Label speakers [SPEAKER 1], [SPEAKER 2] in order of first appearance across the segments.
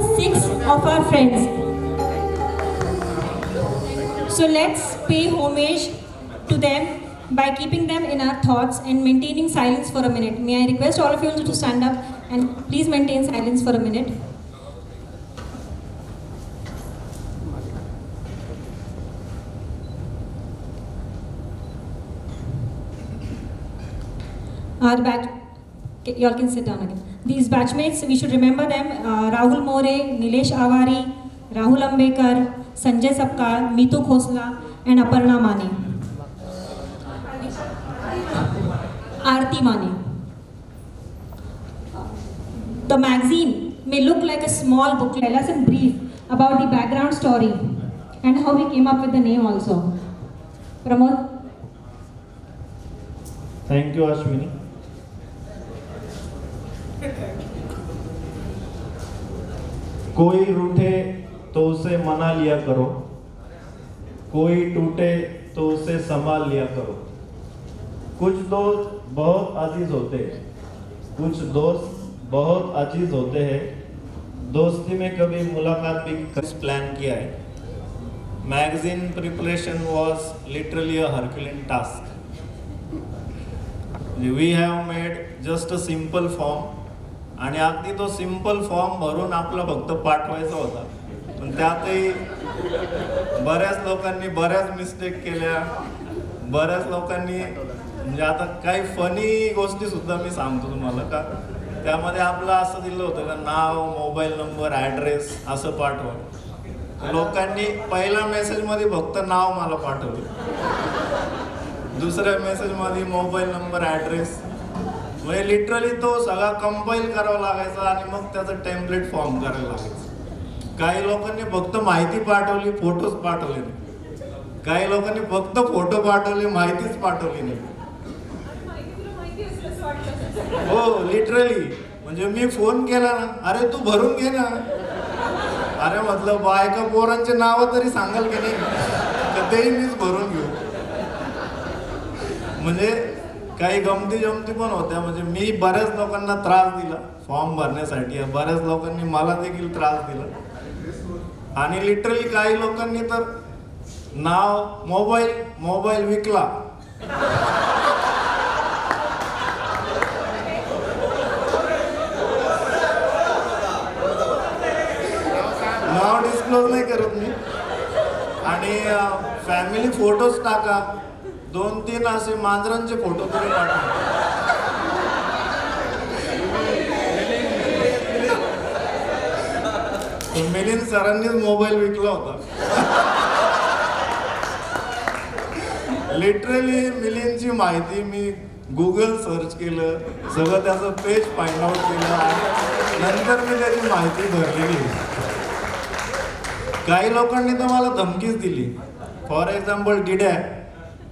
[SPEAKER 1] 6 of our friends. So let's pay homage to them by keeping them in our thoughts and maintaining silence for a minute. May I request all of you to stand up and please maintain silence for a minute. Our batch, you all can sit down again. These batchmates, we should remember them: Rahul More, Nilesh Avari, Rahul Ambekar, Sanjay Sapkar, Mitu Khosla, and Aparna Mane. Aarti Mane. The magazine may look like a small book. Let us in brief about the background story and how we came up with the name also. Pramod.
[SPEAKER 2] Thank you, Ashwini. कोई रूठे तो उसे मना लिया करो, कोई टूटे तो उसे संभाल लिया करो। कुछ दोस्त बहुत अजीज होते हैं, कुछ दोस्त बहुत अजीज होते हैं। दोस्ती में कभी मुलाकात भी प्लान किया है। Magazine preparation was literally a Herculean task. We have made just a simple form, आणि अगदी तो सिंपल फॉर्म भरून आपला फक्त पाठवायचा होता, पण त्यातही बऱ्याच लोकांनी बऱ्याच मिस्टेक केल्या. बऱ्याच लोकांनी म्हणजे आता काही फनी गोष्टी सुद्धा मी सांगतो तुम्हाला का त्यामध्ये आपलं असं दिलं होतं का नाव, मोबाईल नंबर, ॲड्रेस असं पाठवा. लोकांनी पहिल्या मेसेजमध्ये फक्त नाव मला पाठवलं, दुसऱ्या मेसेजमध्ये मोबाईल नंबर, ॲड्रेस. म्हणजे लिटरली तो सगळा कंपाईल करावा लागायचा आणि मग त्याचं टेम्पलेट फॉर्म करायला लागायचं. काही लोकांनी फक्त माहिती पाठवली, फोटोज पाठवले नाही. काही लोकांनी फक्त फोटो पाठवले, माहितीच पाठवली नाही. हो, लिटरली म्हणजे मी फोन केला ना, अरे तू भरून घे ना. अरे म्हटलं बायका पोरांचे नाव तरी सांगाल की नाही, तर तेही मीच भरून घेऊ. म्हणजे काही गमती जमती पण होत्या. म्हणजे मी बऱ्याच लोकांना त्रास दिला फॉर्म भरण्यासाठी, बऱ्याच लोकांनी मला देखील त्रास दिला. आणि लिटरली काही लोकांनी तर नाव, मोबाईल विकला. नाव डिस्क्लोज नाही करत मी. आणि फॅमिली फोटोज टाका, 2-3 असे मांजरांचे फोटो तरी टाका. मिलिंद सरांनीच मोबाईल विकला होता. लिटरली मिलिंदची माहिती मी गुगल सर्च केलं, सगळं त्याचं पेज फाइंड आउट केलं आणि नंतर मी त्याची माहिती भरलेली. काही लोकांनी तर मला धमकीच दिली. फॉर एक्झाम्पल डिड्या,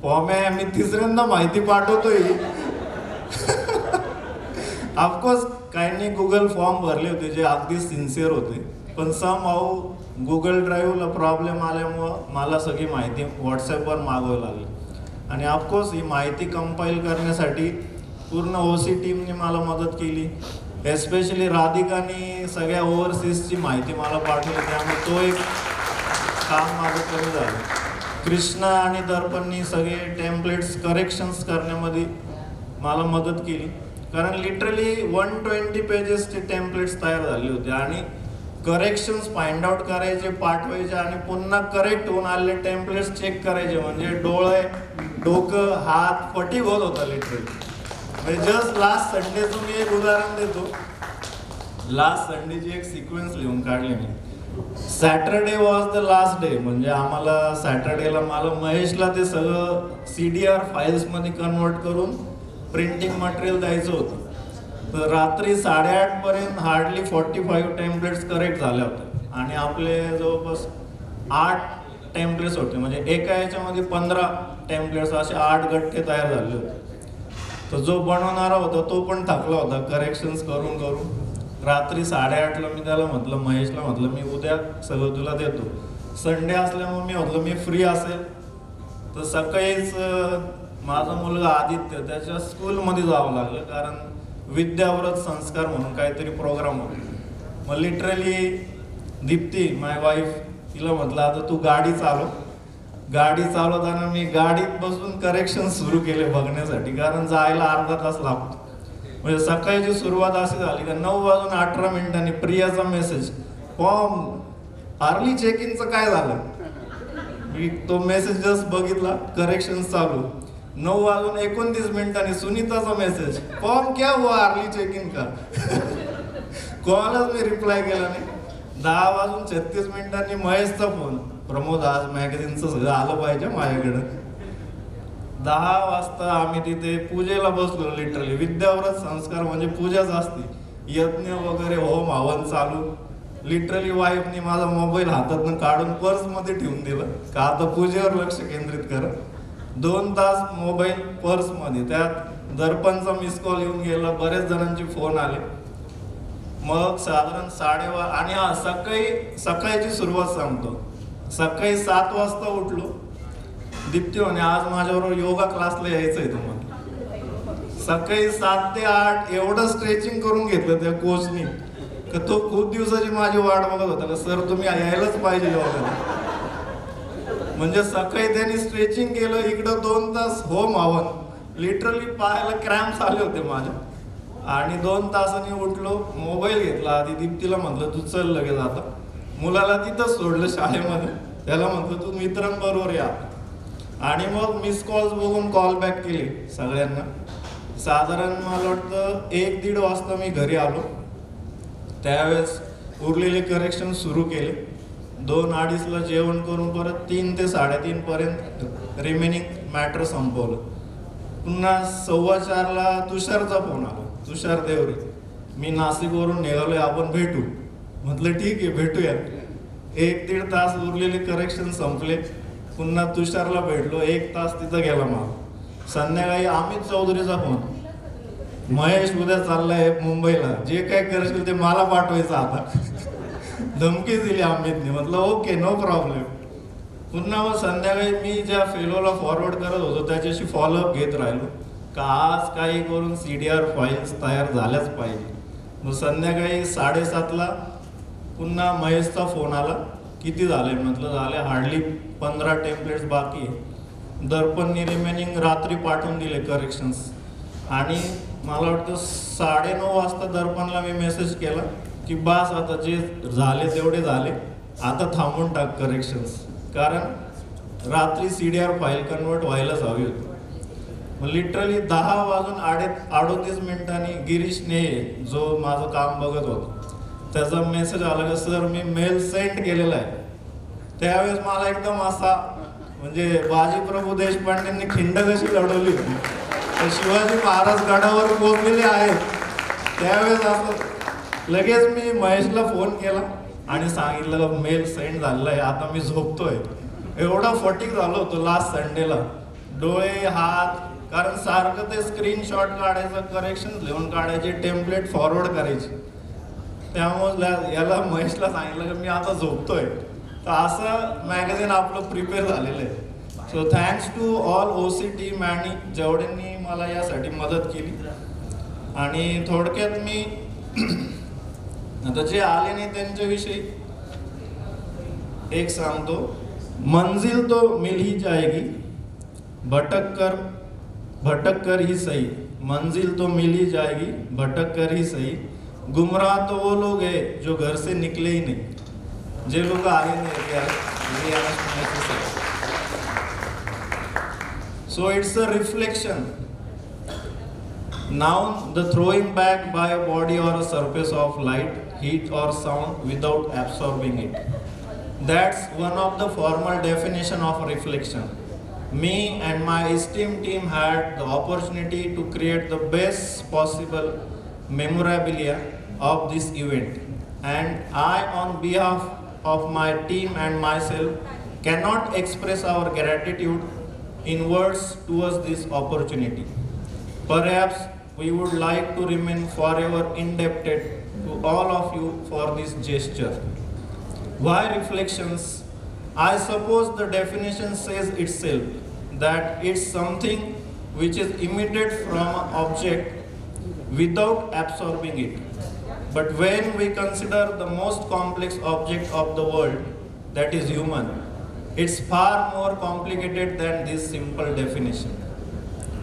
[SPEAKER 2] फॉर्म आहे, मी तिसऱ्यांदा माहिती पाठवतोय. ऑफकोर्स काहींनी गुगल फॉर्म भरले होते जे अगदी सिन्सिअर होते, पण सम हाऊ गुगल ड्राईव्हला प्रॉब्लेम आल्यामुळं मला सगळी माहिती व्हॉट्सॲपवर मागवावी लागली. आणि ऑफकोर्स ही माहिती कंपाईल करण्यासाठी पूर्ण OC टीमने मला मदत केली. एस्पेशली राधिकाने सगळ्या ओव्हरसीजची माहिती मला पाठवली, त्यामुळे तो एक काम माझं कमी झालं. कृष्णा आणि दर्पणनी सगळे टेम्पलेट्स करेक्शन्स करण्यामध्ये मला मदत केली, कारण लिटरली 120 पेजेसचे टेम्पलेट्स तयार झाले होते आणि करेक्शन्स फाइंड आउट करायचे, पाठवायचे आणि पुन्हा करेक्ट होऊन आलेले टेम्पलेट्स चेक करायचे. म्हणजे डोळे, डोकं, हात फटीग होत होता लिटरली. म्हणजे जस्ट लास्ट संडेचं मी एक उदाहरण देतो. लास्ट संडेची एक सिक्वेन्स लिहून काढली मी. Saturday was the last day. म्हणजे आम्हाला सॅटरडेला मला महेशला ते सगळं CDR फाईल्समध्ये कन्वर्ट करून प्रिंटिंग मटेरियल द्यायचं होतं. तर रात्री 8:30 पर्यंत हार्डली 45 टेम्पलेट्स करेक्ट झाल्या होत्या आणि आपले जवळपास 8 टेम्पलेट्स होते. म्हणजे एका याच्यामध्ये 15 टेम्पलेट्स असे 8 गठ्ठे तयार झाले होते. तर जो बनवणारा होता तो पण थकला होता करेक्शन्स करून करून. रात्री 8:30ला मी त्याला म्हटलं, महेशला म्हटलं, मी उद्या सगळं तुला देतो. संडे असल्यामुळे मी म्हटलं मी फ्री असेल. तर सकाळीच माझा मुलगा आदित्य त्याच्या स्कूलमध्ये जावं लागलं, कारण विद्याव्रत संस्कार म्हणून काहीतरी प्रोग्राम होता. मग लिटरली दीप्ती माय वाईफ तिला म्हटलं आता तू गाडी चालव. गाडी चालवताना मी गाडीत बसून करेक्शन सुरू केले बघण्यासाठी, कारण जायला अर्धा तास लागतो. म्हणजे सकाळची सुरुवात अशी झाली का 9:18 प्रियाचा मेसेज, फॉर्म अर्ली चेक इनचं काय झालं. मी तो मेसेज जस्ट बघितला, करेक्शन चालू. 9:29 सुनीताचा मेसेज, फॉर्म क्या हुआ अर्ली चेक इन का. कोणालाच मी रिप्लाय केला नाही. 10:36 महेशचा फोन, प्रमोद आज मॅगझिनचं सगळं आलं पाहिजे माझ्याकडं. 10 वाजता आम्ही तिथे पूजेला बसलो. लिटरली विद्याव्रत संस्कार म्हणजे पूजाच असते, यज्ञ वगैरे होम हवन चालू. लिटरली वाईफने माझा मोबाईल हातातनं काढून पर्समध्ये ठेवून दिलं का आता पूजेवर लक्ष केंद्रित कर. 2 तास मोबाईल पर्समध्ये, त्यात दर्पणचा मिस कॉल येऊन गेला, बरेच जणांचे फोन आले. मग साधारण 8:30 आणि हा सकाळची सुरुवात सांगतो. सकाळी 7 वाजता उठलो. दीप्ती म्हणे आज माझ्याबरोबर योगा क्लासला यायचंय तुम्हाला. सकाळी 7 ते 8 एवढं स्ट्रेचिंग करून घेतलं त्या कोचनी का तो खूप दिवसाची माझी वाट बघत होता का सर तुम्ही यायलाच पाहिजे योगाला. म्हणजे सकाळी त्यांनी स्ट्रेचिंग केलं, इकडं 2 तास होम हवन. लिटरली पायाला क्रॅम्प्स आले होते माझ्या. आणि 2 तासांनी उठलो, मोबाईल घेतला. आधी दीप्तीला म्हटलं तू चल लगेच आता. मुलाला तिथंच सोडलं शाळेमध्ये, त्याला म्हटलं तू मित्रांबरोबर या. आणि मग मिस कॉल्स बघून कॉल बॅक केले सगळ्यांना. साधारण मला वाटतं 1-1:30 वाजता मी घरी आलो. त्यावेळेस उरलेले करेक्शन सुरू केले. 2-2:30ला जेवण करून परत 3 ते 3:30 पर्यंत रिमेनिंग मॅटर संपवलं. पुन्हा 4:15ला तुषारचा फोन आला, तुषार देवरे, मी नाशिकवरून निघालोय, आपण भेटू. म्हटलं ठीक आहे भेटूया. 1-1.5 तास उरलेले करेक्शन संपले. पुन्हा तुषारला भेटलो, 1 तास तिथं गेला मला. संध्याकाळी अमित चौधरीचा फोन, महेश उद्या चाललाय मुंबईला, जे काय करशील ते मला पाठवायचं आता. धमकी दिली अमितने. म्हटलं ओके नो प्रॉब्लेम. पुन्हा मग संध्याकाळी मी ज्या फेलोला फॉरवर्ड करत होतो त्याच्याशी फॉलोअप घेत राहिलो का आज काही करून CDR फाईल्स तयार झाल्याच पाहिजे. मग संध्याकाळी 7:30ला पुन्हा महेशचा फोन आला, किती झाले. म्हटलं झाले हार्डली 15 टेम्पलेट्स बाकी आहे. दर्पणनी रिमेनिंग रात्री पाठवून दिले करेक्शन्स. आणि मला वाटतं 9:30 वाजता दर्पणला मी मेसेज केला की बास आता जे झाले तेवढे झाले, आता थांबून टाक करेक्शन्स, कारण रात्री CDR फाईल कन्वर्ट व्हायलाच हवी होती. मग लिटरली 10:38 गिरीश नेहे जो माझं काम बघत होता त्याचा मेसेज आला का सर मी मेल सेंड केलेला आहे. त्यावेळेस मला एकदम असा म्हणजे बाजीप्रभू देशपांडेंनी खिंड कशी लढवली होती, तर शिवाजी महाराज गडावर पोहोचलेले आहेत. त्यावेळेस असं लगेच मी महेशला फोन केला आणि सांगितलं मेल सेंड झालेला आहे, आता मी झोपतोय. एवढा फटीक झालो होतो लास्ट संडेला, डोळे हात, कारण सारखं ते स्क्रीनशॉट काढायचं, करेक्शन लिहून काढायचे, टेम्पलेट फॉरवर्ड करायचे. त्यामुळे याला महेशला सांगितलं की मी आता झोपतोय. तर असं मॅगझिन आपलं प्रिपेअर झालेलं आहे. So thanks to all OC team आणि जेवढ्यांनी मला यासाठी मदत केली. आणि थोडक्यात मी आता जे आले नाही त्यांच्याविषयी एक सांगतो. मंजिल तो मिल ही जाएगी, भटक कर ही सही. मंजिल तो मिल ही जाएगी, भटक कर ही सही. गुमराह तो वो लोग हैं जो घर से निकले ही नहीं. जे लोक आले नाही. So it's a reflection. Now the throwing back by a body or a surface of light, heat or sound without absorbing it. That's one of the formal definition of reflection. Me and my esteemed team had the opportunity to create the best possible memorabilia of this event. And I, on behalf of my team and myself, cannot express our gratitude in words towards this opportunity. Perhaps we would like to remain forever indebted to all of you for this gesture. Why reflections? I suppose the definition says itself that it's something which is emitted from an object without absorbing it. But when we consider the most complex object of the world, that is human, it's far more complicated than this simple definition.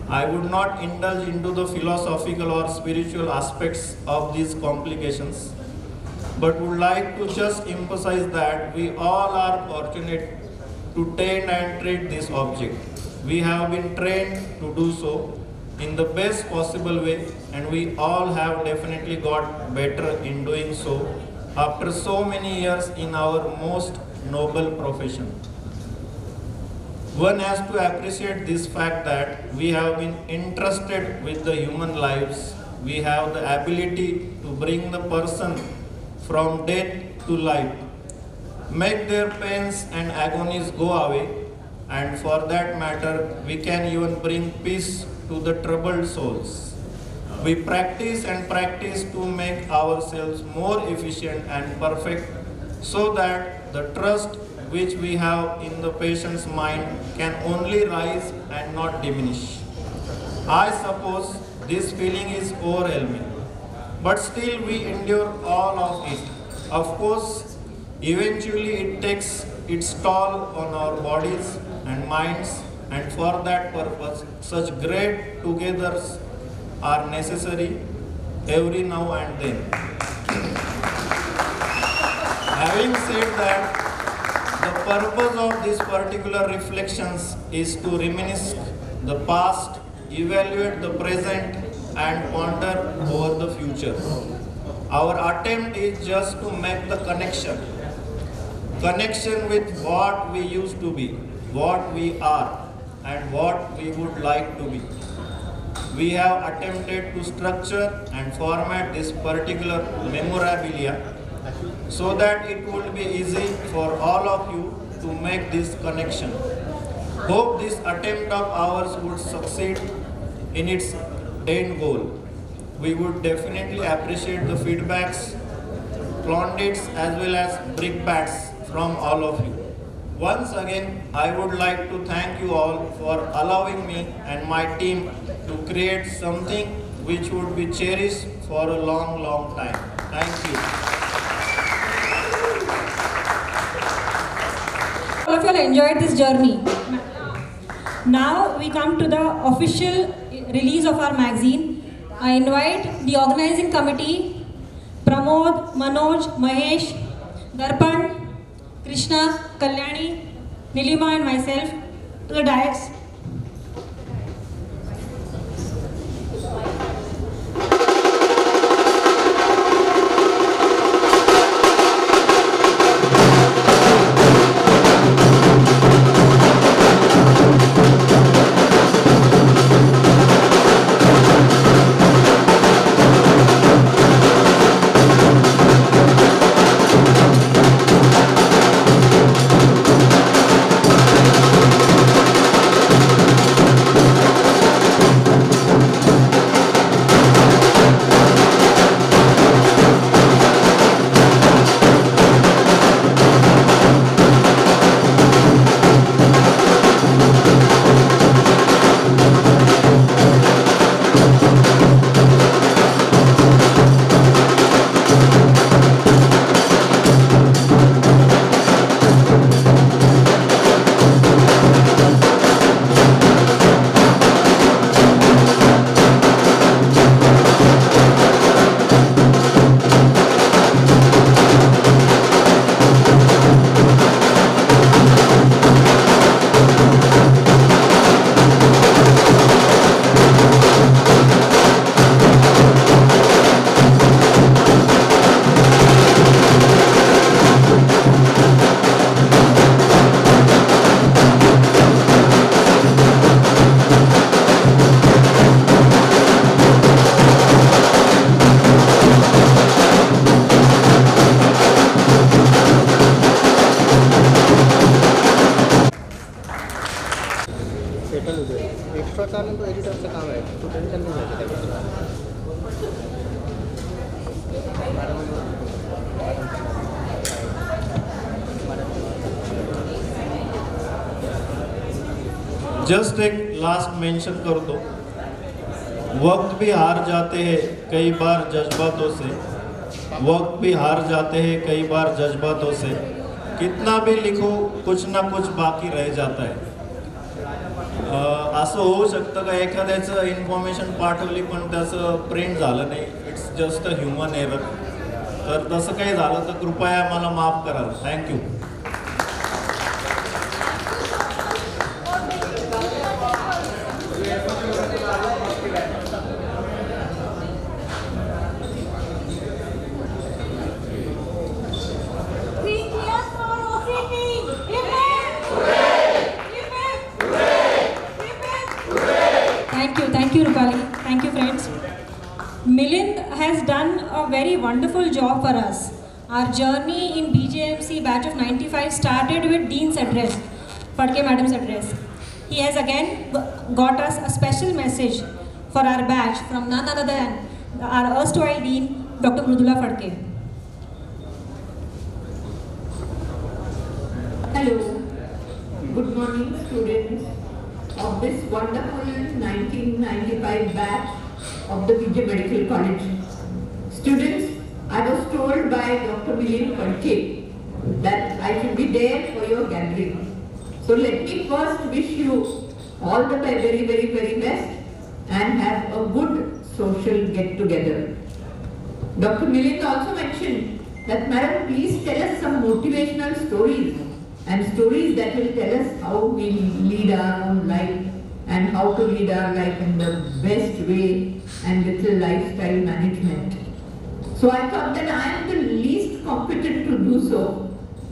[SPEAKER 2] I would not indulge into the philosophical or spiritual aspects of these complications, but would like to just emphasize that we all are fortunate to tend and treat this object. We have been trained to do so in the best possible way, and we all have definitely got better in doing so after so many years in our most noble profession. One has to appreciate this fact that we have been entrusted with the human lives. We have the ability to bring the person from death to life, make their pains and agonies go away, and for that matter, we can even bring peace to the troubled souls. We practice and practice to make ourselves more efficient and perfect so that the trust which we have in the patient's mind can only rise and not diminish. I suppose this feeling is overwhelming, but still we endure all of it. Of course, eventually it takes its toll on our bodies and minds, and for that purpose, such great togethers are necessary every now and then. Having said that, the purpose of these particular reflections is to reminisce the past, evaluate the present, and ponder over the future. Our attempt is just to make the connection with what we used to be, what we are, and what we would like to be. We have attempted to structure and format this particular memorabilia so that it would be easy for all of you to make this connection. Hope this attempt of ours would succeed in its end goal. We would definitely appreciate the feedbacks, plaudits as well as brickbats from all of you. Once again, I would like to thank you all for allowing me and my team to create something which would be cherished for a long, long time. Thank you.
[SPEAKER 1] All of you all enjoyed this journey. Now we come to the official release of our magazine. I invite the organizing committee, Pramod, Manoj, Mahesh, Darpan, Krishna, Kalyani, Nilima and myself to the dais.
[SPEAKER 3] Extra चालेल तो एडिटरचं काम आहे तो tension नाही घ्यायचं
[SPEAKER 2] just एक last mention कर दो, वक्त भी हार जाते हैं कई बार जज्बातों से, वक्त भी हार जाते हैं कई बार जज्बातों से, कितना भी लिखो कुछ ना कुछ बाकी रह जाता है. असं होऊ शकतं का एखाद्याचं इन्फॉर्मेशन पाठवली पण त्याचं प्रिंट झालं नाही, it's just a human error. तर तसं काही झालं तर कृपया मला माफ कराल. Thank you.
[SPEAKER 1] Thank you, Rupali. Thank you, friends. Milind has done a very wonderful job for us. Our journey in BJMC batch of 95 started with Dean's address, Phadke Madam's address. He has again got us a special message for our batch from none other than our erstwhile Dean, Dr. Mridula Phadke.
[SPEAKER 4] Hello, good morning students of this wonderful 1995 batch of the BJ Medical College. Students, I was told by Dr. Milind Phadke that I should be there for your gathering. So let me first wish you all the very best and have a good social get together. Dr. Milind also mentioned that, Madam, please tell us some motivational stories and stories that will tell us how we lead our own life and how to lead our life in the best way and little lifestyle management. So I thought that I am the least competent to do so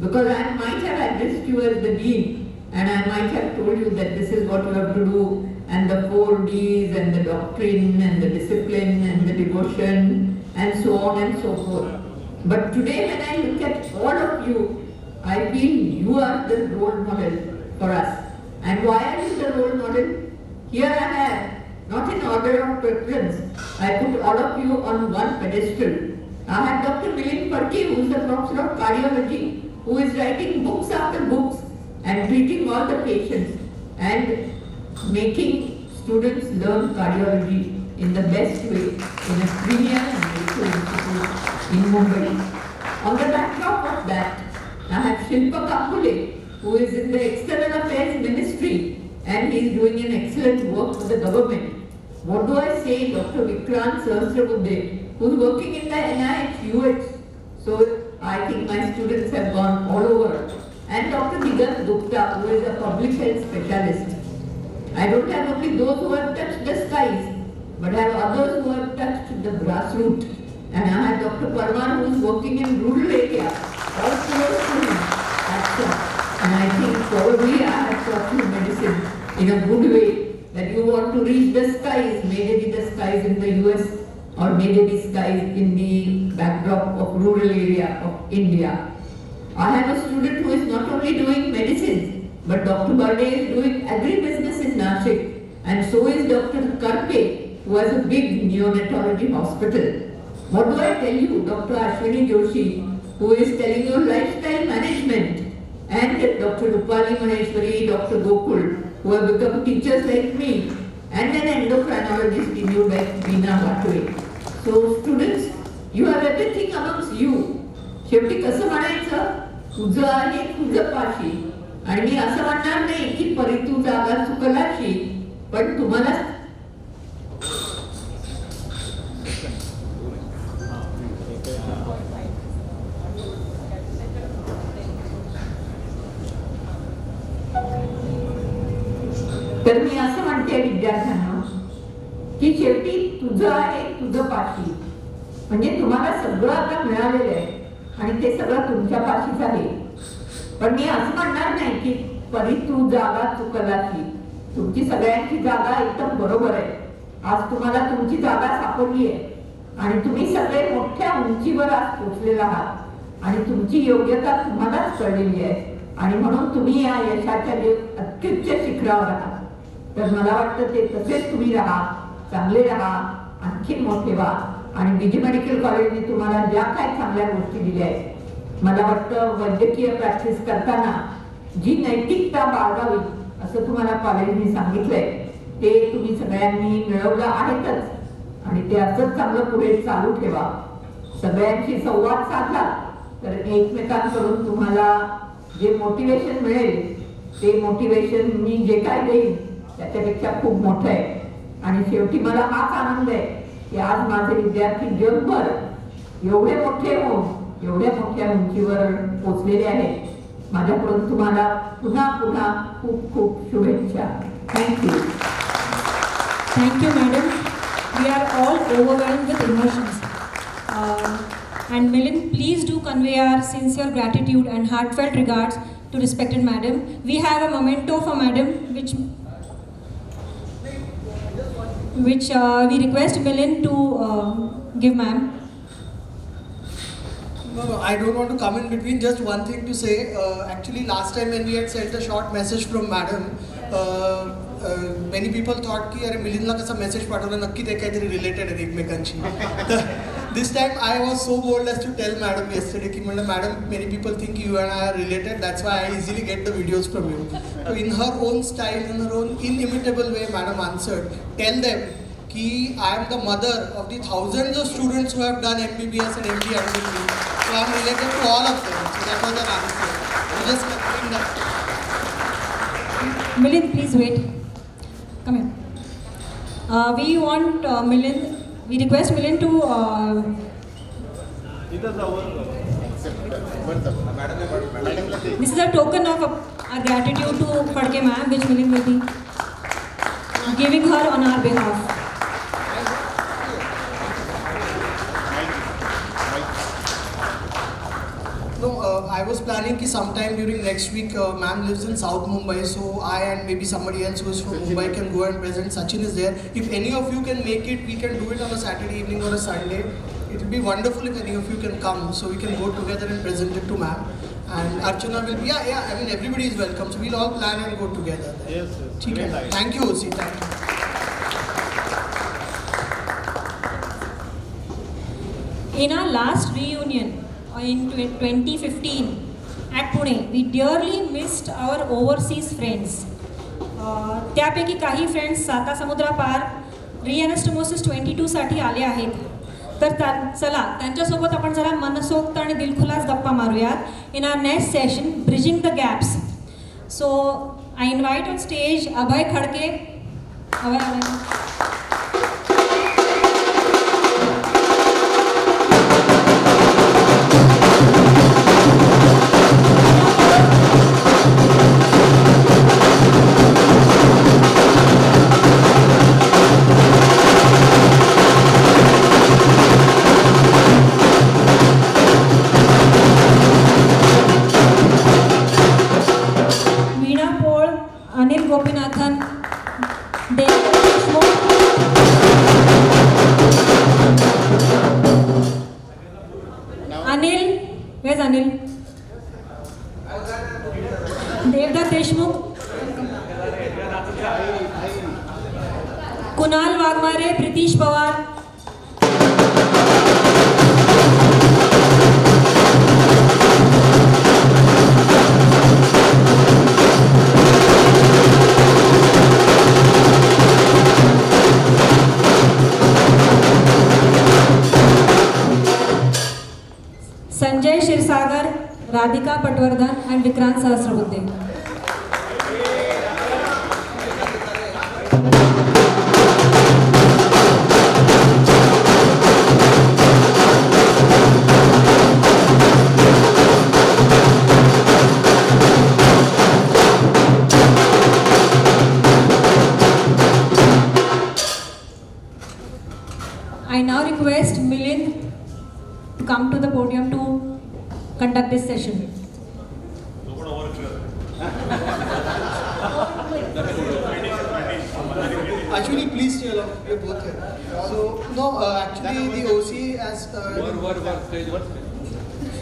[SPEAKER 4] because I might have addressed you as the Dean and I might have told you that this is what you have to do and the 4 Ds and the doctrine and the discipline and the devotion and so on and so forth. But today when I look at all of you, I feel you are the role model for us. And why are you the role model? Here I have, not in order of preference, I put all of you on one pedestal. I have Dr. Milind Phadke, who is the professor of cardiology, who is writing books after books and treating all the patients and making students learn cardiology in the best way in a premier medical institute in Mumbai. On the backdrop of that, I have Shilpa Kakule, who is in the External Affairs Ministry and he is doing an excellent work for the government. What do I say? Dr. Vikrant Sahasrabudhe, who is working in the NIH UH. So I think my students have gone all over. And Dr. Digant Gupta, who is a public health specialist. I don't have only those who have touched the skies, but I have others who have touched the grassroots. And I have Dr. Parmar, who is working in rural area. All close to him. And I think probably I have taught you medicine in a good way, that you want to reach the skies, may they be the skies in the US or may they be skies in the backdrop of rural area of India. I have a student who is not only doing medicine, but Dr. Bade is doing agribusiness in Nashik, and so is Dr. Karpe, who has a big neonatology hospital. What do I tell you? Dr. Ashwini Joshi, who is telling you lifestyle management, and Dr. Rupali Maheshwari, Dr. Gokul, who have become teachers like me, and an endocrinologist in you like Veena Bhatwe. So students, you have everything amongst you. शेवटी कसं म्हणायचं, तुझं आहे तुझं पाशी, आणि मी असं म्हणणार नाही की परी तू जागा चुकलाशी, पण तुम्हाला तर मी असं म्हणते विद्यार्थ्यांना की शेवटी तुझं आहे तुझं पाशी, म्हणजे तुम्हाला सगळं आता मिळालेलं आहे आणि ते सगळं तुमच्या पाशीच आहे. पण मी असं म्हणणार नाही की परी तू जागा चुकलाशी, तुमची सगळ्यांची जागा एकदम बरोबर आहे. आज तुम्हाला तुमची जागा सापडली आहे आणि तुम्ही सगळे मोठ्या उंचीवर आज पोहोचलेला आहात आणि तुमची योग्यता तुम्हालाच कळलेली आहे आणि म्हणून तुम्ही या यशाच्या अत्युच्च शिखरावर आहात. तर मला वाटतं ते तसेच तुम्ही राहा, चांगले राहा, आणखी मोठे व्हा. आणि बीजे मेडिकल कॉलेजने तुम्हाला ज्या काय चांगल्या गोष्टी दिल्या आहेत, मला वाटतं वैद्यकीय प्रॅक्टिस करताना जी नैतिकता बाळगावी असं तुम्हाला कॉलेजने सांगितलंय ते तुम्ही सगळ्यांनी मिळवलं आहेतच आणि ते असंच चांगलं पुढे चालू ठेवा. सगळ्यांशी संवाद साधला तर एकमेकांकडून तुम्हाला जे मोटिवेशन मिळेल ते मोटिवेशन मी जे काय देईन त्याच्यापेक्षा खूप मोठं आहे. आणि शेवटी मला हाच आनंद आहे की आज माझे विद्यार्थी जगभर एवढे मोठे होऊन एवढ्या मोठ्या उंचीवर पोचलेले आहेत. माझ्याकडून तुम्हाला पुन्हा पुन्हा खूप खूप शुभेच्छा. Thank you.
[SPEAKER 1] Thank you, madam. We are all overwhelmed with emotions. And Milind, please do convey our sincere gratitude and heartfelt regards to respected madam. We have a memento for madam, which we request Milind to give ma'am.
[SPEAKER 5] No, I don't want to come in between. Just one thing to say. Actually, last time when we had sent a short message from madam, many people thought की अरे मिलिंदला कसा message पाठवला नक्की ते काहीतरी related आहे एकमेकांशी. तर this time I was so bold as to tell madam yesterday की म्हणलं madam many people think you and I are related, that's why I easily get the videos from you. So in her own style, in her own inimitable way madam answered, tell them कि I am the mother of the thousands of students who have done MBBS and MD under me. So I am related to all of them. So that was an answer. So just conveying that.
[SPEAKER 1] Milind, please wait. Come here. We want Milind. We request Milind to. This is a token of our gratitude to Phadke ma'am, which Milind will be giving her on our behalf.
[SPEAKER 5] No, I was planning कि sometime during next week, ma'am lives in South Mumbai, so I and maybe somebody else who is from Mumbai can go and present. Sachin is there. If any of you can make it, we can do it on a Saturday evening or a Sunday. It will be wonderful if any of you can come, so we can go together and present it to ma'am. And Archana will be, yeah, I mean everybody is welcome, so we'll all plan and go together.
[SPEAKER 2] Yes, yes.
[SPEAKER 5] ठीक है. Thank you, Osi. Thank you.
[SPEAKER 1] In our last reunion in 2015 at Pune, we dearly missed our overseas friends. त्यापैकी काही friends साता समुद्रापार रिएनस्टमोसिस 22 साठी आले आहेत. तर चला त्यांच्यासोबत आपण जरा मनसोक्त आणि दिलखुलास गप्पा मारूयात in our next session bridging the gaps. So I invite on stage Abhay Khadke. Abhay. Anil Gopinathan, Devdatt Deshmukh, Anil, where's Anil? Devdatt Deshmukh, Kunal Waghmare, Pritish Pawar, Sanjay Kshirsagar, Radhika Patwardhan and Vikrant Sahasrabuddhe. I now request Milind to come to the podium to conduct this session.
[SPEAKER 5] Actually, please stay along. We're both here. So, no, actually, the OC has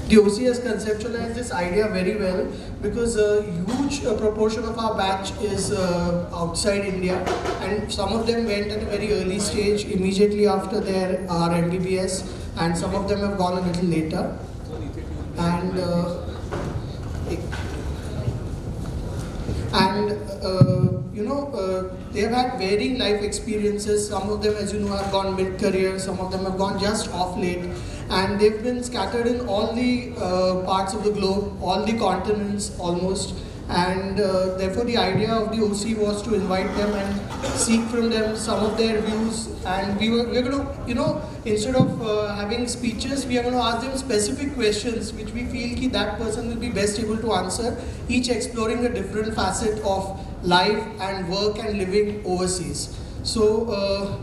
[SPEAKER 5] the OC has conceptualized this idea very well because a huge proportion of our batch is outside India, and some of them went at a very early stage immediately after their MBBS, and some of them have gone a little later. And they have had varying life experiences. Some of them, as you know, have gone mid-career. Some of them have gone just off late. and they've been scattered in all the parts of the globe, all the continents almost. And therefore the idea of the OC was to invite them and seek from them some of their views, and we're going to, instead of having speeches, we are going to ask them specific questions which we feel ki that person will be best able to answer, each exploring a different facet of life and work and living overseas. So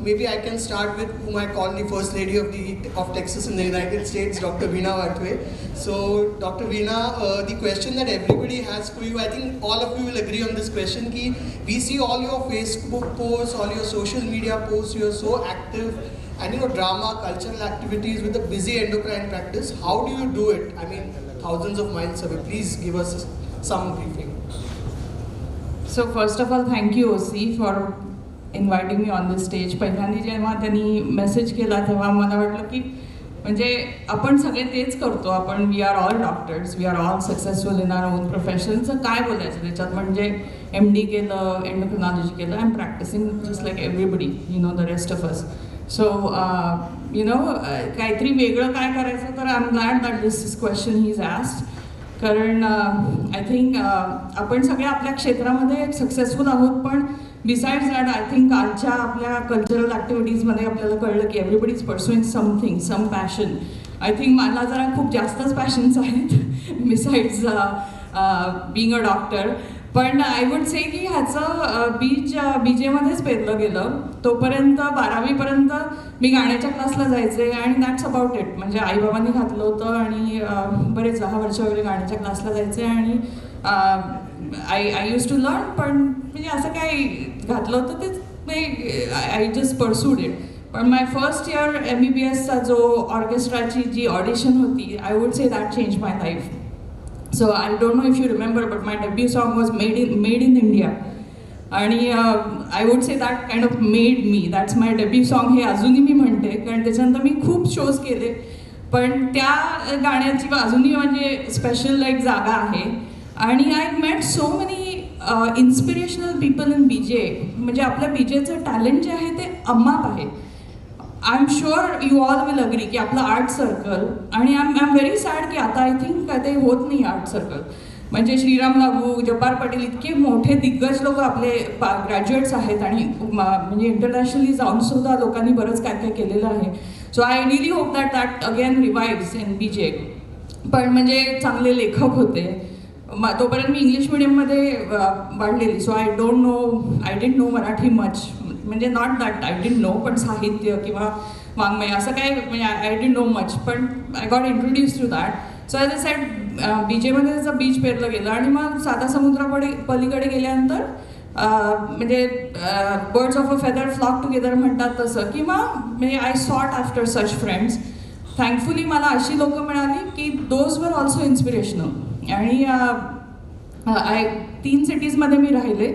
[SPEAKER 5] maybe I can start with whom I call the First Lady of Texas in the United States, Dr. Veena Vatve. So Dr. Veena, the question that everybody has for you, I think all of you will agree on this question, ki we see all your Facebook posts, all your social media posts, you're so active, and drama, cultural activities with a busy endocrine practice. How do you do it? I mean, thousands of miles away. Please give us some briefing.
[SPEAKER 6] So first of all, thank you OC for inviting me on the stage. पहिल्यांदा जेव्हा त्यांनी message केला तेव्हा मला वाटलं की म्हणजे आपण सगळे तेच करतो, आपण we are all doctors, we are all successful in our own प्रोफेशनचं काय बोलायचं त्याच्यात. म्हणजे MD केलं, एंडोक्रिनॉलॉजी केलं, I am practising just like everybody, the rest of us. So काहीतरी वेगळं काय करायचं, तर I am glad that this question he is asked. कारण आय थिंक आपण सगळे आपल्या क्षेत्रामध्ये सक्सेसफुल आहोत, पण बिसाइड्स दॅट आय थिंक आजच्या आपल्या कल्चरल ॲक्टिव्हिटीजमध्ये आपल्याला कळलं की everybody is pursuing something, some passion. I think मला जरा खूप जास्तच पॅशन्स आहेत बिसाइड्स बिंग अ डॉक्टर. पण आय वुड से की ह्याचं बीज BJमध्येच पेरलं गेलं. तोपर्यंत 12वीपर्यंत मी गाण्याच्या क्लासला जायचे आणि दॅट्स अबाउट इट. म्हणजे आईबाबांनी घातलं होतं आणि बरेच 10 वर्ष वगैरे गाण्याच्या क्लासला जायचे आणि आय यूज टू लर्न. पण म्हणजे असं काही घातलं होतं ते आय जस्ट परसूड इट. पण माय फर्स्ट इयर MBBSचा जो ऑर्केस्ट्राची जी ऑडिशन होती, आय would say that change my life. So I don't know if you remember, but my debut song was Made in India. आणि I would say that kind of made me. That's my debut song हे अजूनही मी म्हणते, कारण त्याच्यानंतर मी खूप shows केले. पण त्या गाण्याची अजूनही म्हणजे स्पेशल एक जागा आहे. आणि I met so many inspirational people in BJ. म्हणजे आपल्या BJचं टॅलेंट जे आहे ते अमाप आहे. I am sure you all will agree की आपलं आर्ट सर्कल, आणि आय एम व्हेरी सॅड की आता आय थिंक ते होत नाही आर्ट सर्कल. म्हणजे श्रीराम लागू, जब्बार पाटील इतके मोठे दिग्गज लोक आपले ग्रॅज्युएट्स आहेत, आणि म्हणजे इंटरनॅशनली जाऊन सुद्धा लोकांनी बरंच काय काय केलेलं आहे. So I really hope that again revives in BJ. पण म्हणजे चांगले लेखक होते. तोपर्यंत मी इंग्लिश मिडियममध्ये वाढलेली. So I didn't know Marathi much. म्हणजे not that I didn't know, पण साहित्य किंवा वाङ्मय असं काय म्हणजे आय डिडंट नो मच. पण I got introduce to that. So as I said BJमध्ये त्याचं बीच पेरलं गेलं. आणि मग साधा पलीकडे गेल्यानंतर म्हणजे birds of a feather flock together म्हणतात तसं, किंवा म्हणजे I sought after such friends. Thankfully मला अशी लोकं मिळाली की दोज वर ऑल्सो इन्स्पिरेशनल. आणि 3 सिटीजमध्ये मी राहिले,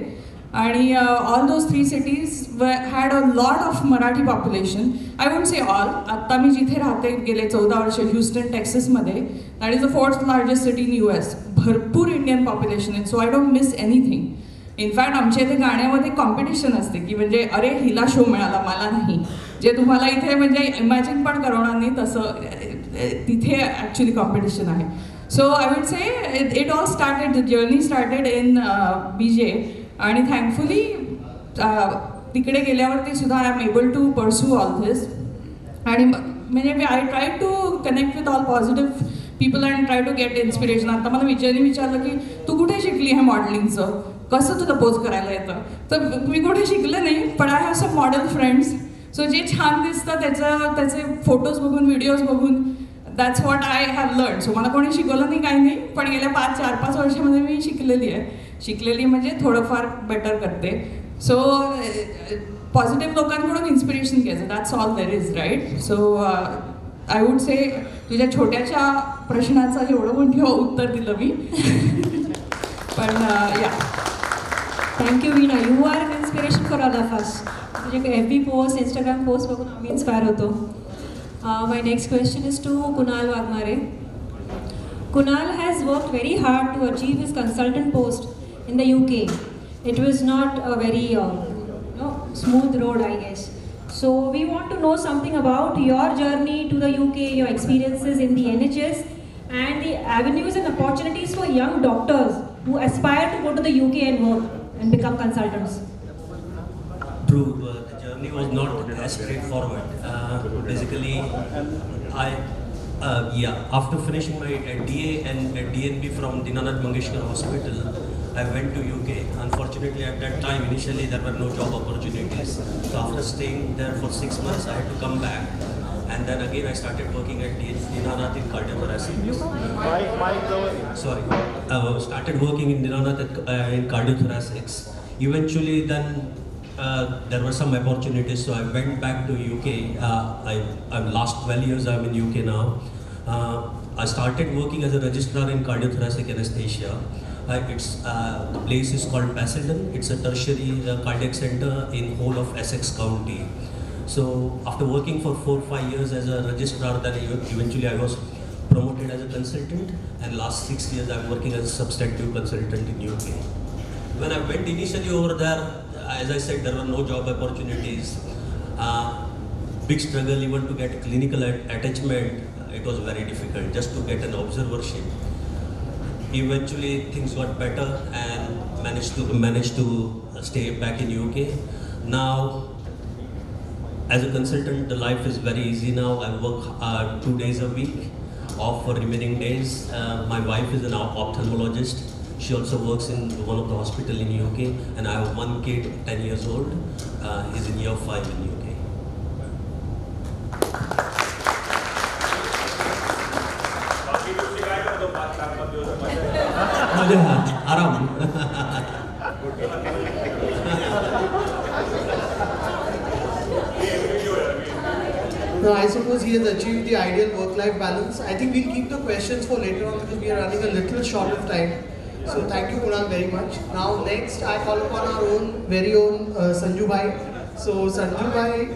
[SPEAKER 6] आणि all those 3 cities had a lot of Marathi population. I would say all. आत्ता मी जिथे राहते गेले 14 वर्ष ह्युस्टन टेक्सासमध्ये, that is the 4th largest city in US. भरपूर इंडियन पॉप्युलेशन आहे. So I don't miss anything. In fact आमच्या इथे गाण्यामध्ये कॉम्पिटिशन असते की म्हणजे अरे हिला शो मिळाला मला नाही, जे तुम्हाला इथे म्हणजे इमॅजिन पण करवणार नाही तसं तिथे ॲक्च्युली कॉम्पिटिशन आहे. So I would say it all started, the journey started in BJ. आणि थँकफुली तिकडे गेल्यावरती सुद्धा I am able to pursue all this. आणि म्हणजे I try to connect with all positive people and try to get inspiration. आता मला विजयने विचारलं की तू कुठे शिकली हे मॉडेलिंगचं, कसं तुला पोज करायला येतं, तर मी कुठे शिकलं नाही, पण I have some model friends. So जे छान दिसतं त्याचे फोटोज बघून, व्हिडिओज बघून, that's what I have learn. So मला कोणी शिकवलं नाही, काही नाही, पण गेल्या 4-5 वर्षामध्ये मी शिकलेली म्हणजे थोडंफार बेटर करते. सो पॉझिटिव्ह लोकांकडून इन्स्पिरेशन घ्यायचं, that's all there is, right. So I would say तुझ्या छोट्याशा प्रश्नाचं एवढं मोठं उत्तर दिलं मी. पण yeah,
[SPEAKER 1] thank you Veena. You are an inspiration for all of us. म्हणजे FB पोस्ट, Instagram पोस्ट बघून आम्ही इन्स्पायर होतो. My next question is to Kunal Waghmare. Kunal has worked very hard to achieve his consultant post in the UK. It was not a very smooth road, I guess. So we want to know something about your journey to the UK, your experiences in the NHS, and the avenues and opportunities for young doctors who aspire to go to the UK and work and become consultants.
[SPEAKER 7] True, the journey was not as straightforward. Basically, after finishing my DA and DNB from Dinanath Mangeshkar Hospital, I went to UK. Unfortunately, at that time, initially there were no job opportunities. So after staying there for 6 months, I had to come back. And then again, I started working at Dinanath in cardiothoracic. Started working in Dinanath in cardiothoracics. Eventually, then there were some opportunities, so I went back to UK. I'm last 12 years I'm in UK now. I started working as a registrar in cardiothoracic anesthesia. The place is called Basildon. It's a tertiary cardiac center in whole of Essex County. So after working for 4-5 years as a registrar, then eventually I was promoted as a consultant, and last 6 years I'm working as a substantive consultant in UK. When I went initially over there, as I said, there were no job opportunities. Big struggle even to get clinical attachment. It was very difficult just to get an observership. Eventually things got better and managed to stay back in UK. Now, as a consultant, the life is very easy now. I work 2 days a week, off for remaining days. My wife is an ophthalmologist. She also works in one of the hospital in UK, and I have one kid, 10 years old. He's in year 5 in UK. आराम.
[SPEAKER 5] No, I suppose he has achieved the ideal work-life balance. I think we'll keep the questions for later on because we are running a little short of time. So thank you, Kunal, very much. Now next, I call upon our very own Sanju Bhai. So Sanju Bhai,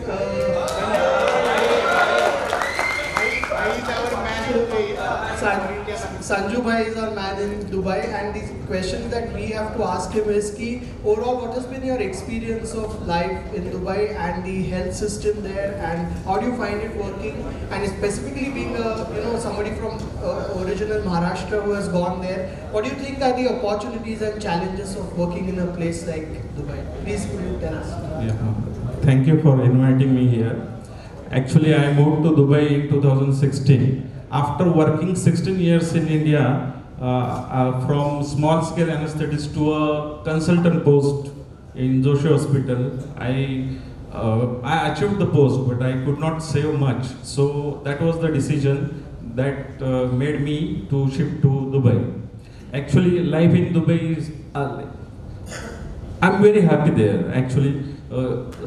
[SPEAKER 5] Sanju Bhai is our man in Dubai, and the question that we have to ask him is ki, overall, what has been your experience of life in Dubai and the health system there, and how do you find it working? And specifically being somebody from original Maharashtra who has gone there, what do you think are the opportunities and challenges of working in a place like Dubai? Please could you tell us?
[SPEAKER 8] Yeah. Thank you for inviting me here. Actually, I moved to Dubai in 2016. After working 16 years in India, from small scale anesthetist to a consultant post in Joshi Hospital, I achieved the post, but I could not save much. So that was the decision that made me to shift to Dubai. Actually, life in Dubai is, I'm very happy there. Actually,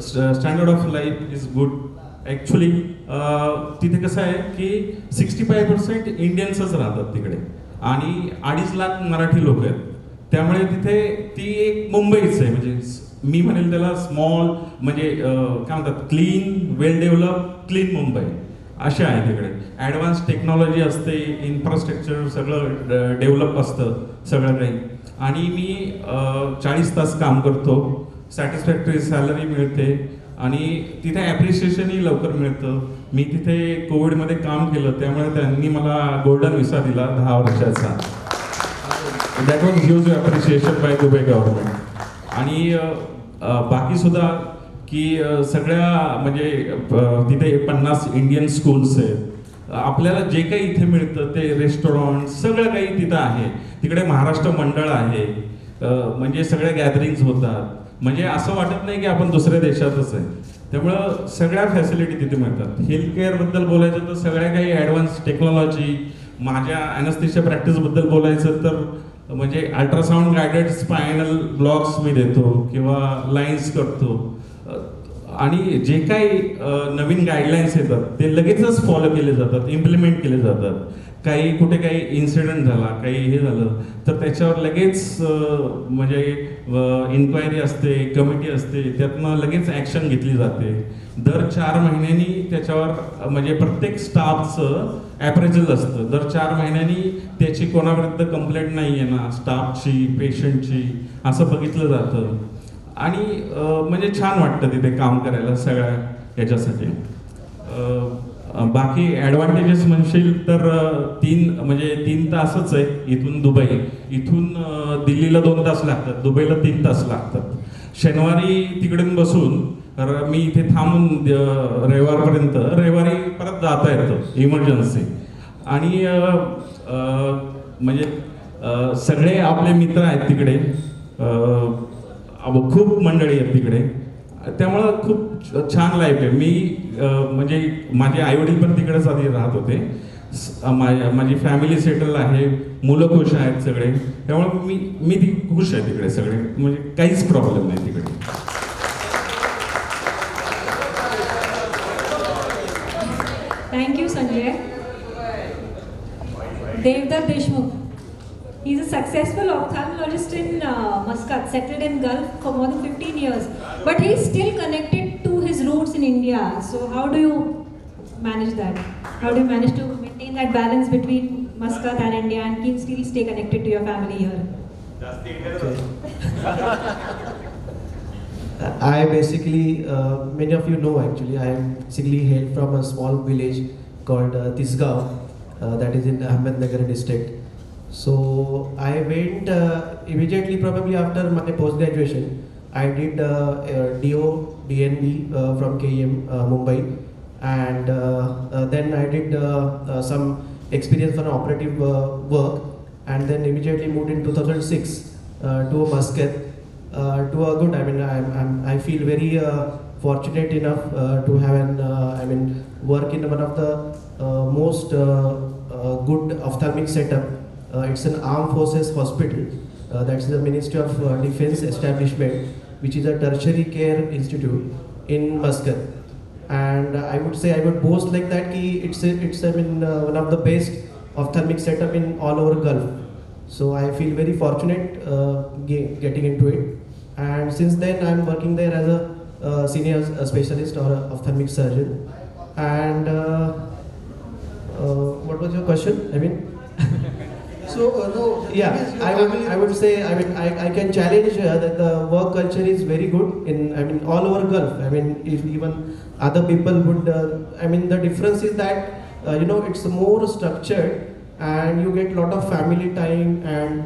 [SPEAKER 8] standard of life is good. Actually तिथे कसं आहे की 65% इंडियन्सच राहतात तिकडे आणि 2.5 लाख मराठी लोक आहेत. त्यामुळे तिथे ती एक मुंबईच आहे, म्हणजे मी म्हणेल त्याला स्मॉल, म्हणजे काय म्हणतात, clean, well develop, clean Mumbai असे आहे तिकडे. ॲडव्हान्स टेक्नॉलॉजी असते, इन्फ्रास्ट्रक्चर सगळं डेव्हलप असतं सगळं काही. आणि मी 40 तास काम करतो, सॅटिस्फॅक्टरी सॅलरी मिळते आणि तिथे ॲप्रिशिएशनही लवकर मिळतं. मी तिथे कोविडमध्ये काम केलं, त्यामुळे त्यांनी मला गोल्डन व्हिसा दिला 10 वर्षाचा. That was huge appreciation by Dubai government. आणि बाकीसुद्धा की सगळ्या म्हणजे तिथे 50 इंडियन स्कूल्स आहेत. आपल्याला जे काही इथे मिळतं ते रेस्टॉरंट सगळं काही तिथं आहे. तिकडे महाराष्ट्र मंडळ आहे, म्हणजे सगळ्या गॅदरिंग्स होतात. म्हणजे असं वाटत नाही की आपण दुसऱ्या देशातच आहे. त्यामुळं सगळ्या फॅसिलिटी तिथे मिळतात. हेल्थ केअरबद्दल बोलायचं तर सगळ्या काही ॲडव्हान्स टेक्नॉलॉजी. माझ्या ॲनेस्थेशिया प्रॅक्टिसबद्दल बोलायचं तर म्हणजे अल्ट्रासाऊंड गायडेड स्पायनल ब्लॉक्स मी देतो किंवा लाईन्स करतो. आणि जे काही नवीन गाईडलाईन्स येतात ते लगेचच फॉलो केले जातात, इम्प्लिमेंट केले जातात. काही कुठे काही इन्सिडेंट झाला, काही हे झालं तर त्याच्यावर लगेच म्हणजे इन्क्वायरी असते, कमिटी असते, त्यातनं लगेच ॲक्शन घेतली जाते. दर 4 महिन्यांनी त्याच्यावर म्हणजे प्रत्येक स्टाफचं ॲप्रेझल असतं. दर 4 महिन्यांनी त्याची कोणाविरुद्ध कंप्लेंट नाही आहे ना, स्टाफची, पेशंटची, असं बघितलं जातं. आणि म्हणजे छान वाटतं तिथे काम करायला. सगळ्या याच्यासाठी. बाकी ॲडव्हान्टेजेस म्हणशील तर तीन तासच आहे इथून दुबई. इथून दिल्लीला 2 तास लागतात, दुबईला 3 तास लागतात. शनिवारी तिकडून बसून मी इथे थांबून रविवारी परत जाता येतं इमर्जन्सी. आणि सगळे आपले मित्र आहेत तिकडे, खूप मंडळी आहेत तिकडे, त्यामुळं खूप छान लाईफ आहे. मी माझे आईवडील पण तिकडेच आधी राहत होते, माझी फॅमिली सेटल आहे, मुलं खुश आहेत सगळे, त्यामुळे मी खुश आहे तिकडे सगळे, काहीच प्रॉब्लेम नाही तिकडे.
[SPEAKER 1] Thank you, Sanjay. Devdutt Deshmukh. He's a successful ophthalmologist in Muscat, settled in Gulf for more than 15 years. But he's still connected to his roots in India. So how do you manage that? How do you manage to maintain that balance between Muscat and India and still stay connected to your family here?
[SPEAKER 9] I basically, many of you know actually, I basically hail from a small village called Tisgaon, that is in Ahmednagar district. So I went immediately, probably after my post-graduation, I did DO, DNB from KEM Mumbai, and then I did some experience for operative work, and then immediately moved in 2006 to Muscat. To a good, I feel very fortunate enough to have work in one of the most good ophthalmic setup. It's an armed forces hospital. That's the Ministry of Defense establishment, which is a tertiary care institute in Muscat. And I would say, I would boast like that ki it's one of the best ophthalmic setup in all over Gulf. So I feel very fortunate getting into it. And since then I'm working there as a senior specialist or a ophthalmic surgeon. And what was your question?
[SPEAKER 5] So no,
[SPEAKER 9] yeah, I would say, I can challenge that the work culture is very good in all over Gulf. If even other people would, the difference is that it's more structured, and you get a lot of family time and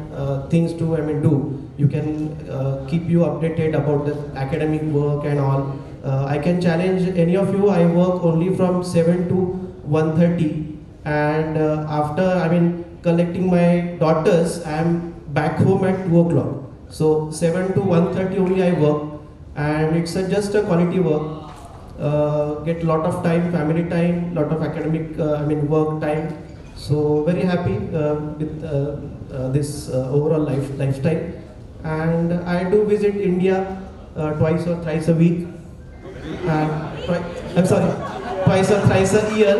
[SPEAKER 9] things to do. You can keep you updated about the academic work and all. I can challenge any of you. I work only from 7 to 1:30, and after collecting my daughters, I am back home at 2 o'clock. So 7 to 1:30 only I work, and it's just a quality work. Get lot of time, family time, lot of academic work time. So very happy with this overall lifestyle. And I do visit India twice or thrice a week. Twice or thrice a year.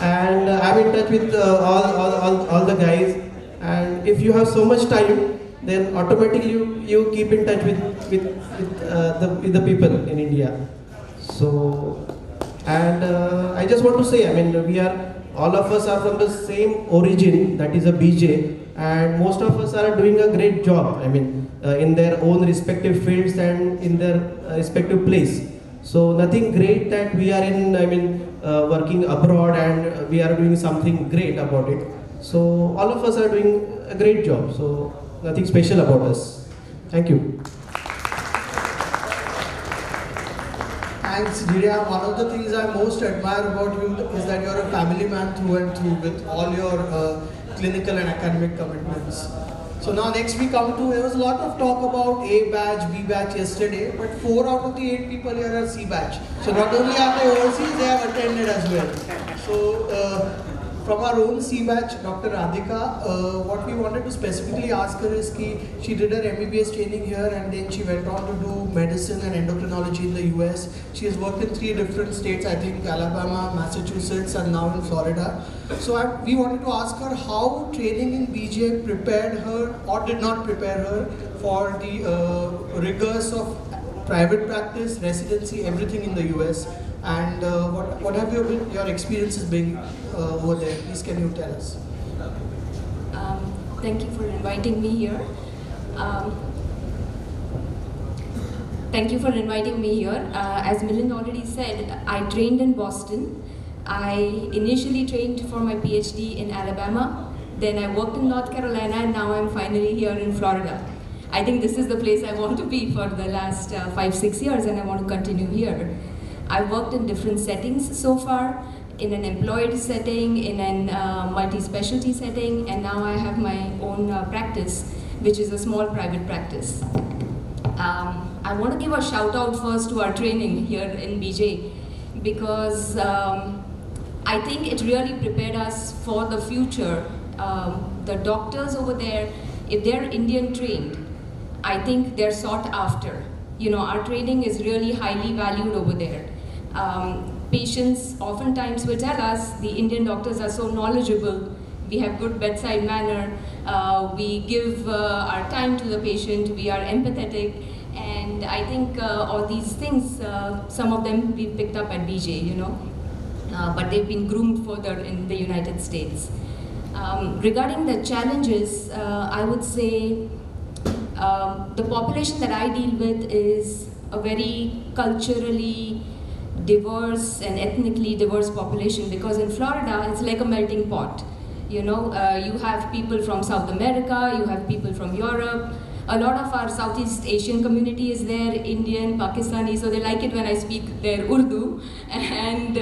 [SPEAKER 9] And I'm in touch with all the guys. And if you have so much time, then automatically you keep in touch with the people in India. So, and I just want to say, all of us are from the same origin, that is a BJ, and most of us are doing a great job, in their own respective fields and in their respective place. So nothing great that we are working abroad and we are doing something great about it. So all of us are doing a great job, so nothing special about us. Thank you.
[SPEAKER 5] Thanks, Didier. One of the things I most admire about you is that you're a family man through and through with all your clinical and academic commitments. So now next we come to, there was a lot of talk about A batch, B batch yesterday, but 4 out of the 8 people here are C batch. So not only are they overseas, they have attended as well. So from our own C batch, Dr. Radhika, what we wanted to specifically ask her is that she did her MBBS training here and then she went on to do medicine and endocrinology in the US. She has worked in 3 different states, I think Alabama, Massachusetts, and now in Florida. So we wanted to ask her how training in BJ prepared her or did not prepare her for the rigors of private practice, residency, everything in the US. And what have your experiences been over there? Please can you tell us?
[SPEAKER 10] Thank you for inviting me here. Thank you for inviting me here. As Milind already said, I trained in Boston. I initially trained for my PhD in Alabama. Then I worked in North Carolina, and now I'm finally here in Florida. I think this is the place I want to be for the last 5-6 years, and I want to continue here. I've worked in different settings so far, in an employed setting, in a multi-specialty setting, and now I have my own practice, which is a small private practice. I want to give a shout out first to our training here in BJ, because I think it really prepared us for the future. The doctors over there, if they're Indian trained, I think they're sought after. You know, our training is really highly valued over there. Patients oftentimes will tell us the Indian doctors are so knowledgeable, we have good bedside manner, we give our time to the patient, we are empathetic, and I think all these things, some of them we've picked up at BJ, you know, but they've been groomed further in the United States. Regarding the challenges, I would say the population that I deal with is a very culturally diverse and ethnically diverse population, because in Florida it's like a melting pot. You know, you have people from South America, you have people from Europe. A lot of our Southeast Asian community is there, Indian, Pakistani, so they like it when I speak their Urdu, and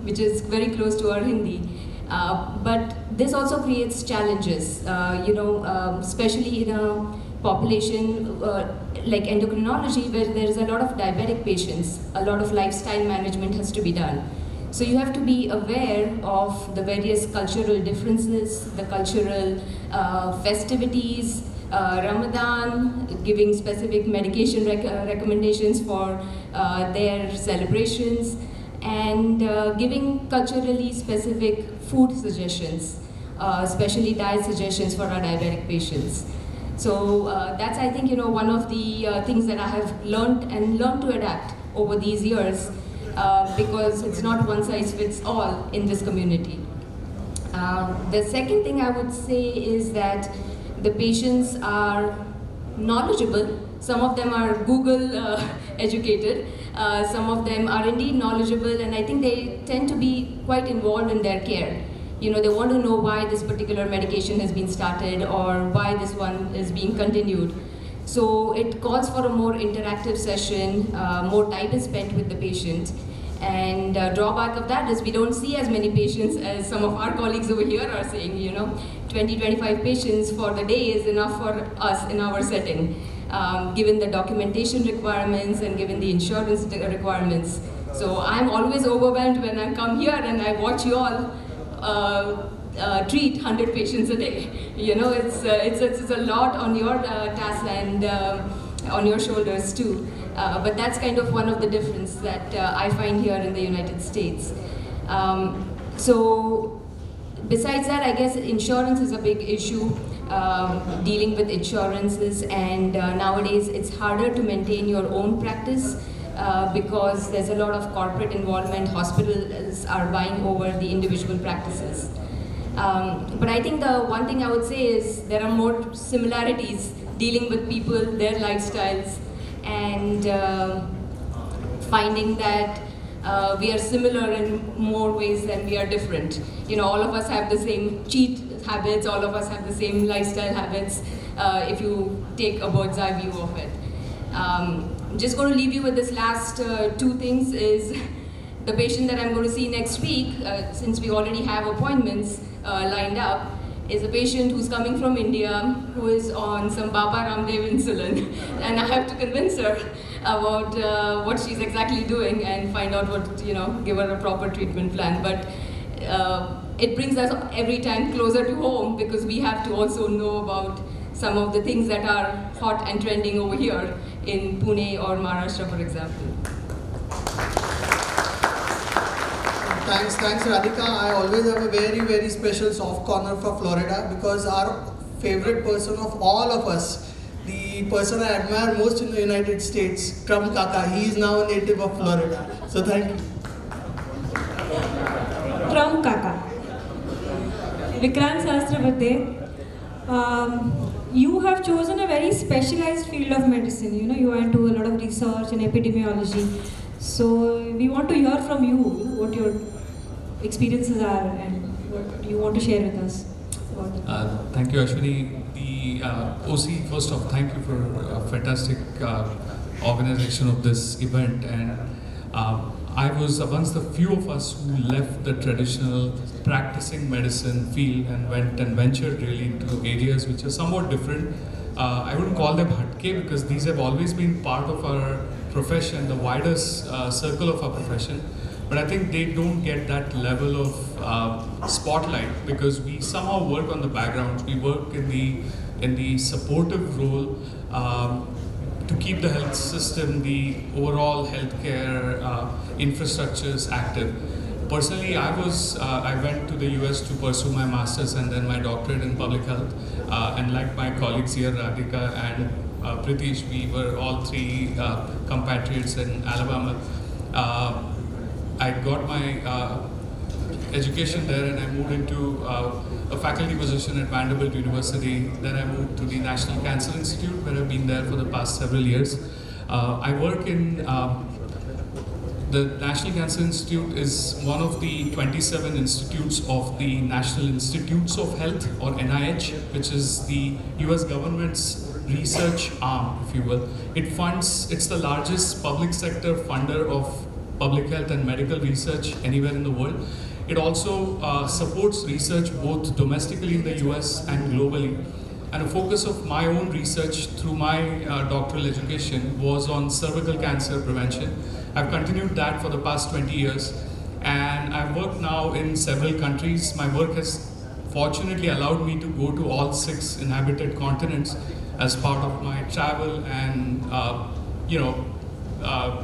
[SPEAKER 10] which is very close to our Hindi. But this also creates challenges, you know, especially in a population like endocrinology, where there is a lot of diabetic patients, a lot of lifestyle management has to be done. So you have to be aware of the various cultural differences, the cultural festivities, Ramadan, giving specific medication recommendations for their celebrations, and giving culturally specific food suggestions, especially diet suggestions for our diabetic patients. So that's, I think, you know, one of the things that I have learned to adapt over these years, because it's not one size fits all in this community. The second thing I would say is that the patients are knowledgeable. Some of them are Google educated. Some of them are indeed knowledgeable, and I think they tend to be quite involved in their care. You know, they want to know why this particular medication has been started or why this one is being continued. So it calls for a more interactive session, more time is spent with the patient. And drawback of that is we don't see as many patients as some of our colleagues over here are saying, you know, 20-25 patients for the day is enough for us in our setting, given the documentation requirements and given the insurance requirements. So I'm always overwhelmed when I come here and I watch you all treat 100 patients a day. You know, it's a lot on your task and on your shoulders too. But that's kind of one of the difference that I find here in the United States. So besides that, I guess insurance is a big issue, dealing with insurances, and nowadays it's harder to maintain your own practice because there's a lot of corporate involvement. Hospitals are buying over the individual practices. But I think the one thing I would say is there are more similarities dealing with people, their lifestyles, and finding that we are similar in more ways than we are different. You know, all of us have the same cheat habits, all of us have the same lifestyle habits, if you take a bird's eye view of it. I'm just going to leave you with this last two things is the patient that I'm going to see next week, since we already have appointments lined up, is a patient who's coming from India, who is on some Baba Ramdev insulin, and I have to convince her about what she's exactly doing and find out what, you know, give her a proper treatment plan. But it brings us every time closer to home, because we have to also know about some of the things that are hot and trending over here in Pune or Maharashtra, for example.
[SPEAKER 5] Thanks Radhika. I always have a very, very special soft corner for Florida, because our favorite person of all of us, the person I admire most in the United States, Trump Kaka, he is now a native of Florida. So thank you.
[SPEAKER 1] Trump Kaka. Vikrant Sahasrabudhe. You have chosen a very specialized field of medicine. You know, you went to a lot of research and epidemiology. So we want to hear from you, what your experiences are and what you want to share with us about it.
[SPEAKER 11] Thank you, Ashwini. The OC, first off, thank you for a fantastic organization of this event. And I was amongst the few of us who left the traditional practicing medicine field and went and ventured really into areas which are somewhat different. I wouldn't call them hatke because these have always been part of our profession, the widest circle of our profession. But I think they don't get that level of spotlight because we somehow work on the background. We work in the supportive role to keep the health system, the overall healthcare infrastructures active. Personally, I went to the US to pursue my master's and then my doctorate in public health. And like my colleagues here, Radhika and Pritish, we were all three compatriots in Alabama. I got my education there and I moved into a faculty position at Vanderbilt University. Then I moved to the National Cancer Institute where I've been there for the past several years. I work in the National Cancer Institute is one of the 27 institutes of the National Institutes of Health, or NIH, which is the US government's research arm, if you will. It's the largest public sector funder of public health and medical research anywhere in the world. It also supports research both domestically in the US and globally. And a focus of my own research through my doctoral education was on cervical cancer prevention. I've continued that for the past 20 years. And I've worked now in several countries. My work has fortunately allowed me to go to all 6 inhabited continents as part of my travel and,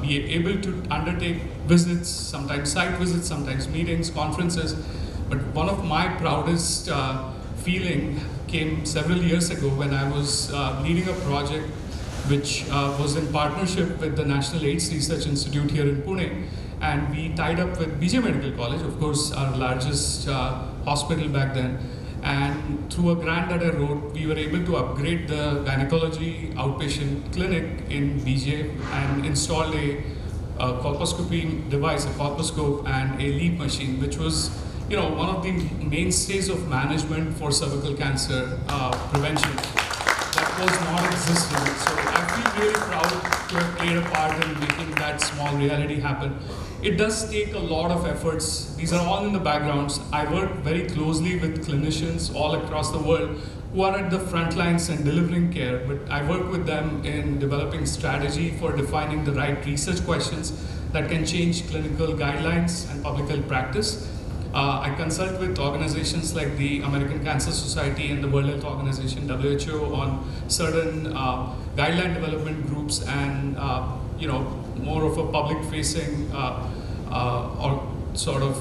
[SPEAKER 11] be able to undertake visits, sometimes site visits, sometimes meetings, conferences. But one of my proudest feeling came several years ago when I was leading a project which was in partnership with the National AIDS Research Institute here in Pune. And we tied up with BJ Medical College, of course, our largest hospital back then. And through a grant that I wrote, we were able to upgrade the gynecology outpatient clinic in BJ and installed a colposcopy device, a colposcope and a LEAP machine, which was one of the mainstays of management for cervical cancer prevention that was not existent. So I feel really proud to have played a part in making that small reality happen. It does take a lot of efforts. These are all in the backgrounds. I work very closely with clinicians all across the world who are at the front lines and delivering care, but I work with them in developing strategy for defining the right research questions that can change clinical guidelines and public health practice. I consult with organizations like the American Cancer Society and the World Health Organization, WHO, on certain guideline development groups and more of a public-facing or sort of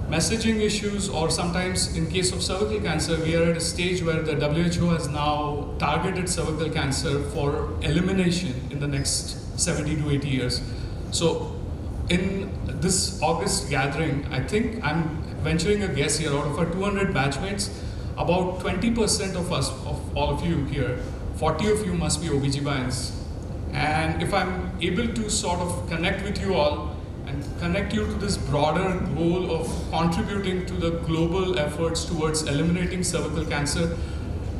[SPEAKER 11] messaging issues, or sometimes in case of cervical cancer, we are at a stage where the WHO has now targeted cervical cancer for elimination in the next 70 to 80 years. So in this August gathering, I think I'm venturing a guess here, out of our 200 batchmates, about 20% of us, of all of you here, 40 of you must be OBGYNs. And if I'm able to sort of connect with you all and connect you to this broader goal of contributing to the global efforts towards eliminating cervical cancer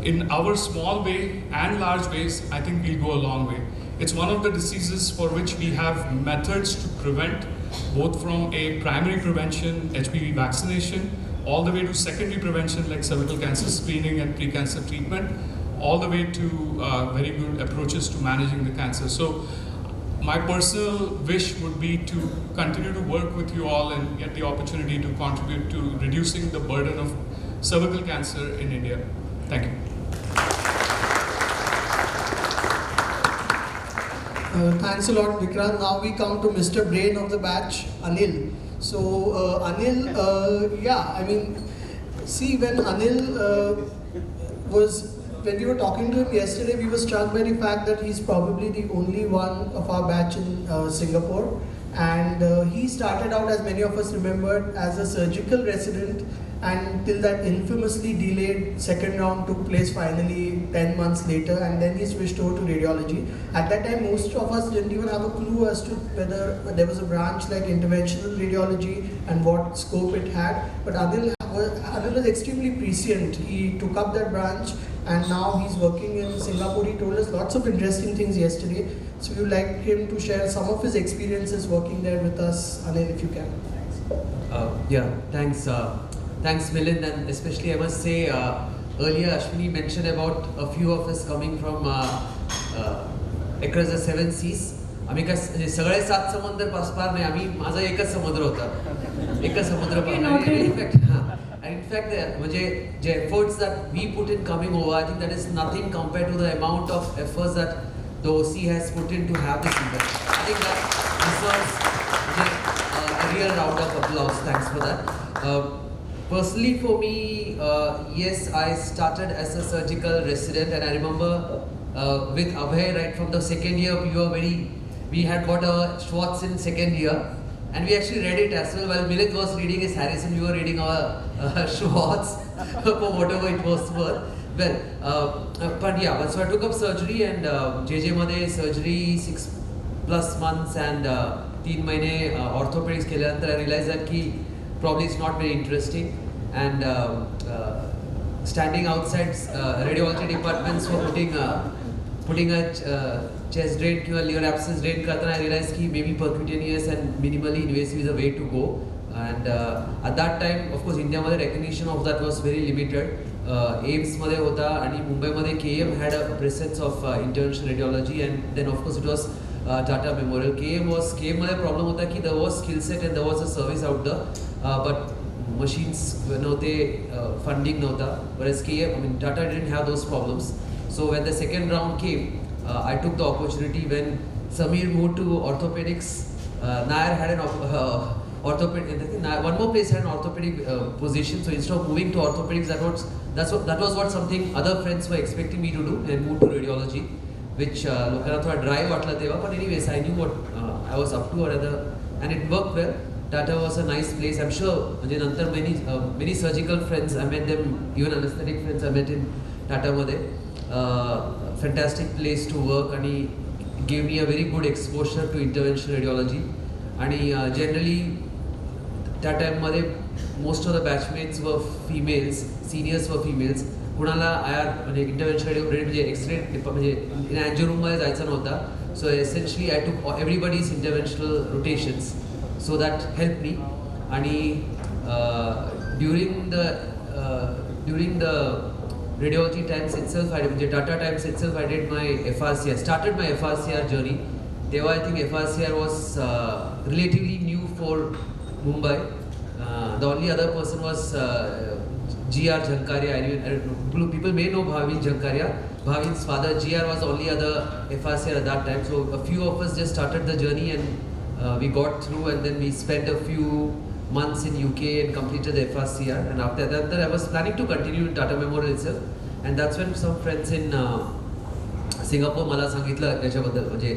[SPEAKER 11] in our small way and large ways, I think we'll go a long way. It's one of the diseases for which we have methods to prevent, both from a primary prevention, HPV vaccination, all the way to secondary prevention like cervical cancer screening and pre-cancer treatment, all the way to very good approaches to managing the cancer. So my personal wish would be to continue to work with you all and get the opportunity to contribute to reducing the burden of cervical cancer in India. Thank you.
[SPEAKER 5] Thanks a lot, Vikrant. Now we come to Mr. Brain of the batch, Anil. So Anil, see, when Anil when we were talking to him yesterday, we were struck by the fact that he's probably the only one of our batch in Singapore. And he started out, as many of us remember, as a surgical resident and till that infamously delayed second round took place finally 10 months later, and then he switched over to radiology. At that time, most of us didn't even have a clue as to whether there was a branch like interventional radiology and what scope it had. But Anil was extremely prescient. He took up that branch and now he's working in Singapore. He told us lots of interesting things yesterday. So we would like him to share some of his experiences working there with us. Anil, if you can.
[SPEAKER 12] Thanks. Thanks, Milind, and especially I must say, earlier Ashwini mentioned about a few of us coming from across the 7 seas. आम्ही काय सगळे 7 समुद्र पार नाही, आम्ही माझा एकच समुद्र होता, एकच समुद्र पार. In fact, म्हणजे जे efforts that we put in coming over, I think that is nothing compared to the amount of efforts that the OC has put in to have this event. I think that deserves a real round of applause. Thanks for that. Personally for me, yes, I started as a surgical resident, and I remember with Abhay right from the second year, we had got a Schwartz in second year, and we actually read it as well. While Milind was reading his Harrison, we were reading our Schwartz for whatever it was worth. Well, but yeah, so I took up surgery, and JJ Made surgery 6+ months and 3 mahine orthopedics keल्यानंतर I realized that probably it's not very interesting, and standing outside radiology departments for putting a chest drain or liver abscess drain kartana, I realized that maybe percutaneous and minimally invasive is a way to go. And at that time, of course, India made recognition of that was very limited. AIMS made hota, and Mumbai made KM had a presence of interventional radiology, and then of course it was Tata Memorial. KM made problem hota ki there was skill set and there was a service out there, but machines navte, funding navta, whereas Tata didn't have those problems. So when the second round came, I took the opportunity. When Samir moved to orthopedics, Nair had an one more place had an orthopedic position. So instead of moving to orthopedics, that was what something other friends were expecting me to do, and move to radiology, which लोकांना थोड़ा dry वाटला तेव्हा. But anyways, I knew what I was up to, and it worked well. Tata was a nice place. I'm sure many surgical friends, I met them, even anesthetic friends I met in Tata Made. Fantastic place to work, and he gave me a very good exposure to interventional radiology. And generally, that time most of the batchmates were females, seniors were females. कुणाला interventional radiology X-ray in angio room मध्ये जायचं नव्हता. So essentially, I took everybody's interventional rotations. So that helped me. And during the radiology times itself, Tata times itself, I did my FRCR, started my FRCR journey. There I think FRCR was relatively new for Mumbai. The only other person was GR Jankaria. People may know Bhavin Jankaria. Bhavin's father, GR, was the only other FRCR at that time. So a few of us just started the journey, and we got through, and then we spent a few months in UK and completed the FRCR. And after that, I was planning to continue in Tata Memorial itself. And that's when some friends in Singapore मला सांगितलं याच्याबद्दल, म्हणजे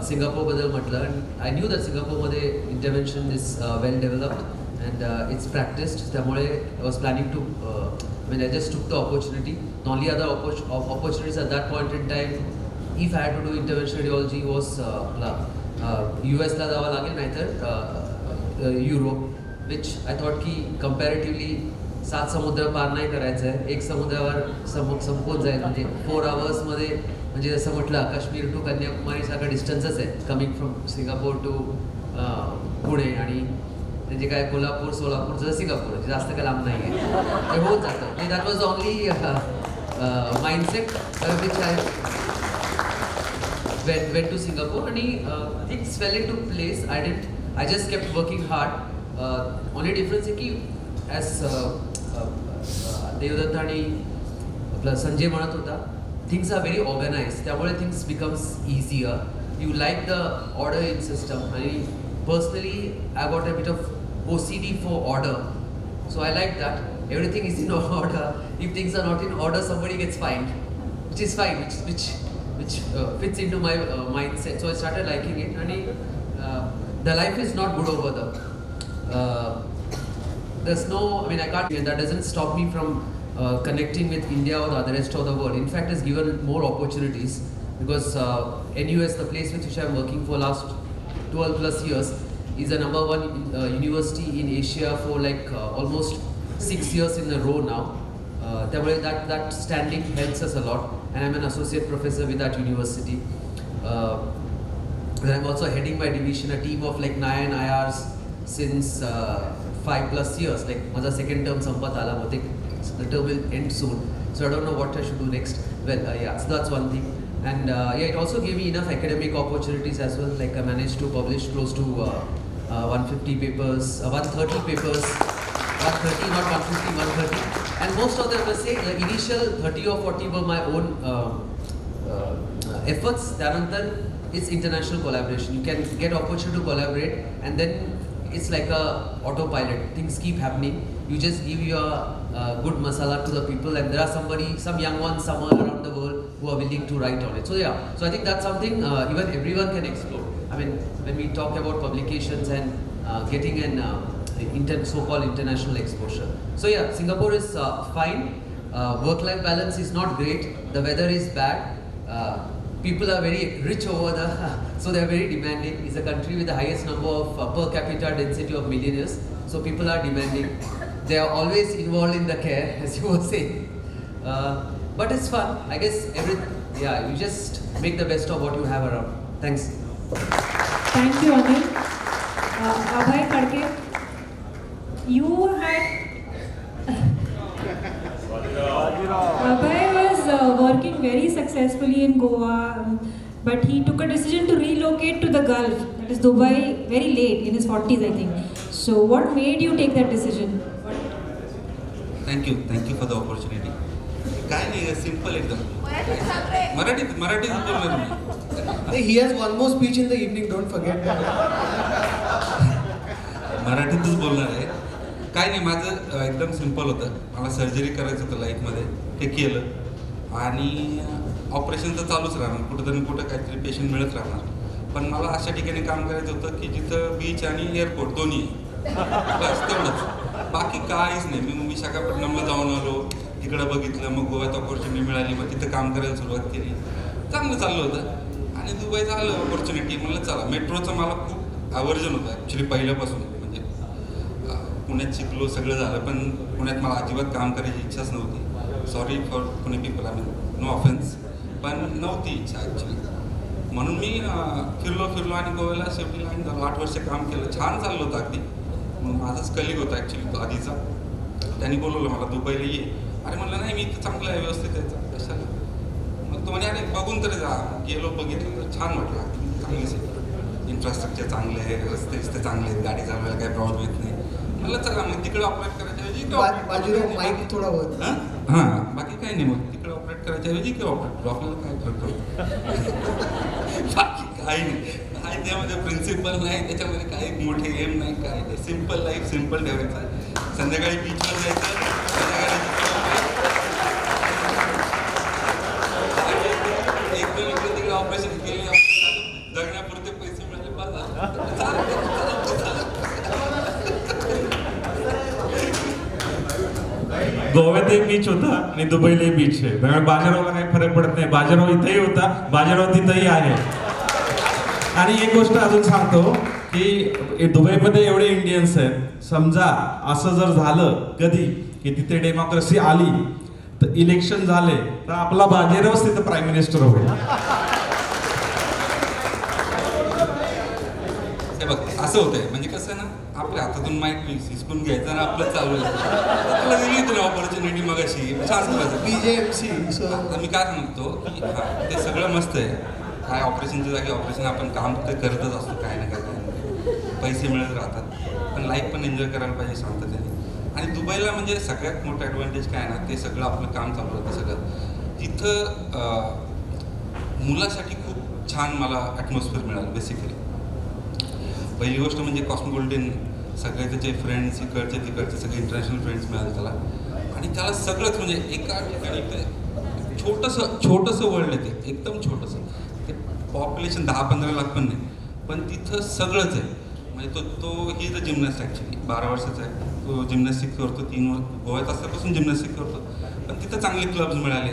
[SPEAKER 12] Singapore बद्दल म्हटलं. And I knew that Singapore मध्ये intervention is well developed and it's practiced. त्यामुळे I was planning to, I just took the opportunity. The only other opportunities at that point in time, if I had to do interventional radiology, was US ला जावं लागेल, नाहीतर Europe, which I thought की comparatively 7 समुद्र पार नाही करायचं आहे, 1 समुद्रावर संपून जाईल. म्हणजे 4 hours मध्ये, म्हणजे जसं म्हटलं काश्मीर टू कन्याकुमारी सारखं डिस्टन्सच आहे, coming from Singapore to Pune, आणि म्हणजे काय कोल्हापूर सोलापूर सिंगापूर, जास्त काय लांब नाही आहे, ते होत जातं. That was only mindset which I went to Singapore, and things fell into place. I just kept working hard. Only difference is that as Devdatta आणि Sanjay म्हणत होता, things are very organized. त्यामुळे things becomes easier. You like the order in system. And personally, I got a bit of OCD for order, so I like that everything is in order. If things are not in order, somebody gets fined, which is fine, which fits into my mindset. So I started liking it, and the life is not good over there. there's no, I mean, I can't, and that doesn't stop me from connecting with India or the rest of the world. In fact, it's given more opportunities because NUS, the place with which I'm working for last 12 plus years, is the #1 university in Asia for like almost 6 years in a row now. That standing helps us a lot, and I'm an associate professor with that university. And I'm also heading my division, a team of like 9 IRs since 5 plus years. Like, my second term sampat ala, the term will end soon. So I don't know what I should do next. Well, yeah, so that's one thing. And yeah, it also gave me enough academic opportunities as well. Like, I managed to publish close to 150 papers, 130 papers, 130, not 150, 130. And most of them, I say, the initial 30 or 40 were my own efforts. Thereanother, it's international collaboration. You can get opportunity to collaborate, and then it's like a autopilot. Things keep happening. You just give your good masala to the people, and there are some young ones somewhere around the world who are willing to write on it. So yeah, so I think that's something even everyone can explore. I mean, when we talk about publications and getting an so-called international exposure. So yeah, Singapore is fine. Work-life balance is not great. The weather is bad. People are very rich over there, so they are very demanding. It's a country with the highest number of per capita density of millionaires. So people are demanding. They are always involved in the care, as you were saying. But it's fun. I guess you just make the best of what you have around. Thanks.
[SPEAKER 1] Thank you, Anil. Abhay Kadke, you had... Abhay was working very successfully in Goa, but he took a decision to relocate to the Gulf, that is Dubai, very late, in his 40s, I think. So what made you take that decision?
[SPEAKER 13] Thank you for the opportunity. काय नाही, simple एकदम. मराठीत बोलणार मी.
[SPEAKER 5] He has one more speech in the evening, don't forget that.
[SPEAKER 13] मराठीतच बोलणार आहे. काय नाही, माझं एकदम सिंपल होतं. मला सर्जरी करायचं होतं लाईफमध्ये, ते केलं आणि ऑपरेशन तर चालूच राहणार, कुठं काहीतरी पेशंट मिळत राहणार. पण मला अशा ठिकाणी काम करायचं होतं की जिथं बीच आणि एअरपोर्ट दोन्ही बस तेवढंच, बाकी काहीच नाही. मी विशाखापट्टणमला जाऊन आलो, इकडं बघितलं, मग गोव्यात ऑपॉर्च्युनिटी मिळाली, मग तिथं काम करायला सुरुवात केली. चांगलं चाललं होतं आणि दुबईचं आलं ऑपॉर्च्युनिटी. म्हणलं चला, मेट्रोचं मला खूप आवर्जन होतं ॲक्च्युली पहिल्यापासून. म्हणजे पुण्यात शिकलो, सगळं झालं, पण पुण्यात मला अजिबात काम करायची इच्छाच नव्हती. Sorry for Pune people, I mean no offence, पण नव्हती इच्छा ॲक्च्युली. म्हणून मी फिरलो आणि गोव्याला शेवटी लाईन झालो. 8 वर्ष काम केलं, छान चाललं होतं अगदी. मग माझाच कलिग होता ॲक्च्युली तो आधीचा, त्यांनी बोलवलं मला दुबईला ये. अरे म्हणलं नाही, मी इथं चांगलं आहे, व्यवस्थित आहे, कशाला. मग तो म्हणे अरे बघून तरी जा. गेलो, बघितलं तर छान वाटलं, चांगलीच आहे, इन्फ्रास्ट्रक्चर चांगलं आहे, रस्ते चांगले आहेत, गाडी चालवायला काही प्रॉब्लेम येत नाही. म्हणलं चला, मग तिकडे ऑपरेट करायच्या ऐवजी
[SPEAKER 5] थोडा होत.
[SPEAKER 13] हां, बाकी काही नाही. मग तिकडे ऑपरेट करायच्या ऐवजी किंवा ऑपरेट आपल्याला काय फरक पडतो, बाकी काही नाही. काय त्यामध्ये प्रिन्सिपल नाही, त्याच्यामध्ये काही मोठे गेम नाही, काय नाही. सिम्पल लाईफ, सिम्पल ठेवायचं. संध्याकाळी बीचवर जायचं, एकदम इकडे तिकडे ऑपरेशन केले, जगण्यापुरते पैसे मिळाले,
[SPEAKER 8] गोव्यात एक बीच होता आणि दुबईला बीच आहे, त्यामुळे बाजाराला काही फरक पडत नाही. बाजाराव इथंही होता, बाजाराव तिथंही आहे. आणि एक गोष्ट अजून सांगतो की दुबईमध्ये एवढे इंडियन्स आहेत, समजा असं जर झालं कधी की तिथे डेमोक्रेसी आली, तर इलेक्शन झाले, तर आपला बाजीरावच तिथं प्राईम मिनिस्टर होईल.
[SPEAKER 13] हे बघ, असं होतंय. म्हणजे कसं आहे ना, आपल्या हातातून माईक हिसकून घ्यायचं आणि आपलं चालू आहे. दिली होती ना ऑपॉर्च्युनिटी मग अशी छान करायचं
[SPEAKER 5] BJMC.
[SPEAKER 13] मी काय म्हणतो की ते सगळं मस्त आहे. काय ऑपरेशनच्या जागी ऑपरेशन, आपण काम तर करतच असतो, काय ना काय पैसे मिळत राहतात, पण लाईफ पण एन्जॉय करायला पाहिजे शांततेने. आणि दुबईला म्हणजे सगळ्यात मोठं ॲडव्हान्टेज काय ना, ते सगळं आपलं काम चालू होतं सगळं. तिथं मुलासाठी खूप छान मला ॲटमॉस्फिअर मिळालं. बेसिकली पहिली गोष्ट म्हणजे कॉस्मोपॉलिटन, सगळे त्याचे फ्रेंड्स इकडचे तिकडचे सगळे इंटरनॅशनल फ्रेंड्स मिळाले त्याला. आणि त्याला सगळंच म्हणजे एका ठिकाणी ते छोटंसं वर्ल्ड आहे, ते एकदम छोटंसं. ते पॉप्युलेशन 10-15 लाख पण नाही, पण तिथं सगळंच आहे. म्हणजे तो ही द जिमनास्ट ॲक्च्युली 12 वर्षाचा आहे. तो जिम्नॅस्टिक करतो, 3 वर्ष गोव्यात असल्यापासून जिम्नॅस्टिक करतो, पण तिथं चांगले क्लब्स मिळाले.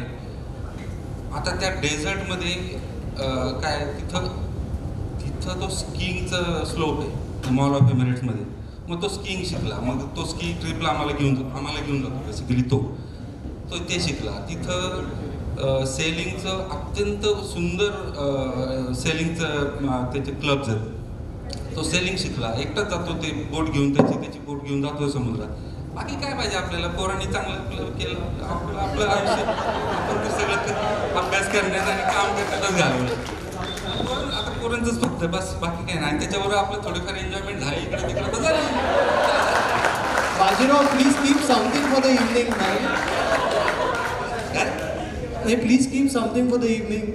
[SPEAKER 13] आता त्या डेझर्टमध्ये काय तिथं तो स्कीइंगचं स्लोप आहे मॉल ऑफ एमिरेट्समध्ये. मग तो स्कीइंग शिकला, मग तो स्की ट्रिपला आम्हाला घेऊन जातो बेसिकली तो ते शिकला. तिथं सेलिंगचं अत्यंत सुंदर सेलिंगचं त्याचे क्लब्स आहेत, तो सेलिंग शिकला. एकटाच जातो, ते बोट घेऊन त्याची बोट घेऊन जातो समुद्रात. बाकी काय पाहिजे आपल्याला, पोरांनी चांगलं क्लब केलं, आपलं आयुष्य आपण ते सगळं अभ्यास करण्यात आणि काम करण्यातच घालवलं. आता पोरांचंच फक्त बस, बाकी काय नाही. आणि त्याच्यावर आपलं थोडीफार एन्जॉयमेंट झाली इकडे तिकडे तर झालं.
[SPEAKER 5] Bajirao, please keep something for the evening, man. Hey, please keep something for the evening.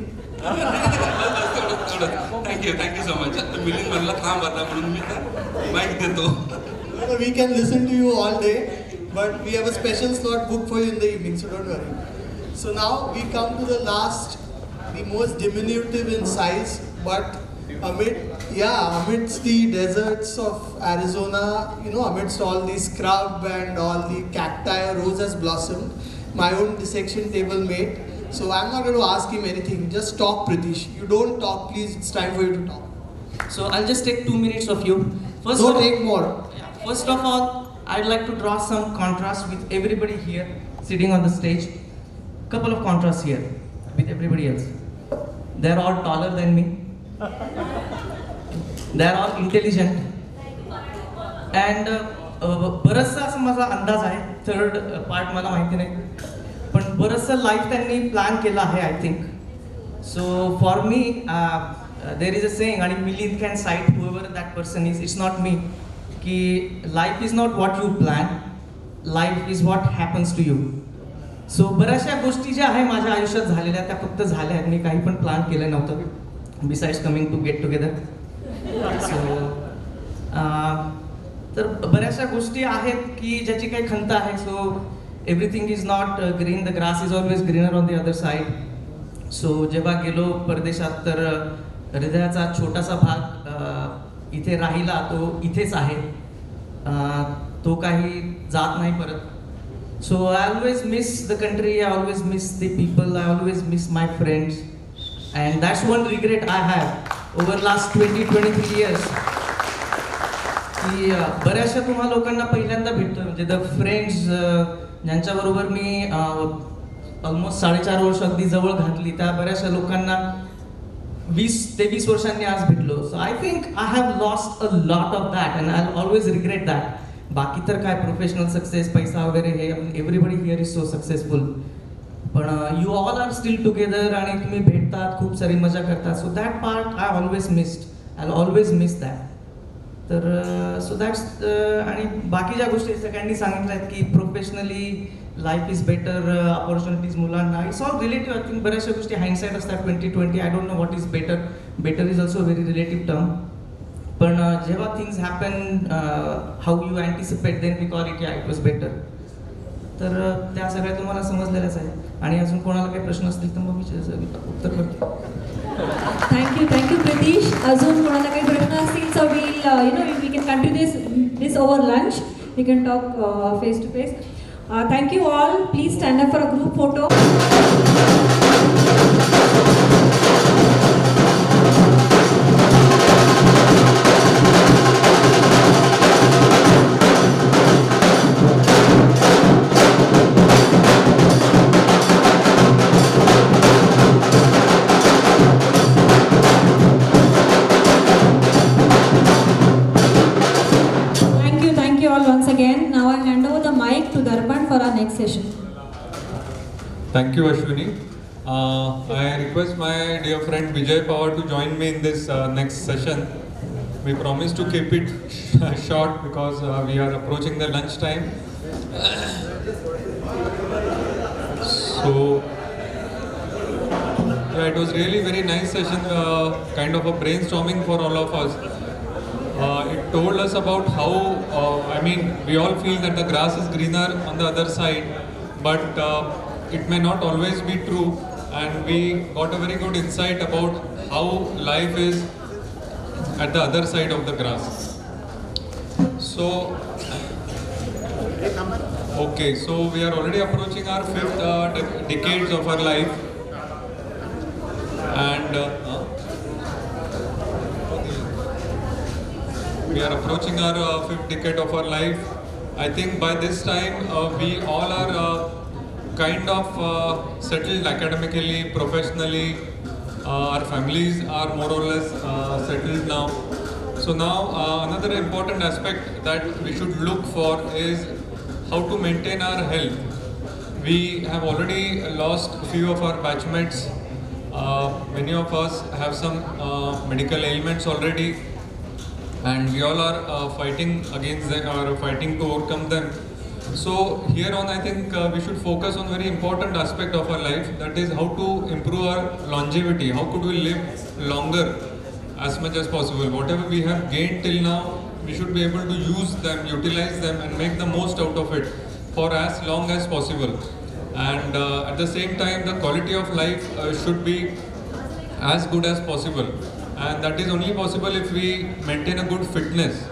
[SPEAKER 13] Thank you so much. Milind म्हणला थांब आता म्हणून मी माईक देतो.
[SPEAKER 5] We can listen to you all day, but we have a special slot booked for you in the evening, so don't worry. So now we come to the last, the most diminutive in size, but amidst the deserts of Arizona, amidst all the scrub and all the cacti, a rose has blossomed. My own dissection table mate. So I'm not going to ask him anything. Just talk, Pritish. You don't talk, please. It's time for you to talk.
[SPEAKER 14] So I'll just take 2 minutes of you.
[SPEAKER 5] Don't take more.
[SPEAKER 14] First of all, I'd like to draw some contrast with everybody here sitting on the stage. Couple of contrasts here with everybody else. They're all taller than me. They're all intelligent. And बरचसा असं माझा अंदाज आहे, third part मला माहिती नाही, पण बरचसं life त्यांनी plan केलं आहे I think. So for me there is a saying, आणि Milind can cite whoever that person is, it's not me, की life is not what you plan, life is what happens to you. So बऱ्याचशा गोष्टी ज्या आहे माझ्या आयुष्यात झालेल्या त्या फक्त झाल्या आहेत, मी काही पण प्लॅन केलं नव्हतं besides coming to get together. So तर बऱ्याचशा गोष्टी आहेत की ज्याची काही खंत आहे. So everything is not green, the grass is always greener on the other side. So जेव्हा गेलो परदेशात तर हृदयाचा छोटासा भाग इथे राहिला, तो इथेच आहे, तो काही जात नाही परत. So I always miss the country, I always miss the people, I always miss my friends, and that's one regret I have over last 20-23 years. की बऱ्याचशा तुम्हा लोकांना पहिल्यांदा भेटतो, म्हणजे द फ्रेंड्स ज्यांच्याबरोबर मी ऑलमोस्ट 4.5 वर्ष अगदी जवळ घातली, त्या बऱ्याचशा लोकांना 20 ते 20 वर्षांनी आज भेटलो. So I think I have lost a lot of that and I always regret that. बाकी तर काय प्रोफेशनल सक्सेस, पैसा वगैरे हे everybody here is so successful, पण you all are still together आणि तुम्ही भेटतात, खूप सारी मजा करतात. So that part I always missed, I always miss that. तर सो दॅट्स, आणि बाकी ज्या गोष्टी सगळ्यांनी सांगितल्या आहेत की professionally life is better, opportunities मुलांना, it's all relative. I think बऱ्याचशा गोष्टी हाइंडसाईट असतात 2020. I don't know what is better, better is also very relative term. पण जेव्हा things happen how you anticipate, then we call it yeah it was better. तर त्या सगळ्या तुम्हाला समजलेल्याच आहे. आणि अजून कोणाला काही प्रश्न असतील तर मग विचारायचं, उत्तर करतो.
[SPEAKER 1] थँक्यू प्रितीश. अजून कोणाला काही प्रश्न असतील तर we can continue this over lunch. We can talk face to face. Thank you all. Please stand up for a group photo.
[SPEAKER 15] Thank you, Ashwini. I request my dear friend Vijay Pawar to join me in this next session. We promise to keep it short because we are approaching the lunch time. So, yeah, it was really very nice session, kind of a brainstorming for all of us. It told us about how, we all feel that the grass is greener on the other side, but it may not always be true, and we got a very good insight about how life is at the other side of the grass. So
[SPEAKER 11] Okay, so we are already approaching our fifth decades of our life, and we are approaching our fifth decade of our life. I think by this time we all are kind of settled academically, professionally. Our families are more or less settled now. So now another important aspect that we should look for is how to maintain our health. We have already lost a few of our batchmates. Many of us have some medical ailments already, and we all are fighting against them or fighting to overcome them. So here on, I think we should focus on very important aspect of our life, that is how to improve our longevity. How could we live longer as much as possible? Whatever we have gained till now, we should be able to use them, utilize them, and make the most out of it for as long as possible. And at the same time, the quality of life should be as good as possible. And that is only possible if we maintain a good fitness.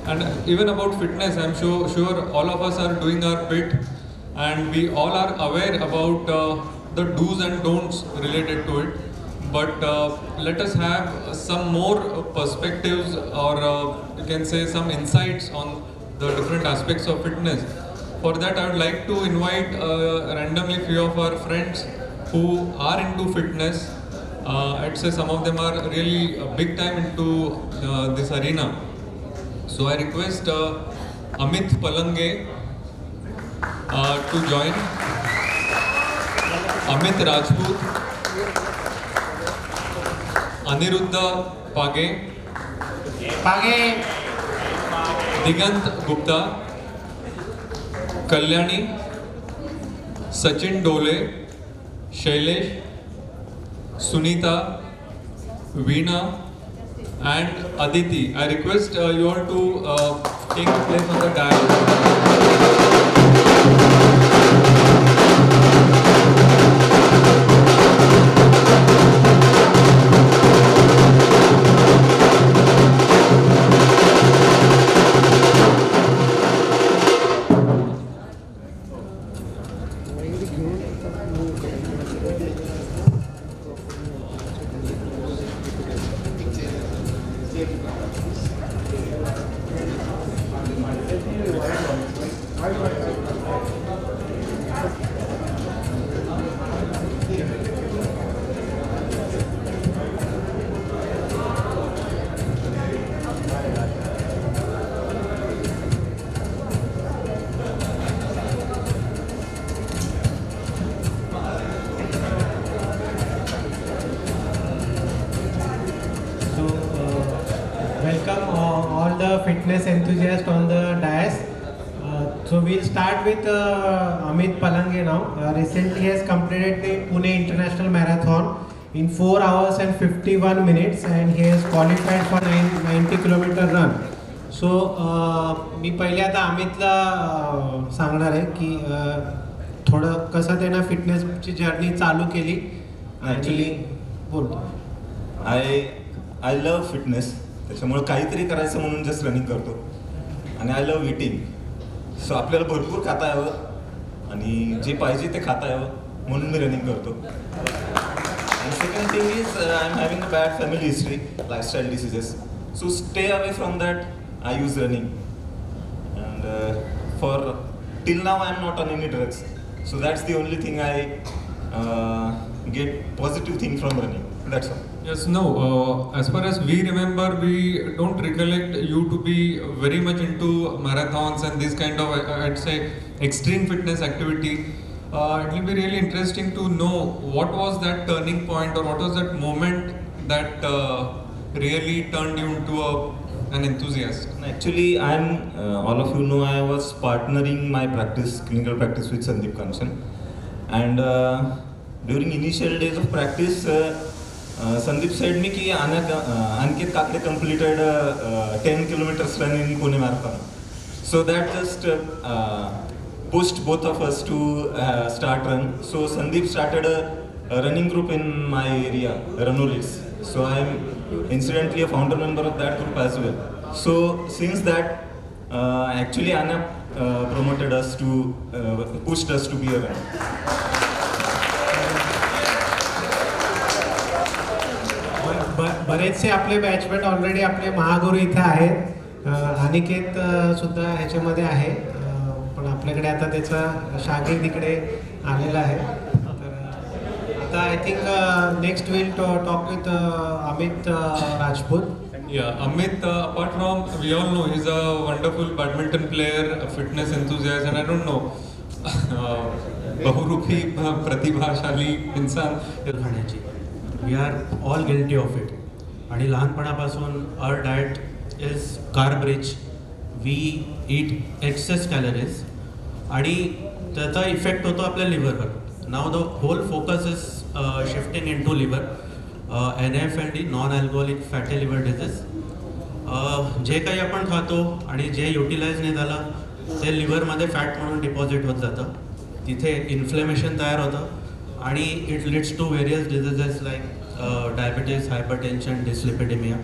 [SPEAKER 11] And even about fitness, I'm sure all of us are doing our bit, and we all are aware about the do's and don'ts related to it. But let us have some more perspectives, or you can say some insights on the different aspects of fitness. For that, I would like to invite randomly few of our friends who are into fitness. I'd say some of them are really big time into this arena. So I request Amit Palange to join. Amit Rajput, Aniruddha Page, Digant Gupta, Kalyani, Sachin Dole, Shailesh, Sunita, Veena, and Aditi. I request you all to take a place on the dais.
[SPEAKER 16] Welcome all the fitness enthusiasts on the dais. So we'll start with Amit Palange now. Recently he has completed the Pune International Marathon in 4 hours and 51 minutes, and he has qualified for 90 kilometer run. So मी पहिले आता अमितला सांगणार आहे की थोडं कसं त्यानं फिटनेसची journey चालू केली. ॲक्च्युली बोलतो
[SPEAKER 17] आय लव्ह फिटनेस, त्याच्यामुळे काहीतरी करायचं म्हणून जस्ट रनिंग करतो. आणि आय लव्ह इटिंग, सो आपल्याला भरपूर खाता यावं आणि जे पाहिजे ते खाता यावं म्हणून मी रनिंग करतो. And second thing is I'm having a bad family history, lifestyle diseases. So stay away from that. I use running, and for till now I'm not on any drugs. So that's the only thing I get positive thing from running. That's all.
[SPEAKER 11] Yes, no. As far as we remember, we don't recollect you to be very much into marathons and this kind of, I'd say, extreme fitness activity. It will be really interesting to know what was that turning point, or what was that moment that really turned you into an enthusiast.
[SPEAKER 17] Actually, all of you know, I was partnering my clinical practice with Sandeep Kanchan, and during initial days of practice, Sandeep said me कि Ankit Kakle completed 10 kilometers run in Pune Marathon. So that just pushed both of us to start run. So Sandeep started a running group in my area, Ranulis. So I'm incidentally a founder member of that group as well. So since that, actually Anna promoted us to, pushed us to be a runner.
[SPEAKER 16] बरेचसे आपले batchmate already आपले महागुरू इथे आहेत. अनिकेत सुद्धा ह्याच्यामध्ये आहे, पण आपल्याकडे आता त्याचा शागिर्द इकडे आलेला आहे. तर आता I think next will talk with Amit Rajput.
[SPEAKER 15] Yeah, Amit, apart from, we all know he's a wonderful badminton player, a fitness enthusiast, and I don't know, बहुरूपी प्रतिभाशाली इंसान.
[SPEAKER 18] खाण्याची we are all guilty of it. आणि लहानपणापासून our diet is carb rich. We eat excess calories आणि त्याचा effect होतो आपल्या लिव्हरवर. Now the whole focus is shifting into liver. NAFLD, non alcoholic fatty liver disease. जे काही आपण खातो आणि जे युटिलाइज नाही झालं ते लिव्हरमध्ये फॅट म्हणून डिपॉझिट होत जातं. तिथे इन्फ्लेमेशन तयार होतं आणि it leads to various diseases like diabetes, hypertension, dyslipidemia.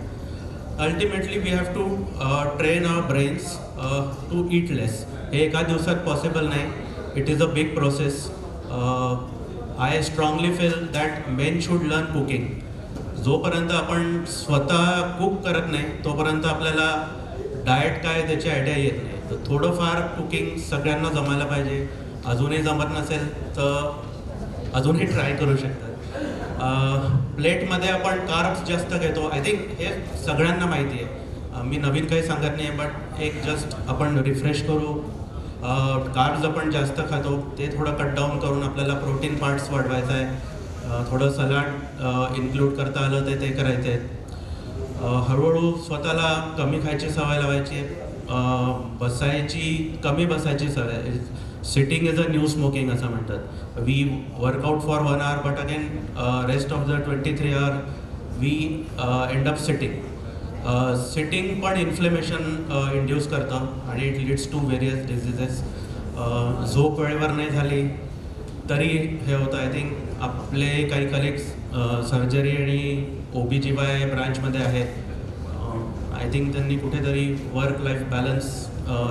[SPEAKER 18] Ultimately we have to train our brains to eat less. हे एका दिवसात पॉसिबल नाही. It is a big process. I strongly feel that men should learn cooking. जोपर्यंत आपण स्वतः cook करत नाही तोपर्यंत आपल्याला डाएट काय त्याची आयडिया येत नाही. तर थोडंफार कुकिंग सगळ्यांना जमायला पाहिजे. अजूनही जमत नसेल तर अजूनही ट्राय करू शकतात. प्लेटमध्ये आपण कार्ब्स जास्त घेतो. आय थिंक हे सगळ्यांना माहिती आहे. मी नवीन काही सांगत नाही, बट एक जस्ट आपण रिफ्रेश करू. कार्ब्स आपण जास्त खातो ते थोडं कट डाऊन करून आपल्याला प्रोटीन पार्ट्स वाढवायचं आहे. थोडं सलाड इन्क्लूड करता आलं ते करायचे आहेत. हळूहळू स्वतःला कमी खायची सवय लावायची आहे. कमी बसायची सवय. Sitting is a new smoking असं म्हणतात. We work out for 1 hour but again rest of the 23 hour we end up sitting. Sitting पण इन्फ्लेमेशन इंड्यूस करतं आणि it leads to various diseases. झोप वेळेवर नाही झाली तरी हे होतं. आय थिंक आपले काही कलिग्स सर्जरी आणि OBGY ब्रांचमध्ये आहेत. आय थिंक त्यांनी कुठेतरी वर्क लाईफ बॅलन्स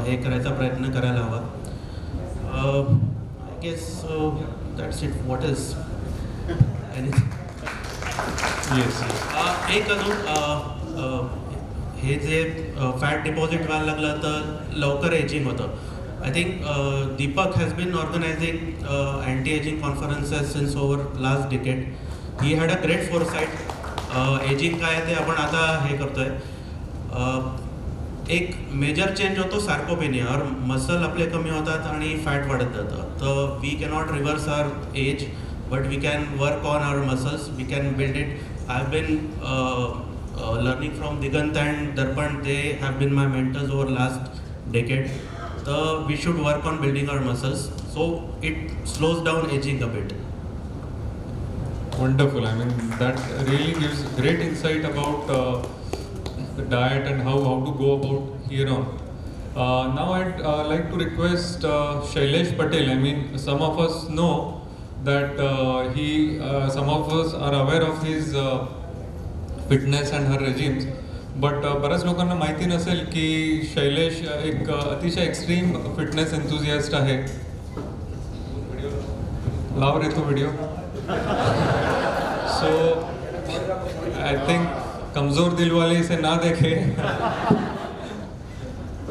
[SPEAKER 18] हे करायचा प्रयत्न करायला हवा. I guess that's it. What is
[SPEAKER 15] yes.
[SPEAKER 18] एक अजून हे जे फॅट डिपॉझिट व्हायला लागलं तर लवकर एजिंग होतं. I think Deepak has been organizing anti-aging conferences since over last decade. He had a great foresight. Aging काय ते आपण आता हे करतोय. एक मेजर चेंज होतो सार्कोपेनिया. और मसल आपले कमी होतात आणि फॅट वाढत जातं. तर we cannot reverse our age but we can work on our muscles. We can build it. I have been learning from Digant and Darpan. They have been my mentors over last decade. We should work on building our muscles so it slows down aging a bit.
[SPEAKER 15] Wonderful. I mean, that really gives great insight about the diet and how to go about here on. Now I'd like to request Shailesh Patel. I mean, some of us know that some of us are aware of his fitness and her regimes. But बऱ्याच लोकांना माहिती नसेल की शैलेश एक अतिशय extreme fitness enthusiast आहे. लाव रे तो व्हिडिओ. सो आय थिंक कमजोर दिल वाले इसे ना देखे.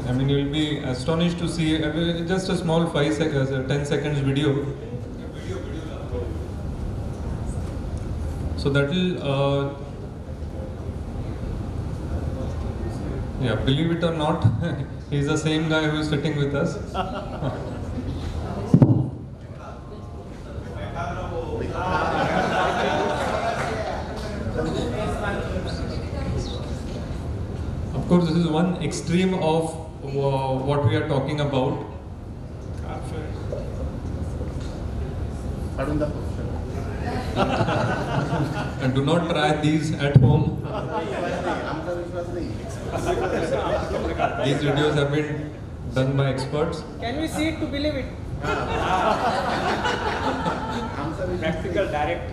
[SPEAKER 15] I mean, you'll be astonished to see just a small 10 seconds video. So that will yeah, believe it or not, he's the same guy who is sitting with us. Of course, this is one extreme of what we are talking about. And do not try these at home. These videos have been done by experts.
[SPEAKER 3] Can we see it to believe it? Practical, direct.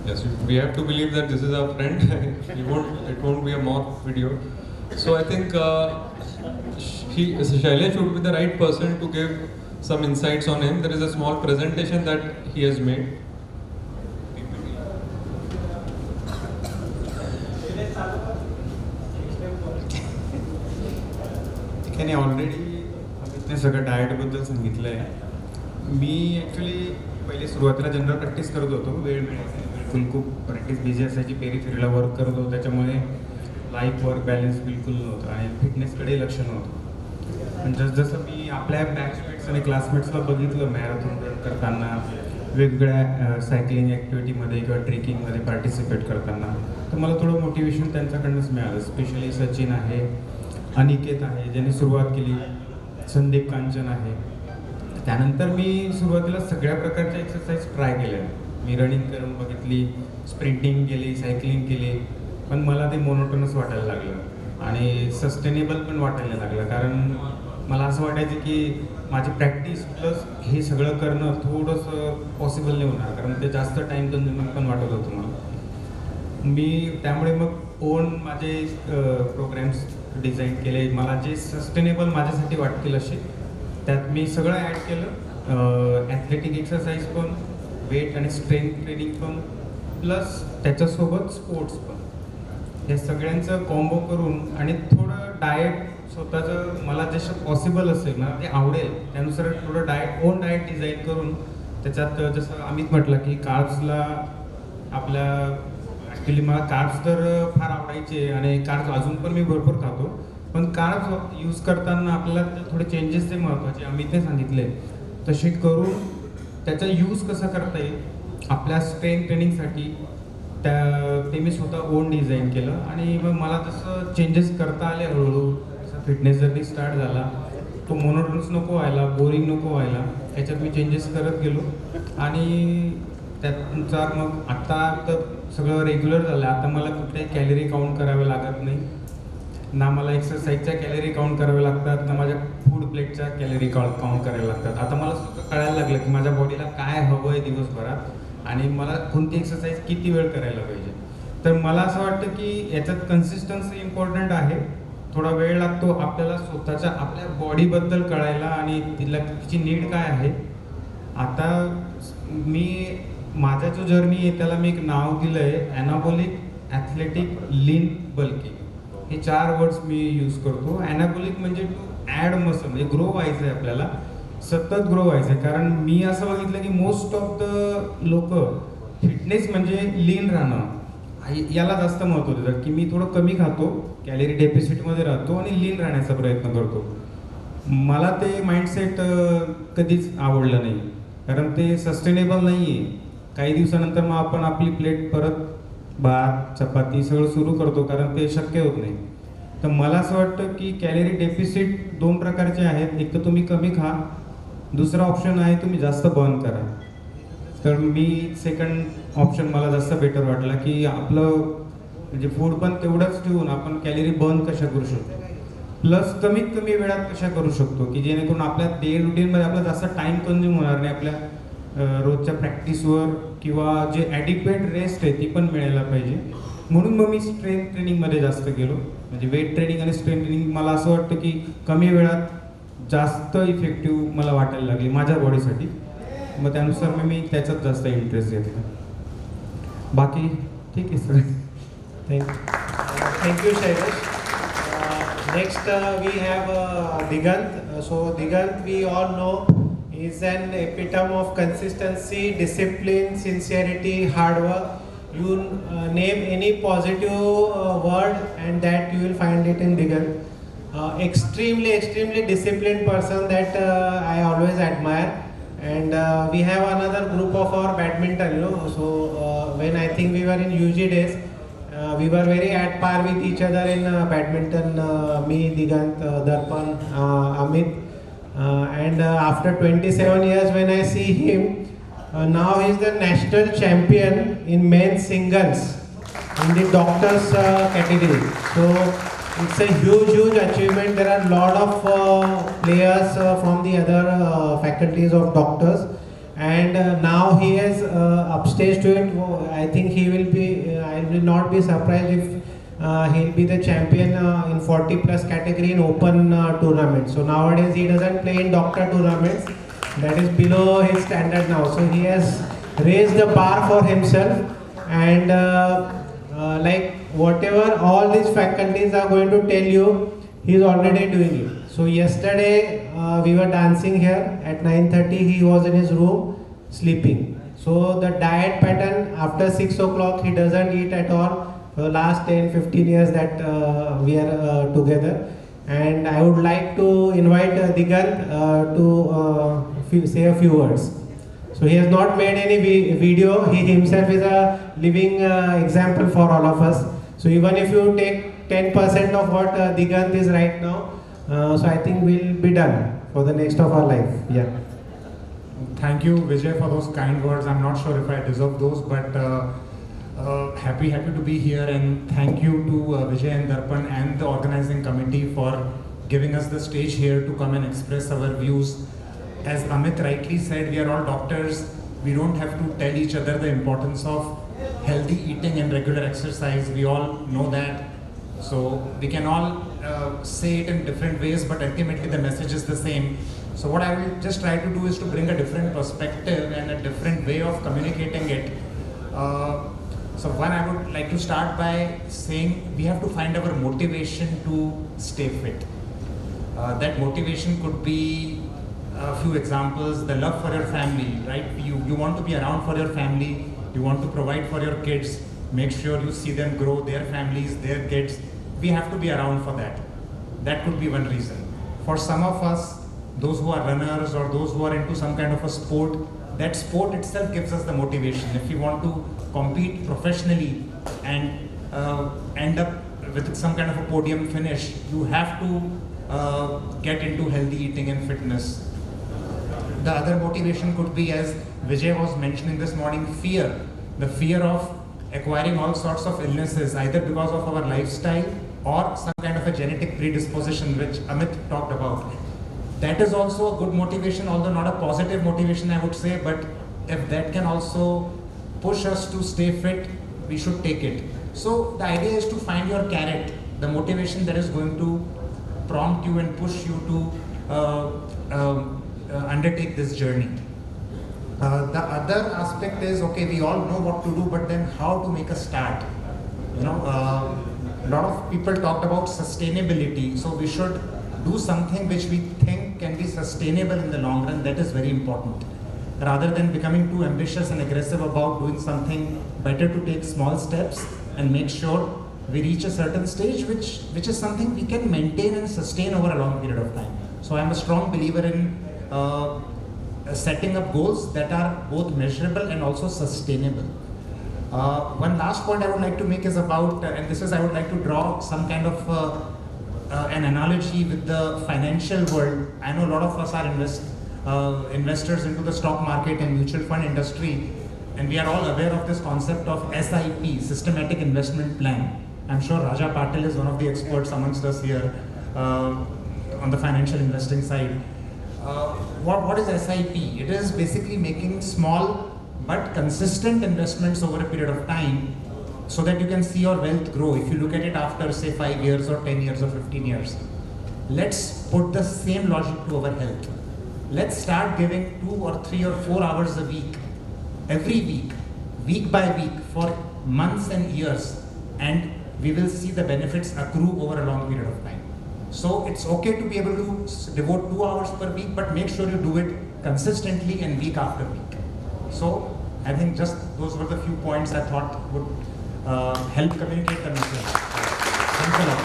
[SPEAKER 15] Yes, we have to believe that this is our friend. It won't be a mock video. So I think Shailesh would be the right person to give some insights on him. There is a small presentation that he has made.
[SPEAKER 19] ठिकाणी already अमितने सगळं डाएटबद्दल सांगितलं आहे. मी actually पहिले सुरुवातीला general practice करत होतो, वेळ मिळायचा बिलकुल, खूप प्रॅक्टिस बिझी असायची, पेरीफेरीला वर्क करत होतो, त्याच्यामुळे लाईफ वर्क बॅलन्स बिलकुल नव्हतं आणि फिटनेसकडे लक्ष नव्हतं. पण जसं मी आपल्या बॅचमेट्स आणि क्लासमेट्सला बघितलं मॅरेथॉन रन करताना, वेगवेगळ्या सायकलिंग ॲक्टिव्हिटीमध्ये किंवा ट्रेकिंगमध्ये पार्टिसिपेट करताना, तर मला थोडं मोटिवेशन त्यांच्याकडनंच मिळालं. स्पेशली सचिन आहे, अनिकेत आहे ज्यांनी सुरुवात केली, संदीप कांचन आहे. त्यानंतर मी सुरुवातीला सगळ्या प्रकारच्या एक्सरसाइज ट्राय केल्या. मी रनिंग करून बघितली, स्प्रिंटिंग केली, सायकलिंग केली, पण मला ते मोनोटोनस वाटायला लागलं आणि सस्टेनेबल पण वाटायला लागलं. कारण मला असं वाटायचं की माझी प्रॅक्टिस प्लस हे सगळं करणं थोडंसं पॉसिबल नाही होणार, कारण ते जास्त टाईम कन्झ्युमिंग पण वाटत होतं मला. मी त्यामुळे मग ओन माझे प्रोग्रॅम्स डिझाईन केले, मला जे सस्टेनेबल माझ्यासाठी वाटतील असे. त्यात मी सगळं ॲड केलं, ॲथलेटिक एक्सरसाइज पण, वेट आणि स्ट्रेंथ ट्रेनिंग पण, प्लस त्याच्यासोबत स्पोर्ट्स पण. हे सगळ्यांचं कॉम्बो करून आणि थोडं डाएट स्वतःचं मला जसं पॉसिबल असेल ना, ते आवडेल त्यानुसार थोडं डाएट, ओन डाएट डिझाईन करून त्याच्यात जसं अमित म्हटलं की कार्ब्सला आपल्या ॲक्च्युली मला कार्ब्स तर फार आवडायचे आणि कार्ब्स अजून पण मी भरपूर खातो, पण कार्ब्स यूज करताना आपल्याला थोडे चेंजेस ते महत्त्वाचे अमितने सांगितले तसे करून त्याचा यूज कसा करता येईल आपल्या स्ट्रेंथ ट्रेनिंगसाठी, ते मी स्वतः ओन डिझाईन केलं. आणि मग मला तसं चेंजेस करता आले हळूहळू. जसं फिटनेस जर्नी स्टार्ट झाला, तो मोनोटोनस नको व्हायला, बोरिंग नको व्हायला, याच्यात मी चेंजेस करत गेलो आणि त्यानुसार मग आता तर सगळं रेग्युलर झालं. आता मला कुठे कॅलरी काउंट करावे लागत नाही, ना मला एक्सरसाइजच्या कॅलरी काउंट करावे लागतात, ना माझ्या फूड प्लेटच्या कॅलरी काउंट करायला लागतात. आता मला कळायला लागलं की माझ्या बॉडीला काय हवं आहे दिवसभरात आणि मला कोणती एक्सरसाइज किती वेळ करायला पाहिजे. तर मला असं वाटतं की याच्यात कन्सिस्टन्सी इम्पॉर्टंट आहे. थोडा वेळ लागतो आपल्याला स्वतःच्या आपल्या बॉडीबद्दल कळायला आणि तिची नीड काय आहे. आता मी माझा जो जर्नी आहे त्याला मी एक नाव दिलं आहे, ॲनाबॉलिक, ॲथलेटिक, लीन, बल्की. हे 4 वर्ड्स मी यूज करतो. ॲनाबॉलिक म्हणजे टू ॲड मसल, म्हणजे ग्रो व्हायचं आहे आपल्याला, सतत ग्रो व्हायचं आहे. कारण मी असं बघितलं की मोस्ट ऑफ द लोक फिटनेस म्हणजे लीन राहणं याला जास्त महत्त्व देतात, की मी थोडं कमी खातो, कॅलरी डेफिसिटमध्ये राहतो आणि लीन राहण्याचा प्रयत्न करतो. मला ते माइंडसेट कधीच आवडलं नाही, कारण ते सस्टेनेबल नाही आहे. काही दिवसानंतर मग आपण आपली प्लेट परत भात चपाती सगळं सुरू करतो, कारण ते शक्य होत नाही. तर मला असं वाटतं की कॅलरी डेफिसिट 2 प्रकारचे आहेत. एक तर तुम्ही कमी खा, दुसरा ऑप्शन आहे तुम्ही जास्त बर्न करा. तर मी सेकंड ऑप्शन मला जास्त बेटर वाटला, की आपलं म्हणजे फूड पण तेवढंच ठेवून आपण कॅलरी बर्न कशा करू शकतो, प्लस कमीत कमी वेळात कशा करू शकतो, की जेणेकरून आपल्या डे रुटीनमध्ये आपला जास्त टाईम कन्झ्युम होणार नाही आपल्या रोजच्या प्रॅक्टिसवर, किंवा जे ॲडिक्वेट रेस्ट आहे ती पण मिळायला पाहिजे. म्हणून मग मी स्ट्रेंथ ट्रेनिंगमध्ये जास्त गेलो. म्हणजे वेट ट्रेनिंग आणि स्ट्रेंथ ट्रेनिंग मला असं वाटतं की कमी वेळात जास्त इफेक्टिव्ह मला वाटायला लागली माझ्या बॉडीसाठी. मग त्यानुसार मी त्याच्यात जास्त इंटरेस्ट घेतला. बाकी ठीक आहे sir.
[SPEAKER 16] Thank you Shailesh. Next we have Digant. So Digant, we all know, is an epitome of consistency, discipline, sincerity, hard work. You name any positive word and that you will find it in Digant. Extremely disciplined person that I always admire. And we have another group of our badminton, you know. So when I think we were in UG days, we were very at par with each other in badminton, me, Digant, Darpan, Amit. And after 27 years when I see him, now he is the national champion in men's singles in the doctors category. So it's a huge achievement. There are a lot of players from the other faculties of doctors, and now he has upstaged to it. I think he will be. I will not be surprised if he'll be the champion in 40 plus category in open tournament. So nowadays he doesn't play in doctor tournaments. That is below his standard now. So he has raised the bar for himself, and like whatever all these faculties are going to tell you, he's already doing it. So yesterday we were dancing here at 9:30. He was in his room sleeping. So the diet pattern after 6 o'clock he doesn't eat at all. For the last 10-15 years that we are together, and I would like to invite Digant to say a few words. So he has not made any video. He himself is a living example for all of us. So even if you take 10% of what Digant is right now, so I think we'll be done for the next of our life. Yeah.
[SPEAKER 19] Thank you, Vijay, for those kind words. I'm not sure if I deserve those, but happy to be here, and thank you to Vijay and Darpan and the organizing committee for giving us the stage here to come and express our views. As Amit rightly said, we are all doctors. We don't have to tell each other the importance of healthy eating and regular exercise. We all know that. So we can all say it in different ways, but ultimately the message is the same. So what I will just try to do is to bring a different perspective and a different way of communicating it. So one, I would like to start by saying we have to find our motivation to stay fit. That motivation could be a few examples: the love for your family, right? You want to be around for your family, you want to provide for your kids, make sure you see them grow, their families, their kids. We have to be around for that. That could be one reason. For some of us, those who are runners or those who are into some kind of a sport, that sport itself gives us the motivation. If you want to compete professionally and end up with some kind of a podium finish, you have to get into healthy eating and fitness. The other motivation could be, as Vijay was mentioning this morning, fear. The fear of acquiring all sorts of illnesses, either because of our lifestyle or some kind of a genetic predisposition, which Amit talked about. That is also a good motivation, although not a positive motivation, I would say, but if that can also push us to stay fit, we should take it. So the idea is to find your carrot, the motivation that is going to prompt you and push you to undertake this journey. The other aspect is, okay, we all know what to do, but then how to make a start. You know, a lot of people talked about sustainability, so we should do something which we think can be sustainable in the long run. That is very important. Rather than becoming too ambitious and aggressive about doing something, better to take small steps and make sure we reach a certain stage which is something we can maintain and sustain over a long period of time. So I'm a strong believer in setting up goals that are both measurable and also sustainable. One last point I would like to make is about, and this is, I would like to draw some kind of an analogy with the financial world. I know a lot of us are investors into the stock market and mutual fund industry, and we are all aware of this concept of SIP, Systematic Investment Plan. I'm sure Raja Patil is one of the experts amongst us here on the financial investing side. What is SIP? It is basically making small but consistent investments over a period of time so that you can see your wealth grow. If you look at it after, say, 5 years or 10 years or 15 years. Let's put the same logic to our health. Let's start giving 2 or 3 or 4 hours a week, every week by week, for months and years, and we will see the benefits accrue over a long period of time. So it's okay to be able to devote 2 hours per week, but make sure you do it consistently and week after week. So I think just those were the few points I thought would help communicate the message. Thanks a lot.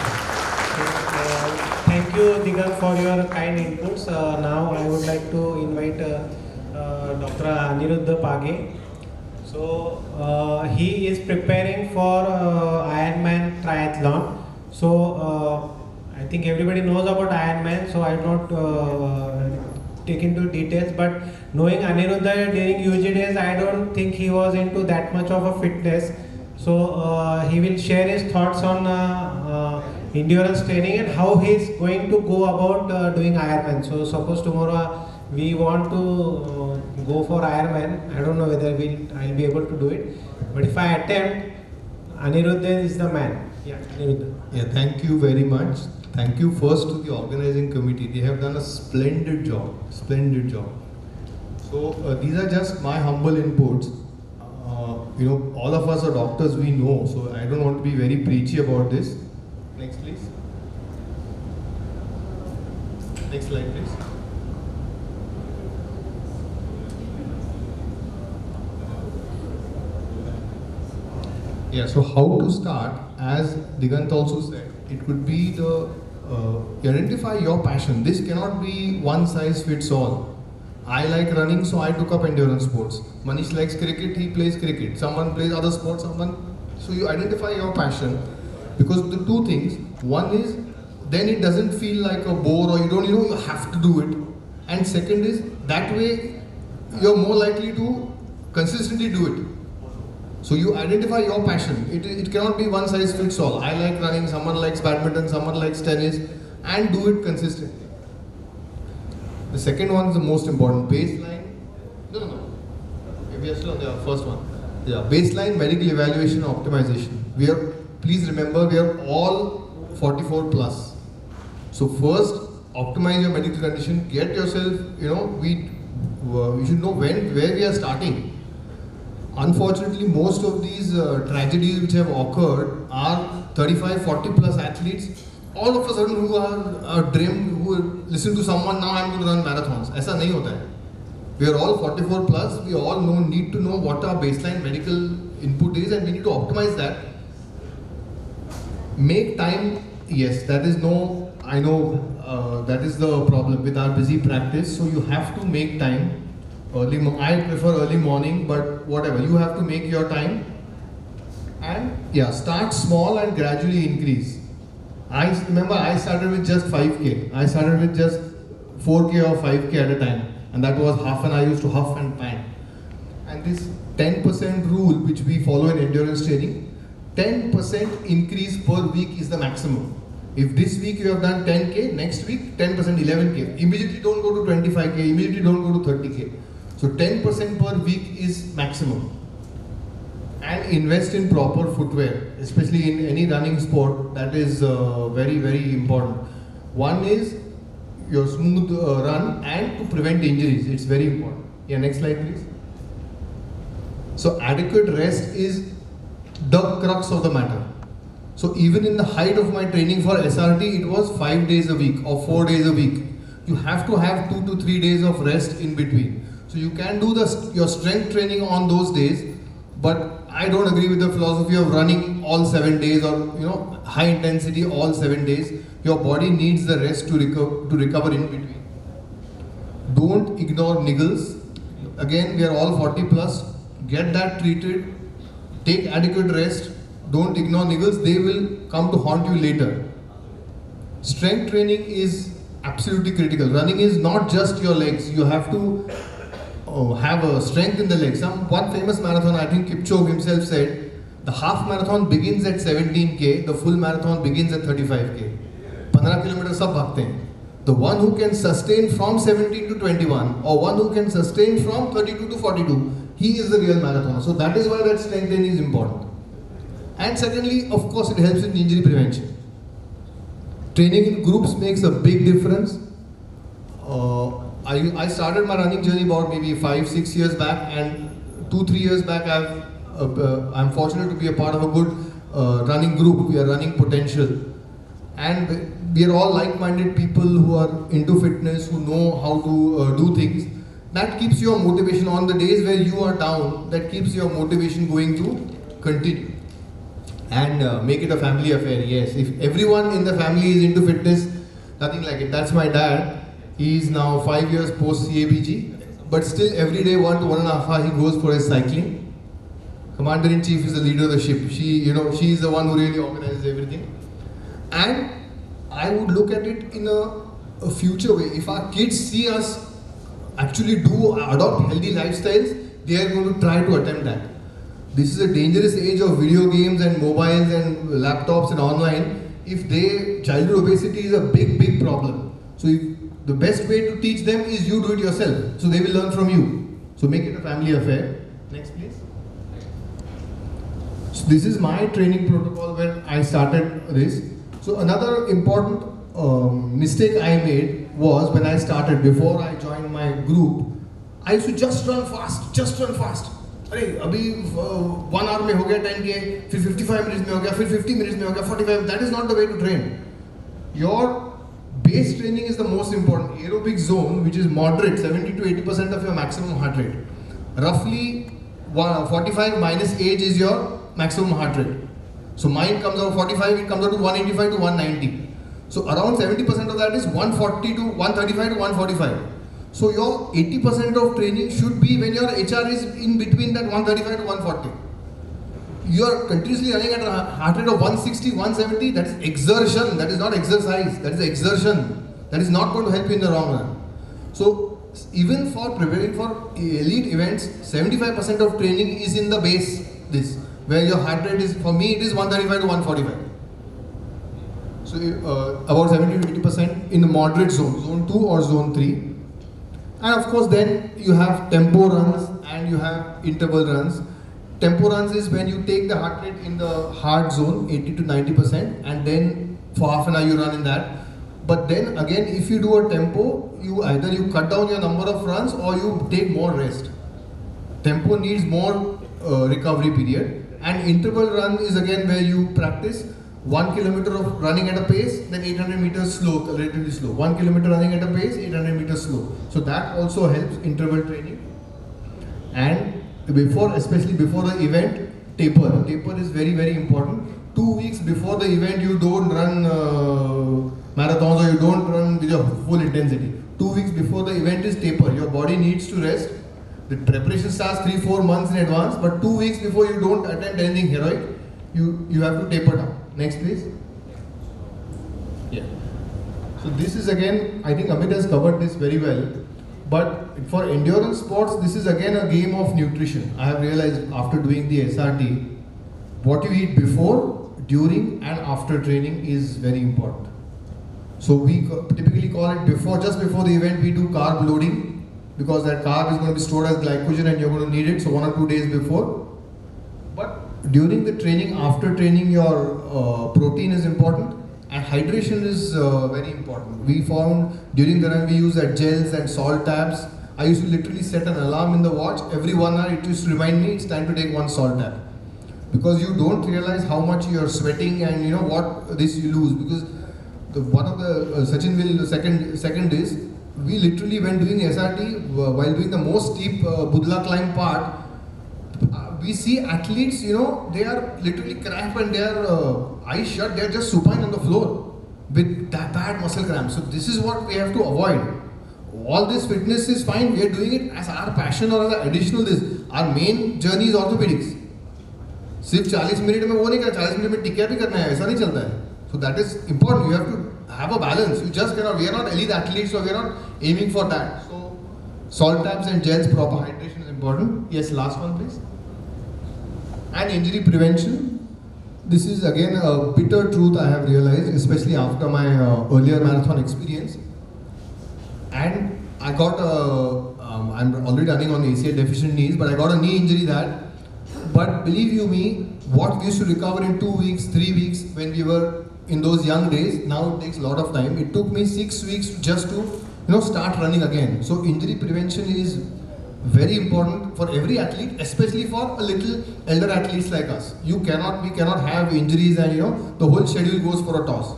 [SPEAKER 16] Thank you, Digant, for your kind inputs. Now I would like to invite Dr. Aniruddha Page. So he is preparing for Ironman triathlon. So I think everybody knows about Ironman, so I will not take into details, but knowing Aniruddha during UG days, I don't think he was into that much of a fitness. So he will share his thoughts on endurance training and how he is going to go about doing Ironman. So suppose tomorrow we want to go for Ironman. I don't know whether I'll be able to do it. But if I attempt, Aniruddha is the man. Yeah, Aniruddha.
[SPEAKER 20] Yeah, thank you very much. Thank you first to the organizing committee. They have done a splendid job. Splendid job. So these are just my humble inputs. All of us are doctors, we know. So I don't want to be very preachy about this. Next, please. Next slide, please. Yeah, so how to start, as Digant also said, it could be the identify your passion. This cannot be one size fits all. I like running, so I took up endurance sports. Manish likes cricket, he plays cricket. Someone plays other sports, so you identify your passion, because the two things, one is, then it doesn't feel like a bore, or you have to do it. And second is, that way you're more likely to consistently do it. So you identify your passion. It cannot be one size fits all. I like running, someone likes badminton, someone likes tennis, and do it consistently. The second one is the most important, baseline. No. We are still on the first one. Yeah, baseline medical evaluation optimization. Please remember, we are all 44 plus. So first, optimize your medical condition. Get yourself, we should know where we are starting. Unfortunately, most of these tragedies which have occurred are 35, 40 plus athletes. All of a sudden who are dreamed, who listen to someone, now I'm going to run marathons. ऐसा नहीं होता है. We are all 44 plus. We all need to know what our baseline medical input is, and we need to optimize that. Make time. Yes, that is I know that is the problem with our busy practice. So you have to make time. I prefer early morning, but whatever, you have to make your time. And yeah, start small and gradually increase. I remember I started with just 5K. I started with just 4K or 5K at a time. And that was half an hour. I used to huff and pant. And this 10% rule which we follow in endurance training, 10% increase per week is the maximum. If this week you have done 10K, next week 10%, 11K. Immediately don't go to 25K, immediately don't go to 30K. So 10% per week is maximum. And invest in proper footwear, especially in any running sport. That is very, very important. One is your smooth run and to prevent injuries. It's very important. Yeah, next slide please. So adequate rest is the crux of the matter. So even in the height of my training for SRT, it was 5 days a week or 4 days a week. You have to have 2 to 3 days of rest in between. So you can do your strength training on those days, but I don't agree with the philosophy of running all 7 days or high intensity all 7 days. Your body needs the rest to recover in between. Don't ignore niggles. Again, we are all 40 plus. Get that treated. Take adequate rest. Don't ignore niggles. They will come to haunt you later. Strength training is absolutely critical. Running is not just your legs. You have to have a strength in the legs. One famous marathon, I think Kipchoge himself said, the half marathon begins at 17K, the full marathon begins at 35K. 15 kilometers sab bhagte hain. The one who can sustain from 17 to 21 or one who can sustain from 32 to 42, he is the real marathoner. So that is why that strength training is important. And secondly, of course, it helps in injury prevention. Training in groups makes a big difference. I started my running journey about maybe 5-6 years back, and 2-3 years back I'm fortunate to be a part of a good running group. We are running Potential, and we are all like-minded people who are into fitness, who know how to do things. That keeps your motivation on the days where you are down. That keeps your motivation going to continue and make it a family affair. Yes, if everyone in the family is into fitness, nothing like it. That's my dad. He is now 5 years post CABG, but still every day 1 to 1.5 hours he goes for his cycling. Commander-in-Chief is the leader of the ship. She is the one who really organizes everything. And I would look at it in a future way. If our kids see us actually adopt healthy lifestyles, they are going to try to attempt that. This is a dangerous age of video games and mobiles and laptops and online. Childhood obesity is a big, big problem. So the best way to teach them is you do it yourself. So they will learn from you. So So make it a family affair. Next please. So this is my training protocol when I started this. So another important mistake I made was when I started, before I joined my group, I used to just run fast. अरे अभी 1 hour में हो गया 10K, फिर 55 minutes में हो गया, फिर 50 minutes में हो गया, 45. That is not the way to train. Your base training is the most important. Aerobic zone, which is moderate, 70 to 80% of your maximum heart rate. Roughly 45 minus age is your maximum heart rate. So mine comes out 45, it comes out to 185 to 190. So around 70% of that is 140 to 135 to 145. So your 80% of training should be when your HR is in between that 135 to 140. You are continuously running at a heart rate of 160, 170, that is exertion, that is not exercise, that is exertion. That is not going to help you in the long run. So even for preparing for elite events, 75% of training is in the base, this, where your heart rate is, for me it is 135 to 145. So about 70 to 80% in the moderate zone, zone 2 or zone 3. And of course then you have tempo runs and you have interval runs. Tempo runs is when you take the heart rate in the hard zone, 80 to 90%, and then for half an hour you run in that. But then again, if you do a tempo, you either you cut down your number of runs or you take more rest. Tempo needs more recovery period, and interval run is again where you practice 1 kilometer of running at a pace, then 800 meters slow, relatively slow. 1 kilometer running at a pace, 800 meters slow. So that also helps interval training. And before, especially before the event, taper. Taper is very, very important. 2 weeks before the event, you don't run marathons or you don't run with your full intensity. 2 weeks before the event is taper. Your body needs to rest. The preparation starts 3-4 months in advance, but 2 weeks before you don't attempt anything heroic, you have to taper down. Next please. Yeah. So this is again, I think Amit has covered this very well. But for endurance sports, this is again a game of nutrition. I have realized after doing the SRT, what you eat before, during and after training is very important. So we typically call it before, just before the event we do carb loading, because that carb is going to be stored as glycogen and you're going to need it, so 1 or 2 days before. But during the training, after training, your protein is important. And hydration is very important. We found during the run we use gels and salt tabs. I used to literally set an alarm in the watch. Every 1 hour it used to remind me it's time to take 1 salt tab. Because you don't realize how much you're sweating and you know what this you lose. Because one of the Sachin will second is, we literally when doing SRT, while doing the most steep Budla climb part, we see athletes, you know, they are literally cramped and they are eyes shut, they are just supine on the floor with that bad muscle cramps. So this is what we have to avoid. All this fitness is fine, we are doing it as our passion or as an additional this. Our main journey is orthopedics. सिर्फ 40 minute में वो नहीं करना, 40 minute में टिकिया भी करना है, ऐसा नहीं चलता है. So that is important. You have to have a balance. You just cannot. We are not elite athletes, so we are not aiming for that. So salt tabs and gels, proper hydration is important. Yes, last one please. And injury prevention. This is again a bitter truth I have realized, especially after my earlier marathon experience. And I got I'm already running on ACL deficient knees, but I got a knee injury that. But believe you me, what we used to recover in 2 weeks, 3 weeks when we were in those young days, now it takes a lot of time. It took me 6 weeks just to start running again. So injury prevention is very important for every athlete, especially for a little elder athletes like us. We cannot have injuries and the whole schedule goes for a toss.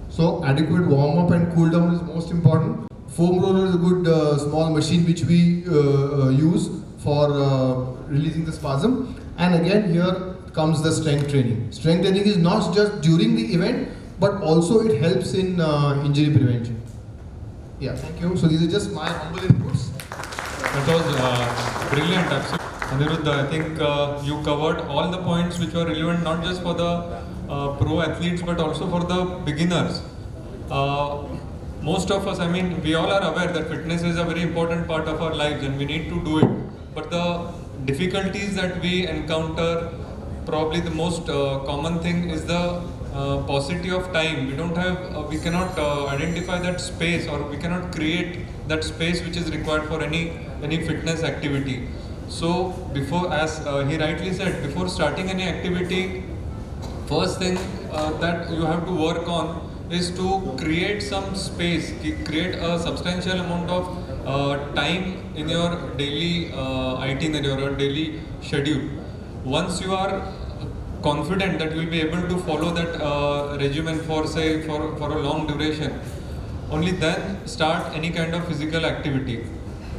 [SPEAKER 20] So adequate warm up and cool down is most important. Foam roller is a good small machine which we use for releasing the spasm. And again here comes the strength training. Strength training is not just during the event, but also it helps in injury prevention. Yeah, thank you. So these are just my humble inputs.
[SPEAKER 15] That was brilliant, absolutely. Aniruddha, I think you covered all the points which were relevant not just for the pro athletes but also for the beginners. Most of us, I mean, we all are aware that fitness is a very important part of our lives and we need to do it. But the difficulties that we encounter, probably the most common thing is the paucity of time. We don't have, we cannot identify that space, or we cannot create that space which is required for any any fitness activity. So before, as he rightly said, before starting any activity, first thing that you have to work on is to create some space, create a substantial amount of time in your daily itinerary or daily schedule. Once you are confident that you will be able to follow that regimen for say for a long duration, only then start any kind of physical activity.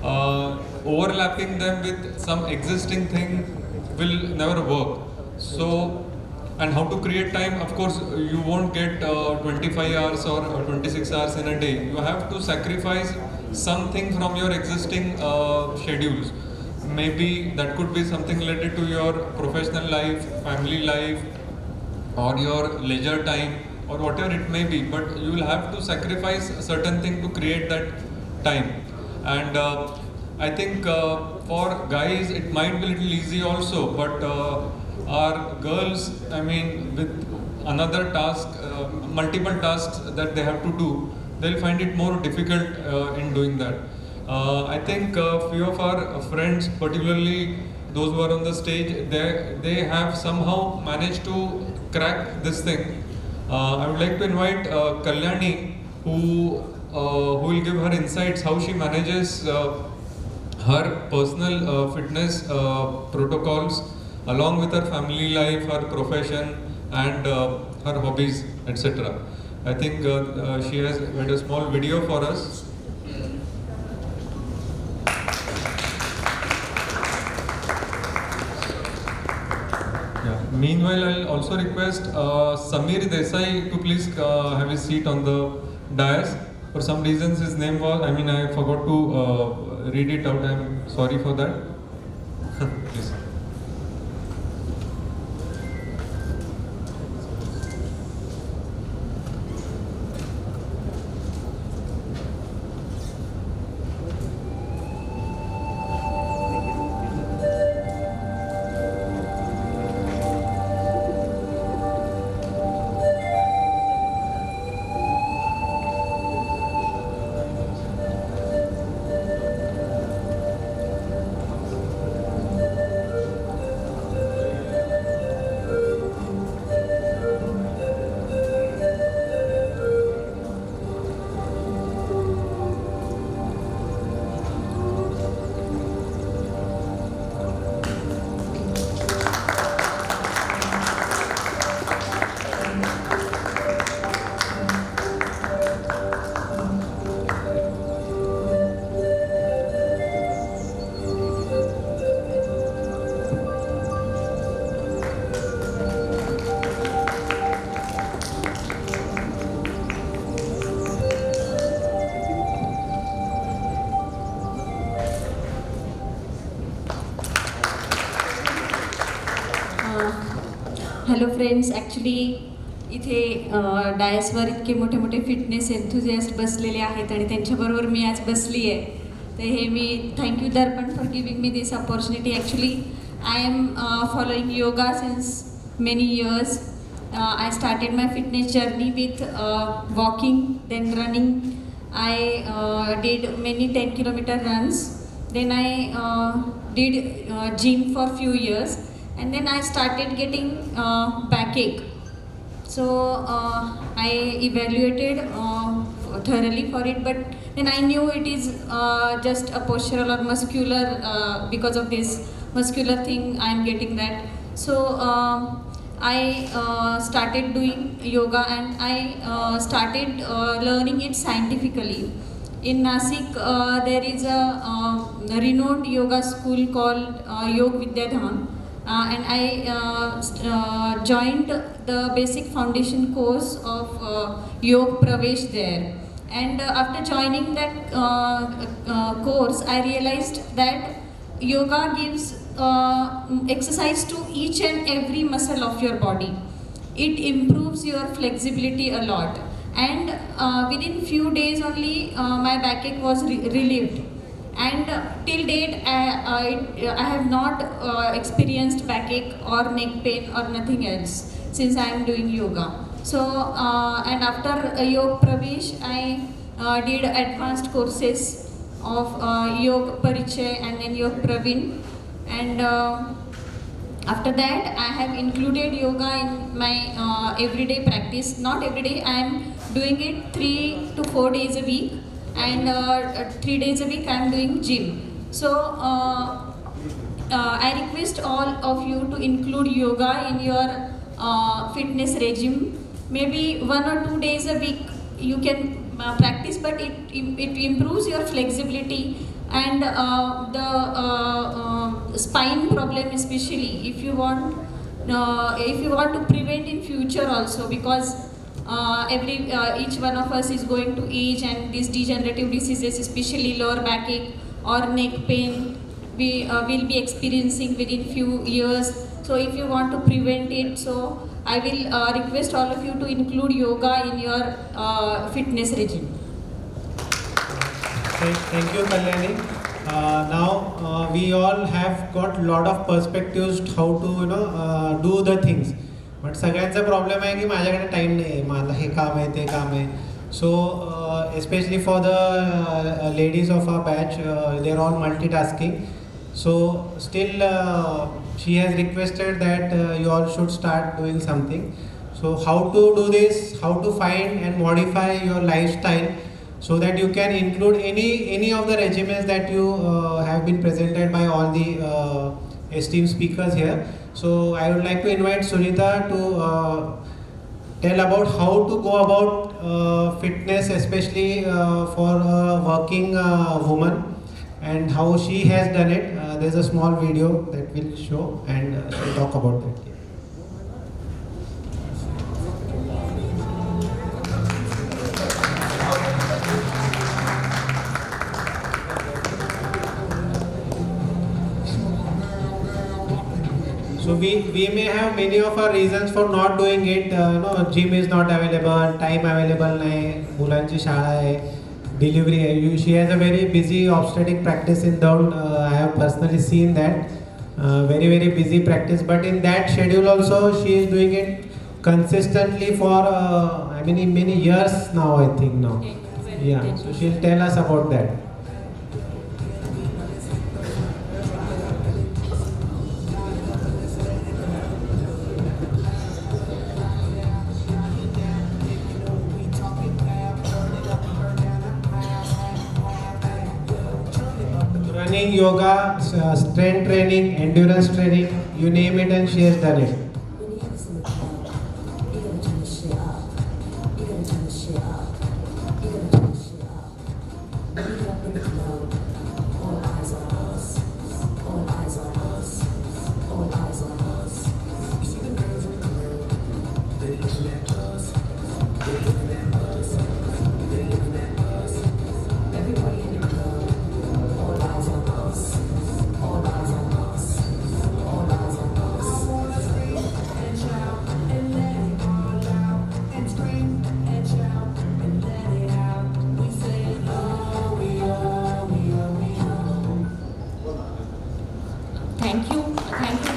[SPEAKER 15] Overlapping them with some existing thing will never work. So, and how to create time, of course you won't get 25 hours or 26 hours in a day. You have to sacrifice something from your existing schedules. Maybe that could be something related to your professional life, family life, or your leisure time, or whatever it may be, but you will have to sacrifice a certain thing to create that time. And I think for guys it might be a little easy also, but our girls, I mean, with another task, multiple tasks that they have to do, they'll find it more difficult in doing that. I think a few of our friends, particularly those who are on the stage, they have somehow managed to crack this thing. I would like to invite Kalyani, who will give her insights how she manages her personal fitness protocols along with her family life, her profession, and her hobbies, etc. I think she has made a small video for us. Meanwhile, I'll also request Samir Desai to please have his seat on the dais. For some reasons his name was, I forgot to read it out. I'm sorry for that. Please.
[SPEAKER 21] Hello friends, actually इथे डायसवर इतके मोठे मोठे fitness enthusiast बसलेले आहेत आणि त्यांच्याबरोबर मी आज बसली आहे. तर हे मी thank you Darpan for giving me this opportunity. Actually I am following yoga since many years. I started my fitness journey with walking, then running. I did many 10-kilometer runs. Then I did gym for few years, and then I started getting backache. So I evaluated thoroughly for it, but then I knew it is just a postural or muscular, because of this muscular thing I am getting that. So I started doing yoga, and I started learning it scientifically. In Nasik, there is a renowned yoga school called Yog Vidyadhan, and I joined the basic foundation course of Yog Pravesh there. And after joining that course, I realized that yoga gives exercise to each and every muscle of your body. It improves your flexibility a lot, and within few days only my backache was relieved, and till date I have not experienced backache or neck pain or nothing else since I am doing yoga. So and after Yog Pravesh, I did advanced courses of Yog Parichay and then Yog Praveen. And after that, I have included yoga in my everyday practice. Not every day, I am doing it 3 to 4 days a week, and 3 days a week I am doing gym. So I request all of you to include yoga in your fitness regime. Maybe 1 or 2 days a week you can practice, but it improves your flexibility and the spine problem, especially if you want to prevent in future also, because each one of us is going to age, and these degenerative diseases, especially lower backache or neck pain, we will be experiencing within few years. So if you want to prevent it, so I will request all of you to include yoga in your fitness regime.
[SPEAKER 16] Thank you, Kalyani. Now we all have got lot of perspectives how to do the things. But सगळ्यांचा problem आहे की माझ्याकडे time नाही आहे, मला हे काम आहे ते काम आहे. So especially for the ladies of our batch, they are all multitasking. So still she has requested that you all should start doing something. So how to do this, how to find and modify your lifestyle so that you can include any of the regimens that you have been presented by all the esteemed speakers here. So I would like to invite Sunita to tell about how to go about fitness, especially for a working woman, and how she has done it. There's a small video that will show, and she'll talk about that. So we may have many of our reasons for not doing it. Gym is not available, time available nahi, mulanchi shala hai, delivery hai. She has a very busy obstetric practice in Daud. I have personally seen that very busy practice. But in that schedule also, she is doing it consistently for many years now. I think now. Yeah. So she'll tell us about that. Running, yoga, strength training, endurance training, you name it, and she has done it.
[SPEAKER 4] Thank you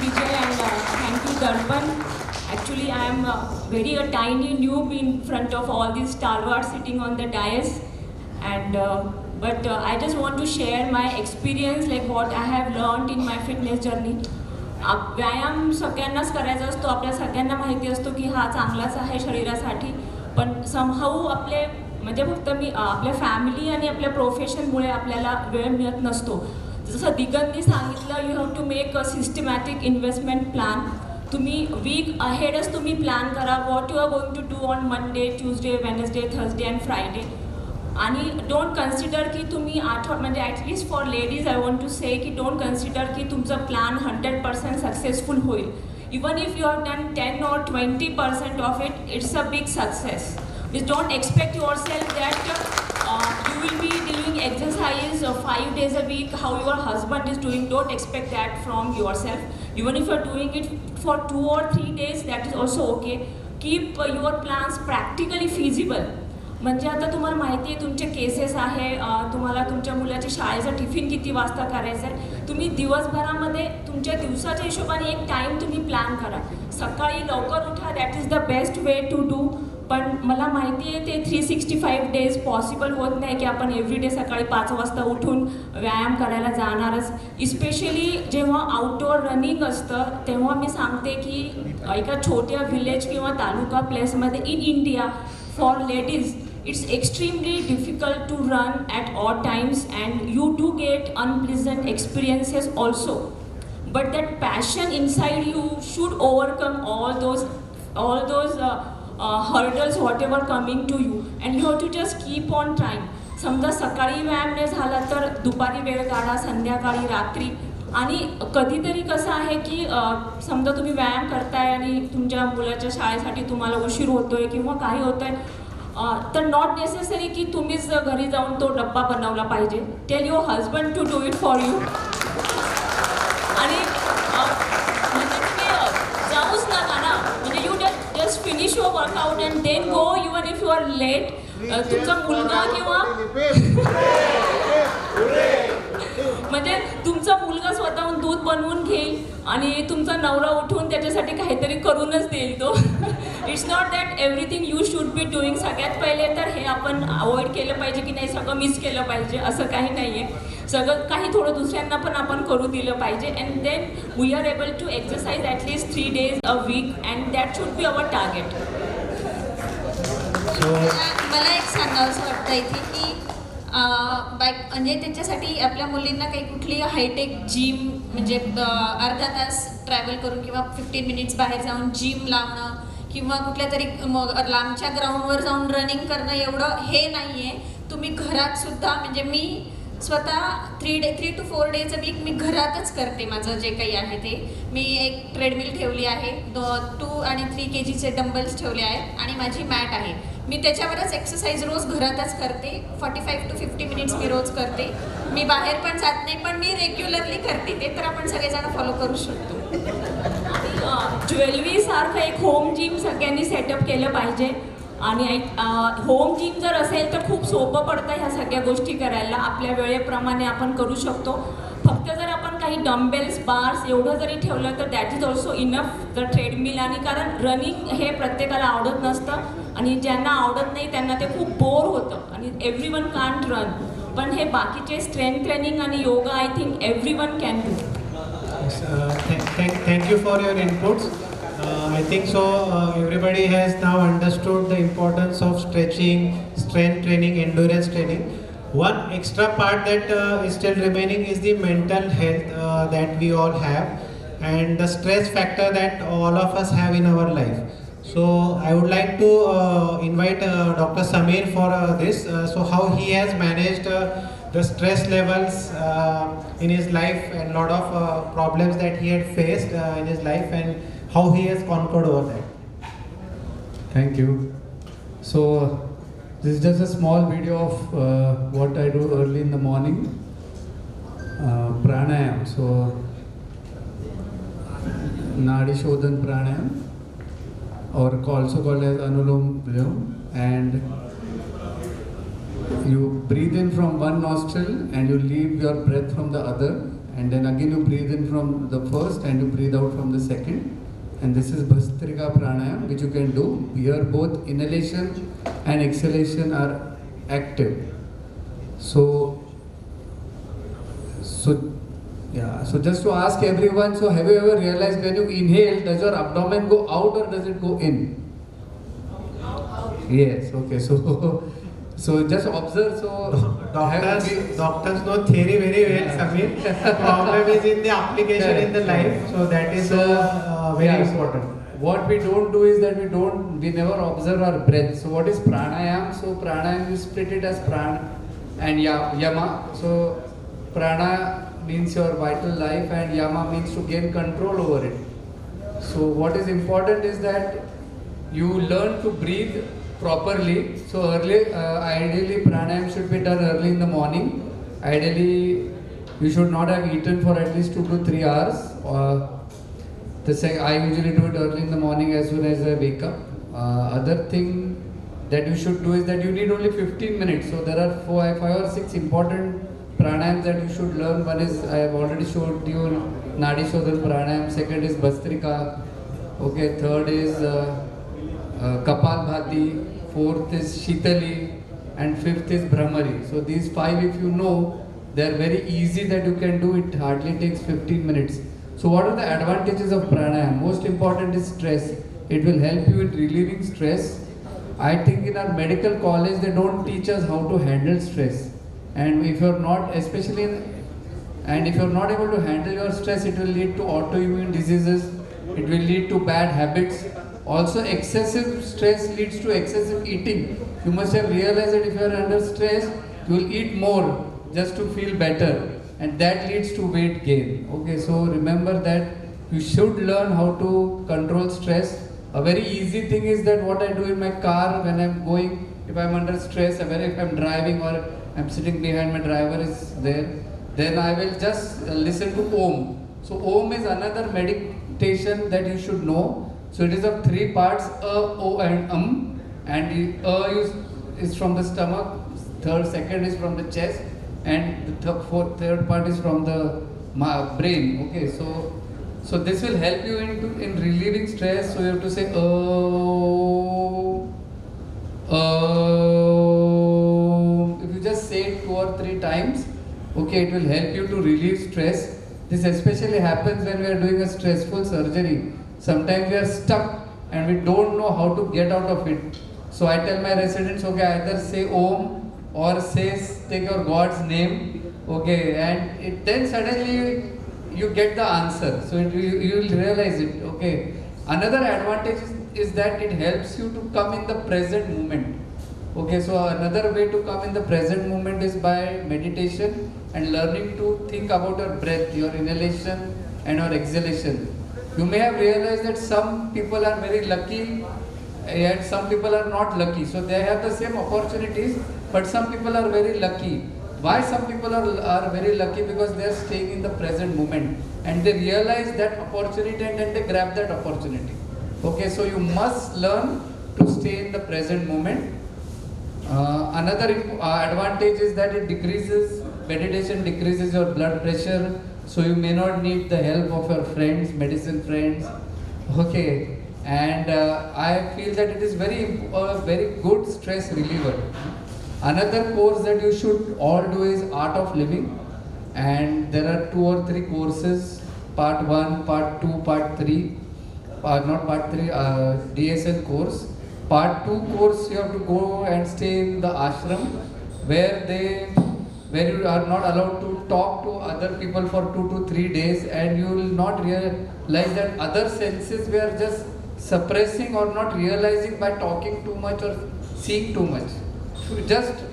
[SPEAKER 4] Vijay, and thank you Darpan. Actually I am very a tiny noob in front of all these stalwarts sitting on the dais, and but I just want to share my experience, like what I have learned in my fitness journey. व्यायाम सगळ्यांनाच करायचा असतो, आपल्या सगळ्यांना माहिती असतो की हा चांगलाच आहे शरीरासाठी, पण समहाऊ आपले म्हणजे फक्त आपल्या फॅमिली आणि आपल्या प्रोफेशनमुळे आपल्याला वेळ मिळत नसतो. जसं दिगंतनी सांगितलं, you have to make a systematic investment plan. तुम्ही वीक अहेडच तुम्ही प्लॅन करा what you are going to do on Monday, Tuesday, Wednesday, Thursday and Friday. आणि डोंट कन्सिडर की तुम्ही म्हणजे at least for ladies I want to say की don't consider की तुमचं प्लॅन 100% सक्सेसफुल होईल. Even if you have done 10 or 20% of it, it's a big success. Just don't expect yourself that you will be doing exercise 5 days a week how your husband is doing. Don't expect that from yourself. Even if you are doing it for 2 or 3 days, that is also okay. Keep your plans practically feasible. म्हणजे आता तुम्हाला माहिती आहे तुमचे cases आहे, तुम्हाला तुमच्या मुलाच्या शाळेचा टिफिन किती वाजता करायचा आहे. तुम्ही दिवसभरामध्ये तुमच्या दिवसाच्या हिशोबाने एक टाईम तुम्ही प्लॅन करा. सकाळी लवकर उठा, that is the best way to do. पण मला माहिती आहे ते 365 डेज पॉसिबल होत नाही की आपण एव्हरीडे सकाळी 5 वाजता उठून व्यायाम करायला जाणारच. इस्पेशली जेव्हा आउटडोअर रनिंग असतं तेव्हा मी सांगते की एका छोट्या विलेज किंवा तालुका प्लेसमध्ये in India for ladies it's extremely difficult to run at odd times and you do get unpleasant experiences also, but that passion inside you should overcome all those hurdles whatever coming to you, and you have to just keep on trying. समजा सकाळी व्यायाम नाही झाला तर दुपारी वेळ काढा, संध्याकाळी, रात्री. आणि कधीतरी कसं आहे की समजा तुम्ही व्यायाम करताय आणि तुमच्या मुलाच्या शाळेसाठी तुम्हाला उशीर होतोय किंवा काही होतंय, तर नॉट नेसेसरी की तुम्हीच घरी जाऊन तो डब्बा बनवला पाहिजे. Tell your husband to do it for you. आणि म्हणजे तुम्ही जाऊच नका ना, म्हणजे you just finish your workout and then go even if you are late. तुमचा मुलगा किंवा म्हणजे तुमचा मुलगा स्वतःहून दूध बनवून घेईल आणि तुमचा नवरा उठून त्याच्यासाठी काहीतरी करूनच देईल तो. It's not that everything you should be doing. सगळ्यात पहिले तर हे आपण अवॉइड केलं पाहिजे की नाही सगळं मिस केलं पाहिजे असं काही नाही आहे. सगळं काही थोडं दुसऱ्यांना पण आपण करू दिलं पाहिजे. And then we are able to exercise at least 3 days a week and that should be our target.
[SPEAKER 21] मला एक सांगावंसं वाटतं इथे की म्हणजे त्याच्यासाठी आपल्या मुलींना काही कुठली हायटेक जिम म्हणजे अर्धा तास ट्रॅव्हल करून किंवा 15 minutes बाहेर जाऊन जिम लावणं किंवा कुठल्या तरी लांबच्या ग्राउंडवर जाऊन रनिंग करणं एवढं हे नाही आहे. तुम्ही घरात सुद्धा म्हणजे मी स्वतः 3 to 4 days a week मी घरातच करते. माझं जे काही आहे ते मी एक ट्रेडमिल ठेवली आहे, 2 आणि 3 kgचे डंबल्स ठेवले आहेत आणि माझी मॅट आहे. मी त्याच्यावरच एक्सरसाइज रोज घरातच करते. 45 to 50 minutes मी रोज करते. मी बाहेर पण जात नाही, पण मी रेग्युलरली करते. ते तर आपण सगळेजण फॉलो करू शकतो.
[SPEAKER 4] ज्वेलरी सारखं एक होम जिम सगळ्यांनी सेटअप केलं पाहिजे. आणि होम जिम जर असेल तर खूप सोपं पडतं ह्या सगळ्या गोष्टी करायला. आपल्या वेळेप्रमाणे आपण करू शकतो. फक्त जर आपण काही डम्बेल्स बार्स एवढं जरी ठेवलं तर that is also enough. The treadmill आणि कारण रनिंग हे प्रत्येकाला आवडत नसतं आणि ज्यांना आवडत नाही त्यांना ते खूप बोर होतं आणि एव्हरीवन कांट रन. पण हे बाकीचे स्ट्रेंथ ट्रेनिंग आणि yoga I think everyone can do.
[SPEAKER 16] Thank you for your inputs. I think so everybody has now understood the importance of stretching, strength training, endurance training. One extra part that is still remaining is the mental health that we all have and the stress factor that all of us have in our life. So I would like to invite Dr. Sameer for this. So how he has managed the stress levels in his life and lot of problems that he had faced in his life and how he has conquered over that.
[SPEAKER 2] Thank you. So this is just a small video of what I do early in the morning. Pranayam. So Nadi Shodhan Pranayam, or also called as Anulom Vilom, and you breathe in from one nostril and you leave your breath from the other, and then again you breathe in from the first and you breathe out from the second. And this is Bhastrika Pranayam, which you can do. Here both inhalation and exhalation are active. So just to ask everyone, so have you ever realized when you inhale, does your abdomen go out or does it go in? Yes, okay, so just observe. So
[SPEAKER 16] doctors know theory very well, Sameer. Problem is in the application in the life, so that is very important.
[SPEAKER 2] What we don't do is that we never observe our breath. So what is pranayam? So pranayam, you split it as prana and yama. So prana means your vital life and yama means to gain control over it. So what is important is that you learn to breathe properly. So ideally pranayam should be done early in the morning. Ideally you should not have eaten for at least 2 to 3 hours. I usually do it early in the morning as soon as I wake up. Other thing that you should do is that you need only 15 minutes. So there are 5 or 6 important pranayams that you should learn. One is, I have already showed you, Nadi Shodhan Pranayam. Second is Bhastrika. Okay, third is Kapalbhati, fourth is Shitali, and fifth is Brahmari. So these 5, if you know, they are very easy that you can do. It hardly takes 15 minutes. So what are the advantages of pranayama? Most important is stress. It will help you in relieving stress. I think in our medical college they don't teach us how to handle stress. And if you're not, especially if you're not able to handle your stress, it will lead to autoimmune diseases. It will lead to bad habits. Also, excessive stress leads to excessive eating. You must have realized that if you are under stress, you will eat more just to feel better, and that leads to weight gain. Okay, so remember that you should learn how to control stress. A very easy thing is that what I do in my car when I'm going, if I'm under stress, if I'm driving or I'm sitting behind, my driver is there, then I will just listen to Om. So Om is another meditation that you should know. So it is of 3 parts, O and and is from the stomach, second is from the chest, and the third part is from the brain. Okay, so this will help you in relieving stress. So you have to say if you just say it 2 or 3 times, okay, it will help you to relieve stress. This especially happens when we are doing a stressful surgery. Sometimes we are stuck and we don't know how to get out of it. So I tell my residents, okay, either say Om or take your God's name, okay, and then suddenly you get the answer. So you will realize it, okay. Another advantage is that it helps you to come in the present moment. Okay, so another way to come in the present moment is by meditation and learning to think about your breath, your inhalation and your exhalation. You may have realized that some people are very lucky and some people are not lucky. So they have the same opportunities, but some people are very lucky. Why some people are very lucky? Because they are staying in the present moment and they realize that opportunity and then they grab that opportunity. Okay, so you must learn to stay in the present moment. Another advantage is that meditation decreases your blood pressure, so you may not need the help of your friends, medicine friends. Okay, and I feel that it is very good stress reliever. Another course that you should all do is Art of Living, and there are 2 or 3 courses, part 1, part 2, part 3, DSL course. Part 2 course you have to go and stay in the ashram where you are not allowed to talk to other people for 2 to 3 days, and you will not realize that other senses we are just suppressing or not realizing by talking too much or seeing too much.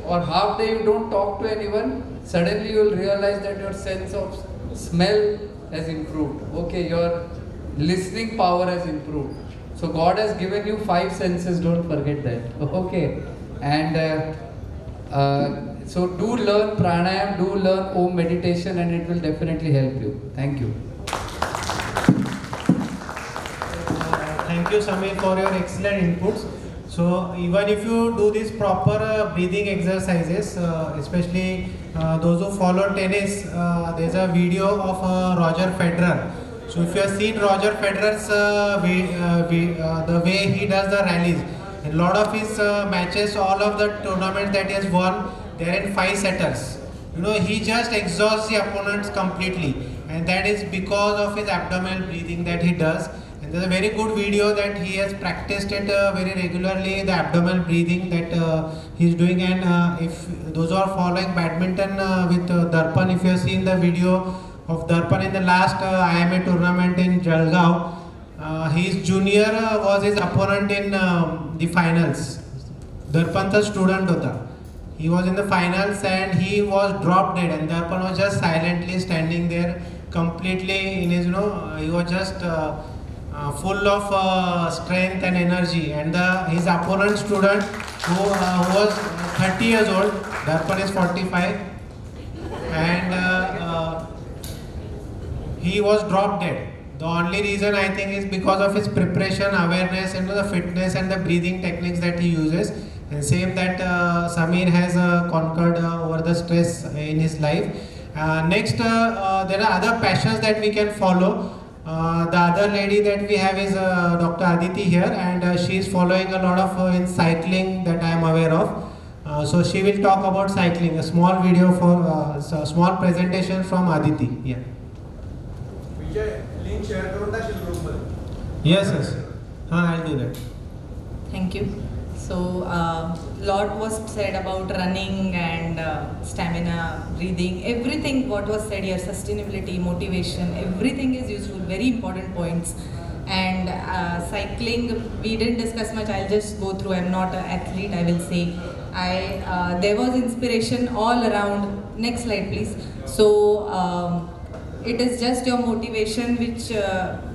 [SPEAKER 2] Or half day you don't talk to anyone, suddenly you will realize that your sense of smell has improved. Okay, your listening power has improved. So God has given you 5 senses, don't forget that. Okay, and so do learn pranayam, do learn Om meditation, and it will definitely help you. Thank you.
[SPEAKER 16] Thank you, Samir, for your excellent inputs. So even if you do these proper breathing exercises, especially those who follow tennis, there's a video of Roger Federer. So if you have seen Roger Federer's the way he does the rallies, a lot of his matches, all of the tournaments that he has won, they're in 5-setters. You know, he just exhausts the opponents completely, and that is because of his abdominal breathing that he does. And there's a very good video that he has practiced it very regularly, the abdominal breathing that he's doing. And if those who are following badminton with Darpan, if you have seen the video of Darpan in the last IMA tournament in Jalgaon, his junior was his opponent in the finals. Darpan's student hota. He was in the finals and he was dropped dead, and Darpan was just silently standing there, completely in his, he was just full of strength and energy. And his opponent student who was 30 years old, Darpan is 45, and he was dropped dead. The only reason I think is because of his preparation, awareness, and the fitness and the breathing techniques that he uses. And same that Samir has conquered over the stress in his life. Next, there are other passions that we can follow. The other lady that we have is Dr. Aditi here, and she is following a lot of in cycling that I am aware of. So she will talk about cycling. A small video for so small presentation from Aditi. Yeah.
[SPEAKER 6] Link share करून टाकशील group मध्ये.
[SPEAKER 16] Yes. I'll do that.
[SPEAKER 22] Thank you. So, lot was said about running and stamina, breathing, everything what was said here, sustainability, motivation, everything is useful, very important points. And cycling, we didn't discuss much, I'll just go through, I'm not an athlete, I will say. There was inspiration all around. Next slide, please. So, it is just your motivation which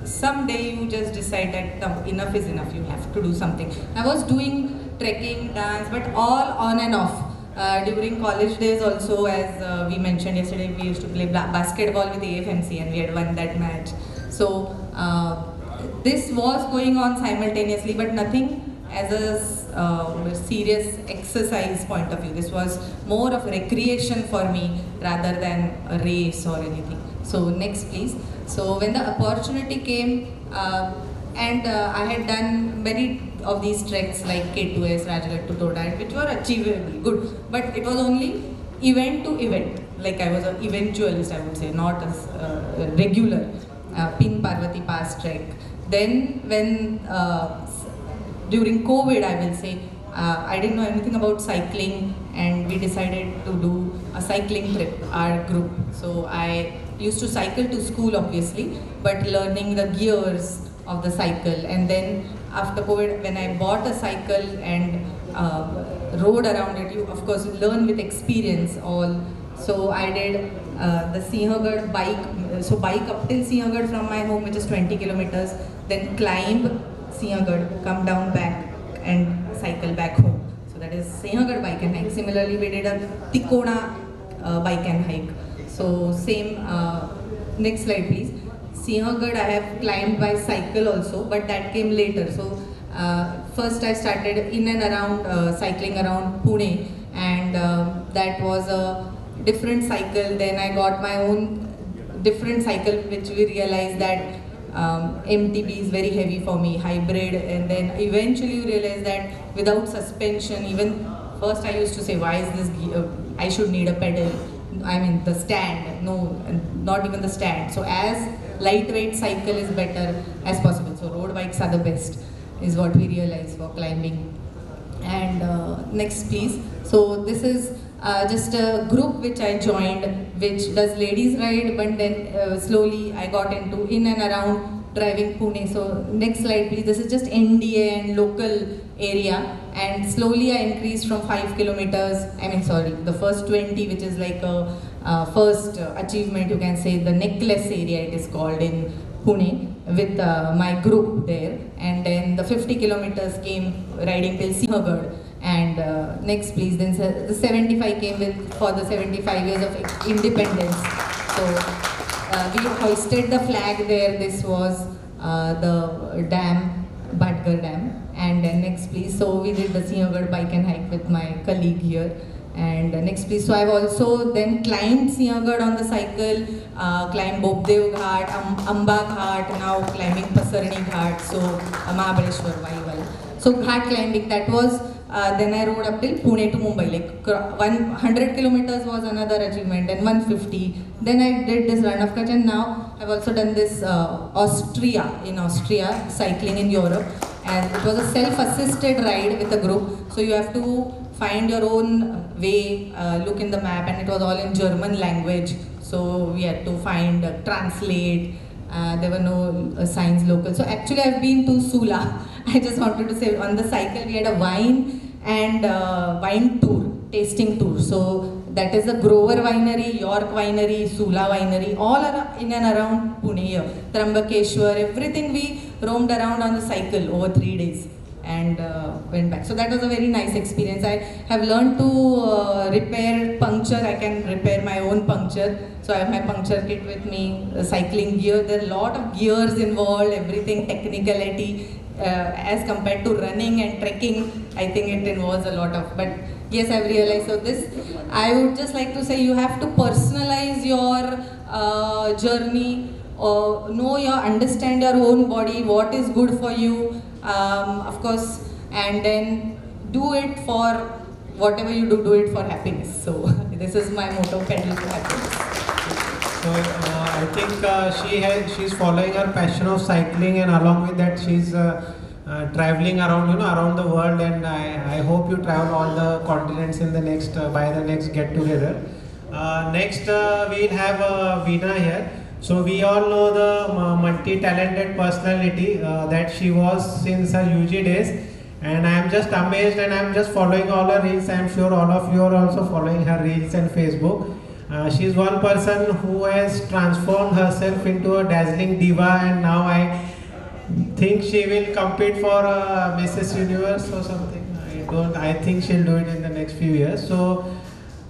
[SPEAKER 22] someday you just decide that no, enough is enough, you have to do something. I was doing trekking, dance, but all on and off. During college days also, as we mentioned yesterday, we used to play basketball with AFMC and we had won that match. So this was going on simultaneously, but nothing as a serious exercise point of view. This was more of recreation for me rather than a race or anything. So next please. So when the opportunity came, and I had done many of these treks like K2S, Rajalat to Todai, which were achievable, good, but it was only event to event. Like I was an eventualist, I would say, not a regular. Pin Parvati Pass trek. Then when during COVID, I will say, I didn't know anything about cycling, and we decided to do a cycling trip, our group. So I used to cycle to school obviously, but learning the gears of the cycle. And then after COVID, when I bought a cycle and rode around it, you of course learn with experience all. So I did the Sinhagad bike, so bike up till Sinhagad from my home, which is 20 kilometers, then climb Sinhagad, come down back and cycle back home. So that is Sinhagad bike and hike. Similarly, we did a Tikona bike and hike. So same, next slide please. Sinhagad I have climbed by cycle also, but that came later. So first I started in and around cycling around Pune, and that was a different cycle. Then I got my own different cycle, which we realized that MTB is very heavy for me, hybrid, and then eventually you realize that without suspension, even first I used to say, why is this, I should need a pedal. I mean the stand, no, not even the stand. So as lightweight cycle is better as possible. So road bikes are the best, is what we realize for climbing. And next please. So this is just a group which I joined, which does ladies ride, but then slowly I got into in and around driving Pune. So next slide please. This is just NDA and local area, and slowly I increased from 5 kilometers, the first 20, which is like a first achievement, you can say, the necklace area it is called in Pune, with my group there. And then the 50 kilometers came riding till Sinhagad. And next please, then the 75 came with for the 75 years of independence. So we hoisted the flag there. This was the dam, Bhatgarh Dam. And next please, so we did the Sinhagad bike and hike with my colleague here. And next please, so I've also then climbed Sinhagad on the cycle, climbed Bobdev Ghat, Amba Ghat, now climbing Pasarni Ghat, so Mahabaleshwar Vaival. So ghat climbing, that was, then I rode up till Pune to Mumbai, like 100 kilometers was another achievement, and 150. Then I did this Run of Kutch, and now I've also done this in Austria, cycling in Europe. And it was a self-assisted ride with a group, so you have to find your own way, look in the map, and it was all in German language. So we had to find, translate, there were no signs local. So actually I've been to Sula. I just wanted to say, on the cycle we had a wine and wine tour, tasting tour. So that is the Grover Winery, York Winery, Sula Winery, all in and around Pune here. Trambakeshwar, everything we roamed around on the cycle over 3 days and went back. So that was a very nice experience. I have learned to repair puncture. I can repair my own puncture. So I have my puncture kit with me, cycling gear. There are a lot of gears involved, everything, technicality. As compared to running and trekking, I think it involves a lot of, but yes, I've realized. So this, I would just like to say, you have to personalize your journey understand your own body, what is good for you, of course, and then do it for whatever you do it for happiness. So this is my motto, pedal to happiness.
[SPEAKER 16] So I think she's following her passion of cycling, and along with that she's traveling around, around the world, and I hope you travel all the continents in the next by the next get together. Next we'll have Veena here. So we all know the multi-talented personality that she was since her UG days, and I am just amazed, and I am just following all her reels. I am sure all of you are also following her reels and Facebook. She is one person who has transformed herself into a dazzling diva, and now I think she will compete for Mrs. Universe or something. I think she'll do it in the next few years. So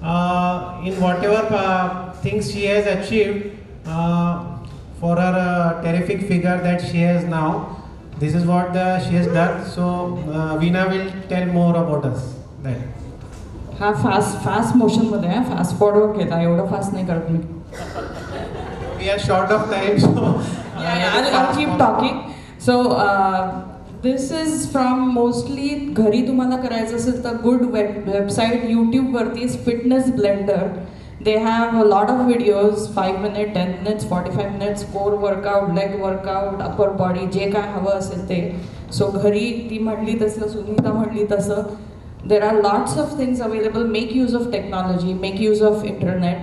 [SPEAKER 16] in whatever things she has achieved, for her terrific figure that she has now, this is what she has done. So Veena will tell more about us. Then.
[SPEAKER 7] हा fast motion मध्ये आहे, fast forward घेता, एवढं fast नाही करत मी.
[SPEAKER 16] We are short of time, so
[SPEAKER 7] I'll keep talking. So this is from mostly घरी तुम्हाला करायचं असेल तर गुड वेबसाईट YouTube वरती fitness blender. They have a lot of videos, 5 minutes, 10 minutes, 45 minutes, core workout, leg workout, upper body, जे काय हवं असेल ते. So घरी ती म्हटली तसं, सुनीता म्हटली तसं. There are lots of things available. Make use of technology, make use of internet.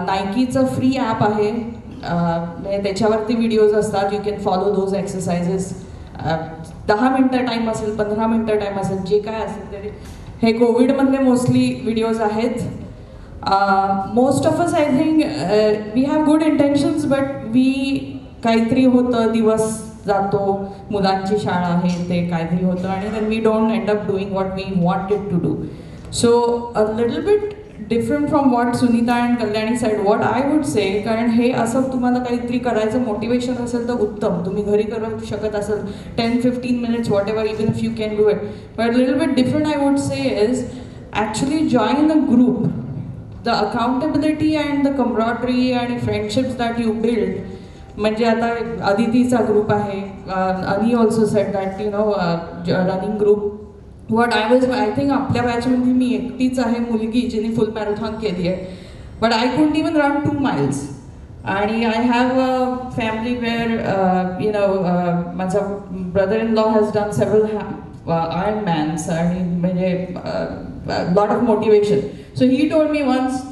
[SPEAKER 7] Nikeचं free app आहे, त्याच्यावरती व्हिडिओज असतात. You can follow those exercises. 10 मिनिटं टाइम असेल, 15 मिनिटं टाइम असेल, जे काय असेल तरी. हे कोविडमधले मोस्टली व्हिडिओज आहेत. Most of us, I think, we have good intentions, but we काहीतरी होतं, दिवस जातो, मुलांची शाळा आहे, ते काहीतरी होतं, आणि then we don't end up doing what we wanted to do. So a little bit different from what Sunita and Kalyani said, what I would say, कारण हे असं तुम्हाला काहीतरी करायचं मोटिवेशन असेल तर उत्तम, तुम्ही घरी करू शकत असेल 10-15 minutes, whatever, even if you can do it. But a little bit different I would say is actually join a group. The accountability and the camaraderie and friendships that you build, म्हणजे आता अदितीचा group आहे, Ani also said that, running group. What I think आपल्या बॅचमध्ये मी एकटीच आहे मुलगी जिने full marathon केली आहे, but I couldn't even run 2 miles. आणि I have a family where माझा brother-in-law has done several Ironmans, आणि म्हणजे lot of motivation. So he told me once,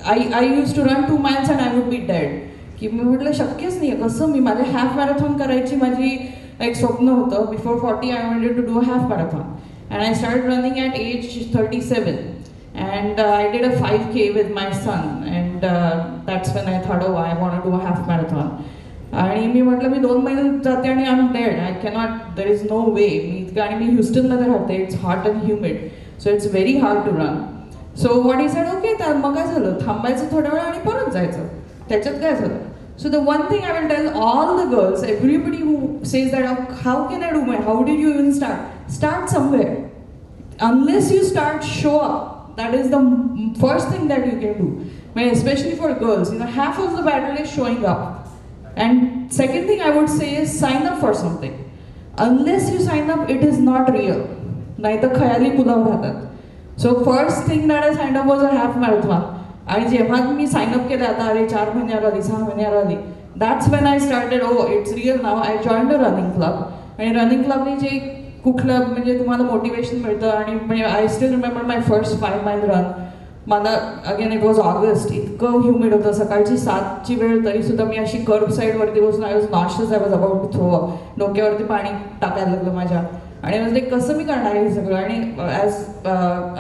[SPEAKER 7] I used to run 2 miles and I would be dead. की मी म्हटलं शक्यच नाही आहे, कसं मी माझे हाफ मॅरेथॉन करायची माझी एक स्वप्न होतं. Before 40 I wanted to do a half marathon, and I started running at age 37, and I did a 5K with my son, and that's when I thought, oh, I want to do a half marathon. आणि मी म्हटलं मी 2 मैल जाते आणि I am dead, I cannot, there is no way. आणि मी ह्युस्टनमध्ये राहते, it's hot and humid, so it's very hard to run. So what is said, okay, तर मग काय झालं, थांबायचं थोड्या वेळ आणि परत जायचं, त्याच्यात काय झालं. So the one thing I will tell all the girls, everybody who says that, how can I do my, how did you even start? Start somewhere. Unless you start, show up. That is the first thing that you can do. Especially for girls, half of the battle is showing up. And second thing I would say is sign up for something. Unless you sign up, it is not real. नाहीतर खयाली पुलाव राहतात. So first thing that I signed up was a half marathon. आणि जेव्हा मी sign up केलं, आता अरे 4 महिन्यावर आली, 6 महिन्यावर आली, that's when I started, oh it's real now. I joined a running club, आणि रनिंग क्लबने जे कुठलं म्हणजे तुम्हाला मोटिवेशन मिळतं. आणि म्हणजे I still remember my first 5 mile run. मला अगेन इट वॉज ऑगस्ट, इतकं ह्युमिड होतं, सकाळची 7ची वेळ, तरीसुद्धा मी अशी कर्ब साईडवरती बसून I was nauseous, I was about to throw up, डोक्यावरती पाणी टाकायला लागलं माझ्या. आणि म्हणजे कसं मी करणार हे सगळं. आणि ॲज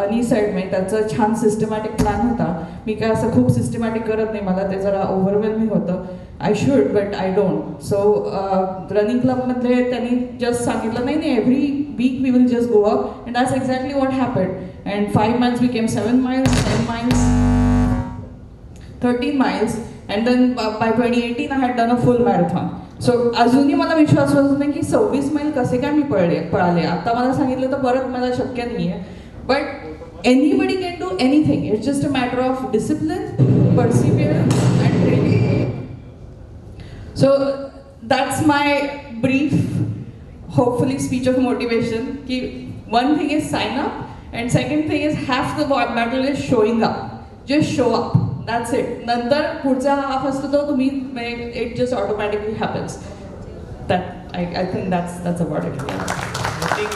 [SPEAKER 7] अनी साईड म्हणजे त्याचं छान सिस्टमॅटिक प्लॅन होता. मी काय असं खूप सिस्टमॅटिक करत नाही, मला ते जरा ओव्हरवेल्मिंग होतं. I should but I don't. So running क्लबमधले त्यांनी जस्ट सांगितलं, नाही every week we will just go up, and that's exactly what happened. अँड 5 miles became 7 miles, 10 miles, 13 miles, and then by 2018 I had done a full marathon. सो अजूनही मला विश्वास बसत नाही की 26 मैल कसे काय मी पळाले. आता मला सांगितलं तर परत मला शक्य नाही आहे. But anybody can do anything. It's just a matter of discipline, perseverance and training. So that's my brief, hopefully speech of motivation. Ki one thing is sign up, and second thing is half the battle is showing up. Just show up. That's it. नंतर पुढचा half असतो तो तुम्ही it just automatically happens. That I think that's about it.
[SPEAKER 16] I think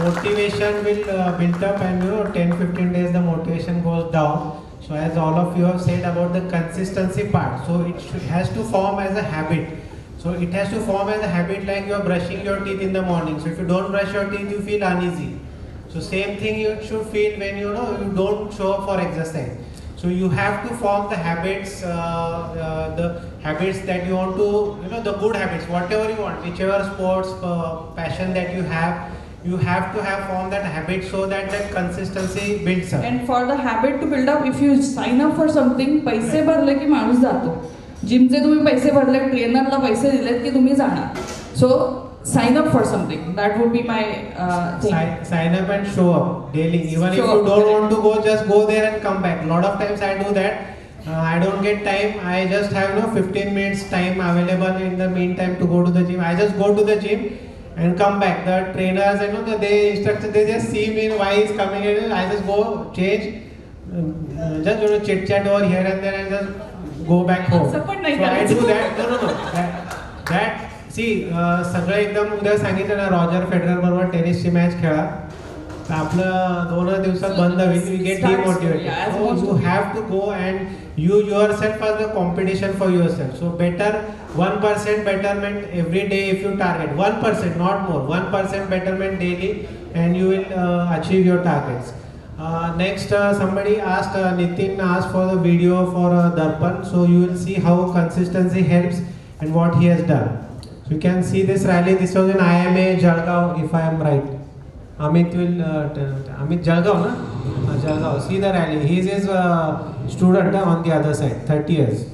[SPEAKER 16] motivation will build up, and 10-15 days the motivation goes down. So as all of you have said about the consistency part, so it has to form as a habit. So it has to form as a habit, like you are brushing your teeth in the morning. So if you don't brush your teeth, you feel uneasy. So same thing you should feel when you don't show up for exercise. So you have to form the habits, the habits that you want to, the good habits, whatever you want, whichever sports passion that you have to have formed that habit so that that consistency builds up.
[SPEAKER 7] And for the habit to build up, if you sign up for something, पैसे भरले की माणूस जातो. जिमचे तुम्ही पैसे भरले, ट्रेनरला पैसे दिलेत की तुम्ही जाणार. So sign up for something. That would be my thing.
[SPEAKER 16] Sign up and show up daily. Even if you don't want to go, just go there and come back. A lot of times I do that. I don't get time. I just have 15 minutes time available in the meantime to go to the gym. I just go to the gym and come back. The trainers, the instructors, they just see me why he's coming in. I just go change, just chit chat over here and there and just go back home. So I do that. No. That see, सगळं एकदम उद्या सांगितलं ना Roger Federer बरोबर टेनिसची match खेळा तर आपलं 2 दिवसात बंद होईल. We get demotivated. You have to go and you yourself as the competition for yourself. So better 1% betterment every day if you target 1%, not more, 1% betterment daily, and you will achieve your targets. Next, somebody asked, Nitin asked for the video for Darpan. So you will see how consistency helps and what he has done. So you can see this rally. This was in IMA Jalgaon, if I am right. Amit will Amit Jalgaon, na? Jalgaon. See the rally. He is his student on the other side. 30 years.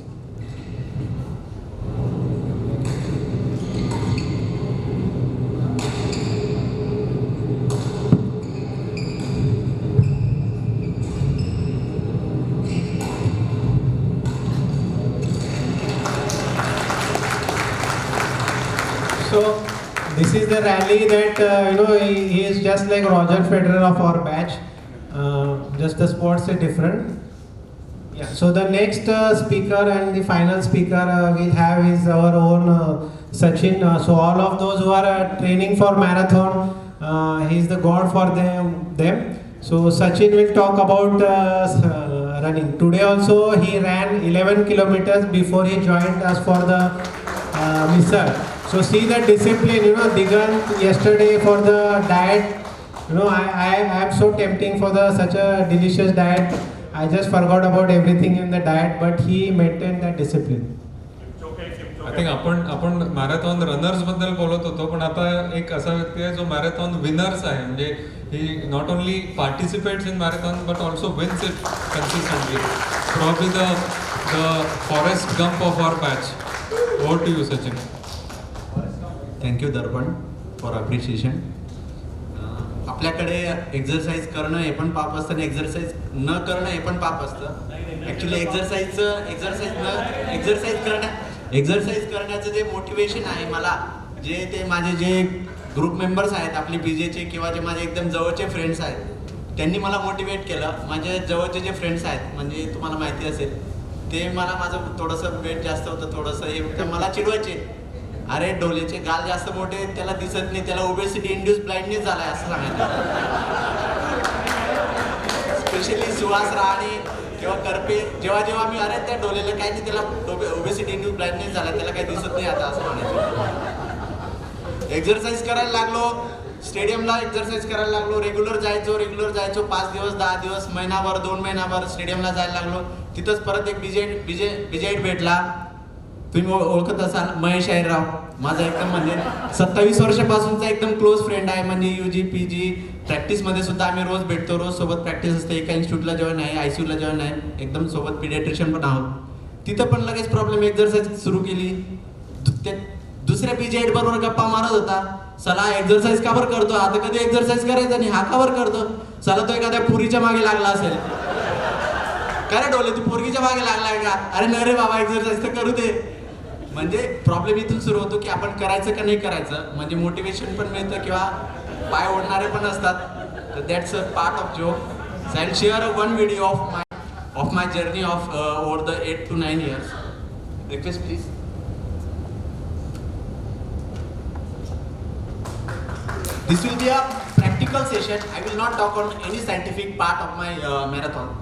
[SPEAKER 16] So this is the rally that he is just like Roger Federer of our batch. Just the sports are different. Yeah. So the next speaker and the final speaker we'll have is our own Sachin. So all of those who are training for marathon, he is the god for them. So Sachin will talk about running. Today also he ran 11 kilometers before he joined us for the Missile. So see the discipline, Digant yesterday for the diet, I am so tempting for such a delicious diet. I just forgot about everything in the diet, but he maintained that discipline.
[SPEAKER 15] I think आपण marathon runners बद्दल बोलत होतो, पण आता एक असा व्यक्ती आहे जो मॅरेथॉन विनर्स आहे. म्हणजे ही not only participates in marathon but also wins it consistently. Probably the Forrest Gump of our batch. Over to you Sachin.
[SPEAKER 18] Thank you Darpan for appreciation. आपल्याकडे एक्झरसाइज करणं हे पण पाप असतं आणि एक्झरसाइज न करणं हे पण पाप असतं. ॲक्च्युली एक्झरसाइज करण्याचं जे मोटिवेशन आहे मला, जे माझे जे ग्रुप मेंबर्स आहेत आपले बीजेचे किंवा जे माझे एकदम जवळचे फ्रेंड्स आहेत, त्यांनी मला मोटिवेट केलं. माझे जवळचे जे फ्रेंड्स आहेत, म्हणजे तुम्हाला माहिती असेल, ते मला माझं थोडंसं वेट जास्त होतं, थोडंसं हे मला चिडवायचे. अरे डोलेचे गाल जास्त मोठे, त्याला दिसत नाही, त्याला ओबेसिटी इंड्यूस ब्लाइंडनेस झालाय असं सांगायचं. स्पेशली सुहास राणे किंवा करपे, जेव्हा मी अरे त्या डोलेला काय नाही, त्याला ओबेसिटी इंड्यूस ब्लाइंडनेस झाला, त्याला काही दिसत नाही आता असं म्हणायचं. एक्झरसाइज करायला लागलो, स्टेडियमला एक्झरसाइज करायला लागलो, रेग्युलर जायचो 5 दिवस 10 दिवस, महिनाभर 2 महिनाभर स्टेडियमला जायला लागलो. तिथंच परत एक विजय भेटला. तुम्ही ओळखत असाल, महेश अहिरराव, माझा एकदम म्हणजे 27 वर्षापासूनचा एकदम क्लोज फ्रेंड आहे. म्हणजे UG PG प्रॅक्टिसमध्ये सुद्धा आम्ही रोज भेटतो, रोज सोबत प्रॅक्टिस असते. एका इन्स्टिट्यूटला जॉईन आहे, ICUला जॉईन आहे, एकदम सोबत पिडियाट्रिशियन पण आहोत. तिथं पण लगेच प्रॉब्लेम, एक्झरसाइज सुरू केली. दुसऱ्या PG बरोबर गप्पा मारत होता. चला एक्झरसाइज का बरं करतो, आता कधी एक्झरसाइज करायचा नाही, हा का बरं करतो. चला तो एखाद्या पुरीच्या मागे लागला असेल. काय रे डोले, तू पोरगीच्या मागे लागलाय का? अरे नाही रे बाबा, एक्झरसाइज तर करू दे.
[SPEAKER 9] म्हणजे प्रॉब्लेम इथून सुरू होतो की आपण करायचं का नाही करायचं, म्हणजे मोटिवेशन पण मिळतं किंवा पाय ओढणारे पण असतात. तर that's a part of joke. And share one video off my journey of over the 8 to 9 years. Request please. This will be a practical session. I will not talk on any scientific part of my marathon.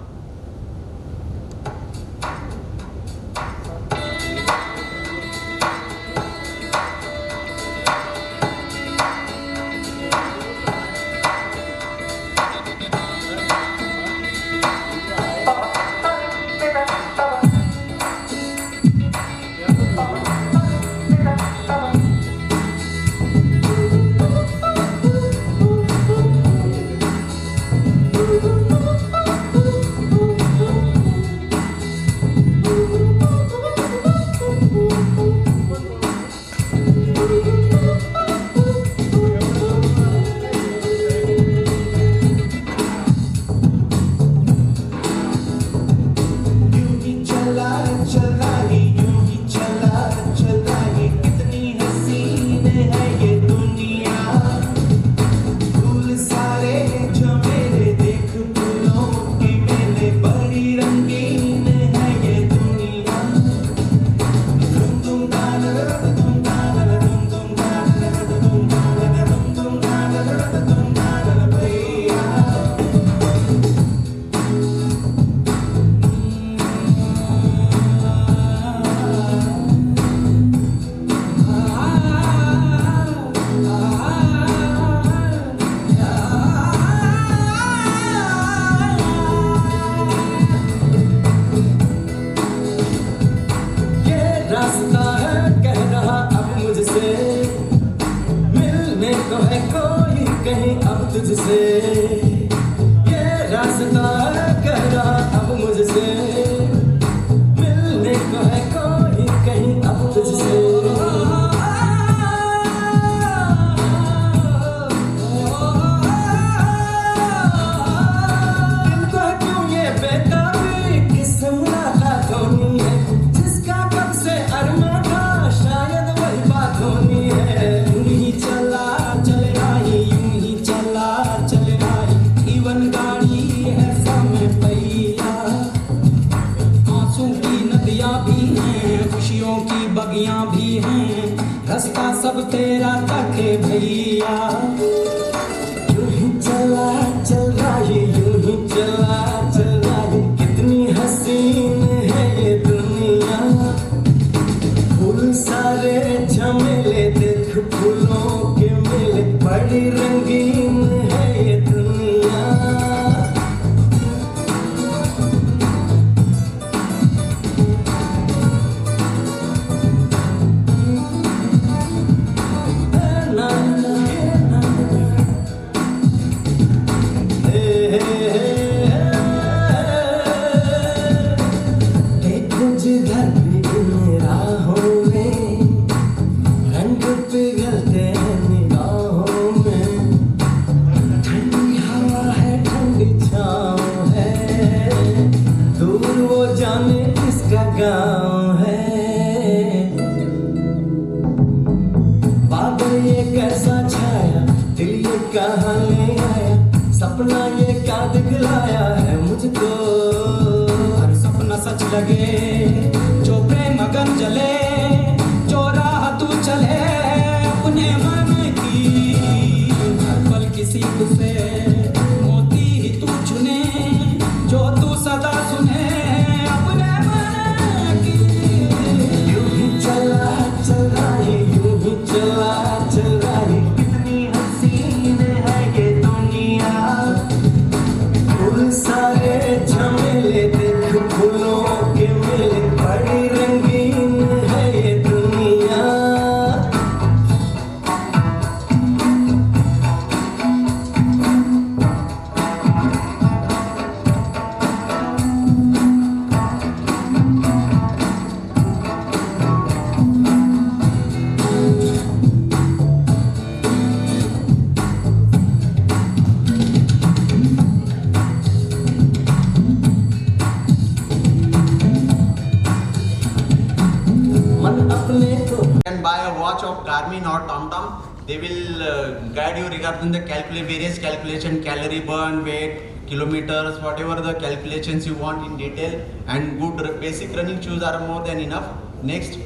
[SPEAKER 9] Garmin or TomTom. They will guide you regarding the various calculation, calorie burn, weight, kilometers, whatever the calculations you want in detail. And good basic running shoes are more than enough. Next,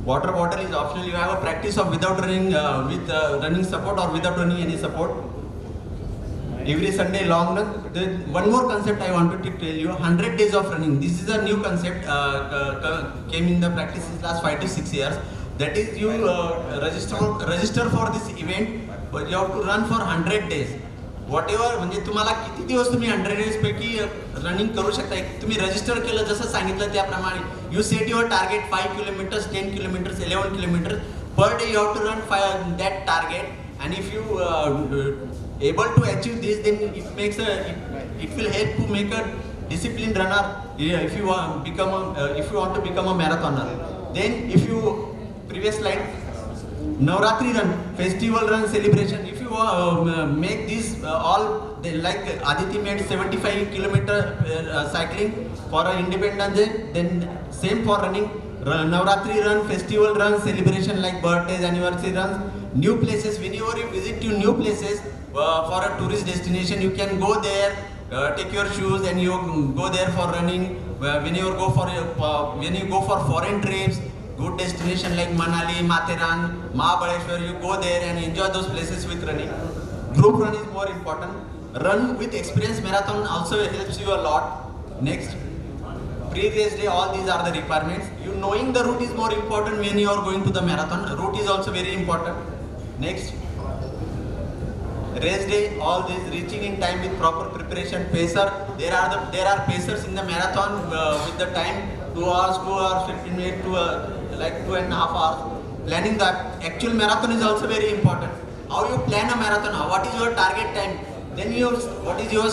[SPEAKER 9] water bottle is optional. You have a practice of without running with running support or without running any support. Every Sunday long run. One more concept I wanted to tell you: 100 days of running. This is a new concept. Came in the practice in last 5 to 6 years. That is, you register for this event, but you have to run for 100 days. Whatever, म्हणजे तुम्हाला किती दिवस तुम्ही 100 days पैकी running करू शकता. तुम्ही register केलं जसं सांगितलं त्याप्रमाणे. You set your target 5 kilometers, 10 kilometers, 11 kilometers per day. You have to run that target, and if you able to achieve this, then it will help to make a disciplined runner. If you want to become a marathoner, then if you previous slide, Navratri run, festival run, celebration. If you make this like Aditi made 75 kilometer cycling for an Independence Day, then same for running. Navratri run, festival run, celebration like birthdays, anniversary runs, new places. Whenever you visit to new places for a tourist destination, you can go there, take your shoes and you go there for running. When you go for foreign trips, good destination like Manali, Matheran, Mahabaleshwar, you go there and enjoy those places with running. Group run is more important. Run with experienced marathon also helps you a lot. Next, pre-race day, all these are the requirements. You knowing the route is more important when you are going to the marathon. Route is also very important. Next, race day, all this reaching in time with proper preparation. Pacer, there are pacers in the marathon with the time 2 hours, 2 hours, 15 minutes to like 2.5 hours. Planning the actual marathon is also very important. How you plan a marathon? What is your target time? Then what is your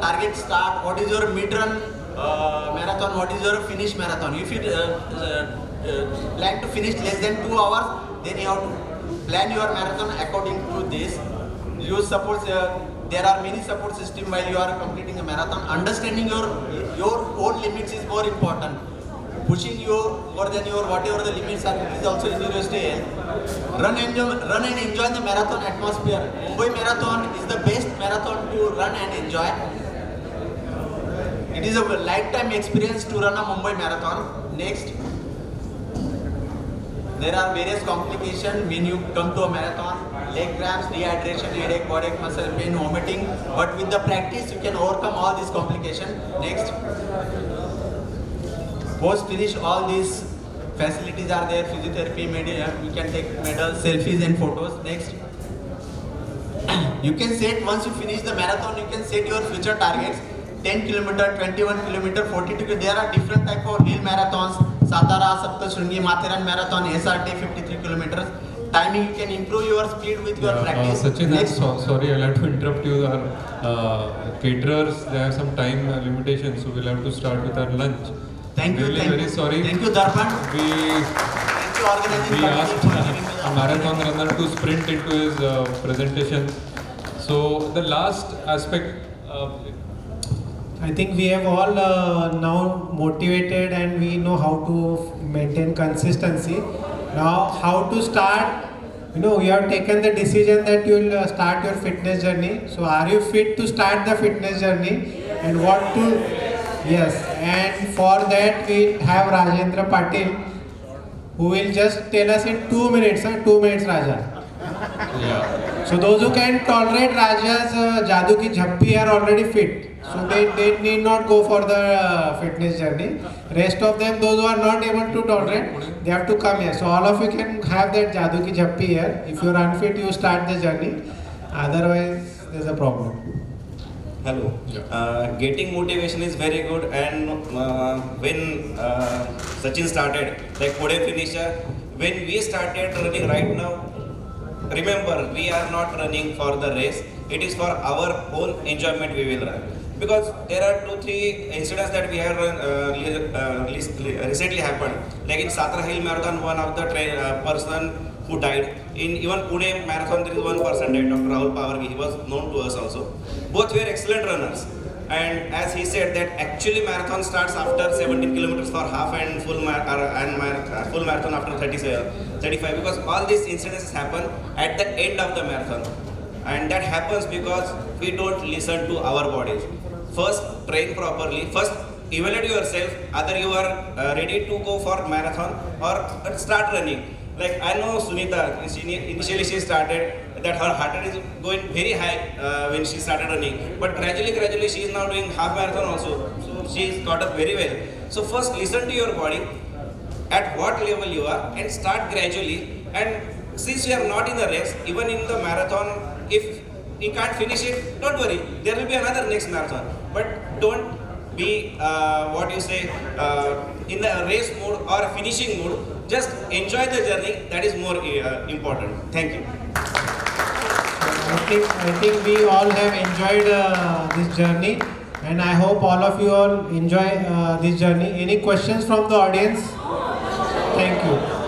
[SPEAKER 9] target start? What is your mid-run marathon? What is your finish marathon? If you plan to finish less than 2 hours, then you have to plan your marathon according to this. Use supports. There are many support systems while you are completing a marathon. Understanding your own limits is more important. Pushing you more than your whatever the limits are is also injurious to health. Run and enjoy the marathon atmosphere. Mumbai Marathon is the best marathon to run and enjoy. It is a lifetime experience to run a Mumbai Marathon. Next, there are various complications when you come to a marathon. Leg cramps, dehydration, headache, body muscle pain, vomiting. But with the practice, you can overcome all these complications. Next, post finish, all these facilities are there. Physiotherapy, you can take medals, selfies, and photos. Next, you can set, once you finish the marathon, you can set your future targets. 10 kilometer, 21 kilometer, 42 kilometer. There are different type of hill marathons. Satara, Saptashringi, Matheran Marathon, SRT 53 kilometers. Timing, you can improve your speed with your practice.
[SPEAKER 15] Sachin, sorry, I'll have to interrupt you. Our caterers, they have some time limitations, so we'll have to start with our lunch.
[SPEAKER 9] Thank you.
[SPEAKER 15] Very sorry.
[SPEAKER 9] Thank you, Darpan.
[SPEAKER 15] We asked a marathon runner to sprint into his presentation. So the last aspect.
[SPEAKER 16] I think we have all now motivated and we know how to maintain consistency. Now, how to start? You have taken the decision that you will start your fitness journey. So, are you fit to start the fitness journey? And what to? Yes. And for that, we have Rajendra Patil, who will just tell us in 2 minutes. 2 minutes, Raja.
[SPEAKER 15] Yeah.
[SPEAKER 16] So, those who can tolerate Raja's Jadoo Ki Jhappi are already fit. So they need not go for the fitness journey. Rest of them, those who are not able to tolerate, they have to come here. So all of you can have that Jadoo Ki Jhappi here. If you are unfit, you start the journey. Otherwise, there's a problem.
[SPEAKER 10] Hello. Getting motivation is very good, and when Sachin started, like Pode finisher, when we started running right now, remember, we are not running for the race. It is for our own enjoyment we will run. Because there are 2-3 incidents that we have recently happened. Like in Satra Hill Marathon, one of the person who died. In even Pune Marathon, there is one person died, Dr. Rahul Pawargi. He was known to us also. Both were excellent runners. And as he said that actually marathon starts after 17 kilometers for half and full marathon after 35, because all these incidents happen at the end of the marathon. And that happens because we don't listen to our bodies. First, train properly. First, evaluate yourself, either you are ready to go for marathon or start running. Like I know Sunita, initially she started that her heart rate is going very high when she started running, but gradually she is now doing half marathon also, so she's got up very well. So first listen to your body, at what level you are, and start gradually. And since you are not in the race, even in the marathon, if you can't finish it, don't worry, there will be another next marathon. But don't be in the race mode or finishing mode. Just enjoy the journey, that is more important. Thank you.
[SPEAKER 16] I think we all have enjoyed this journey, and I hope all of you all enjoy this journey. Any questions from the audience? Thank you.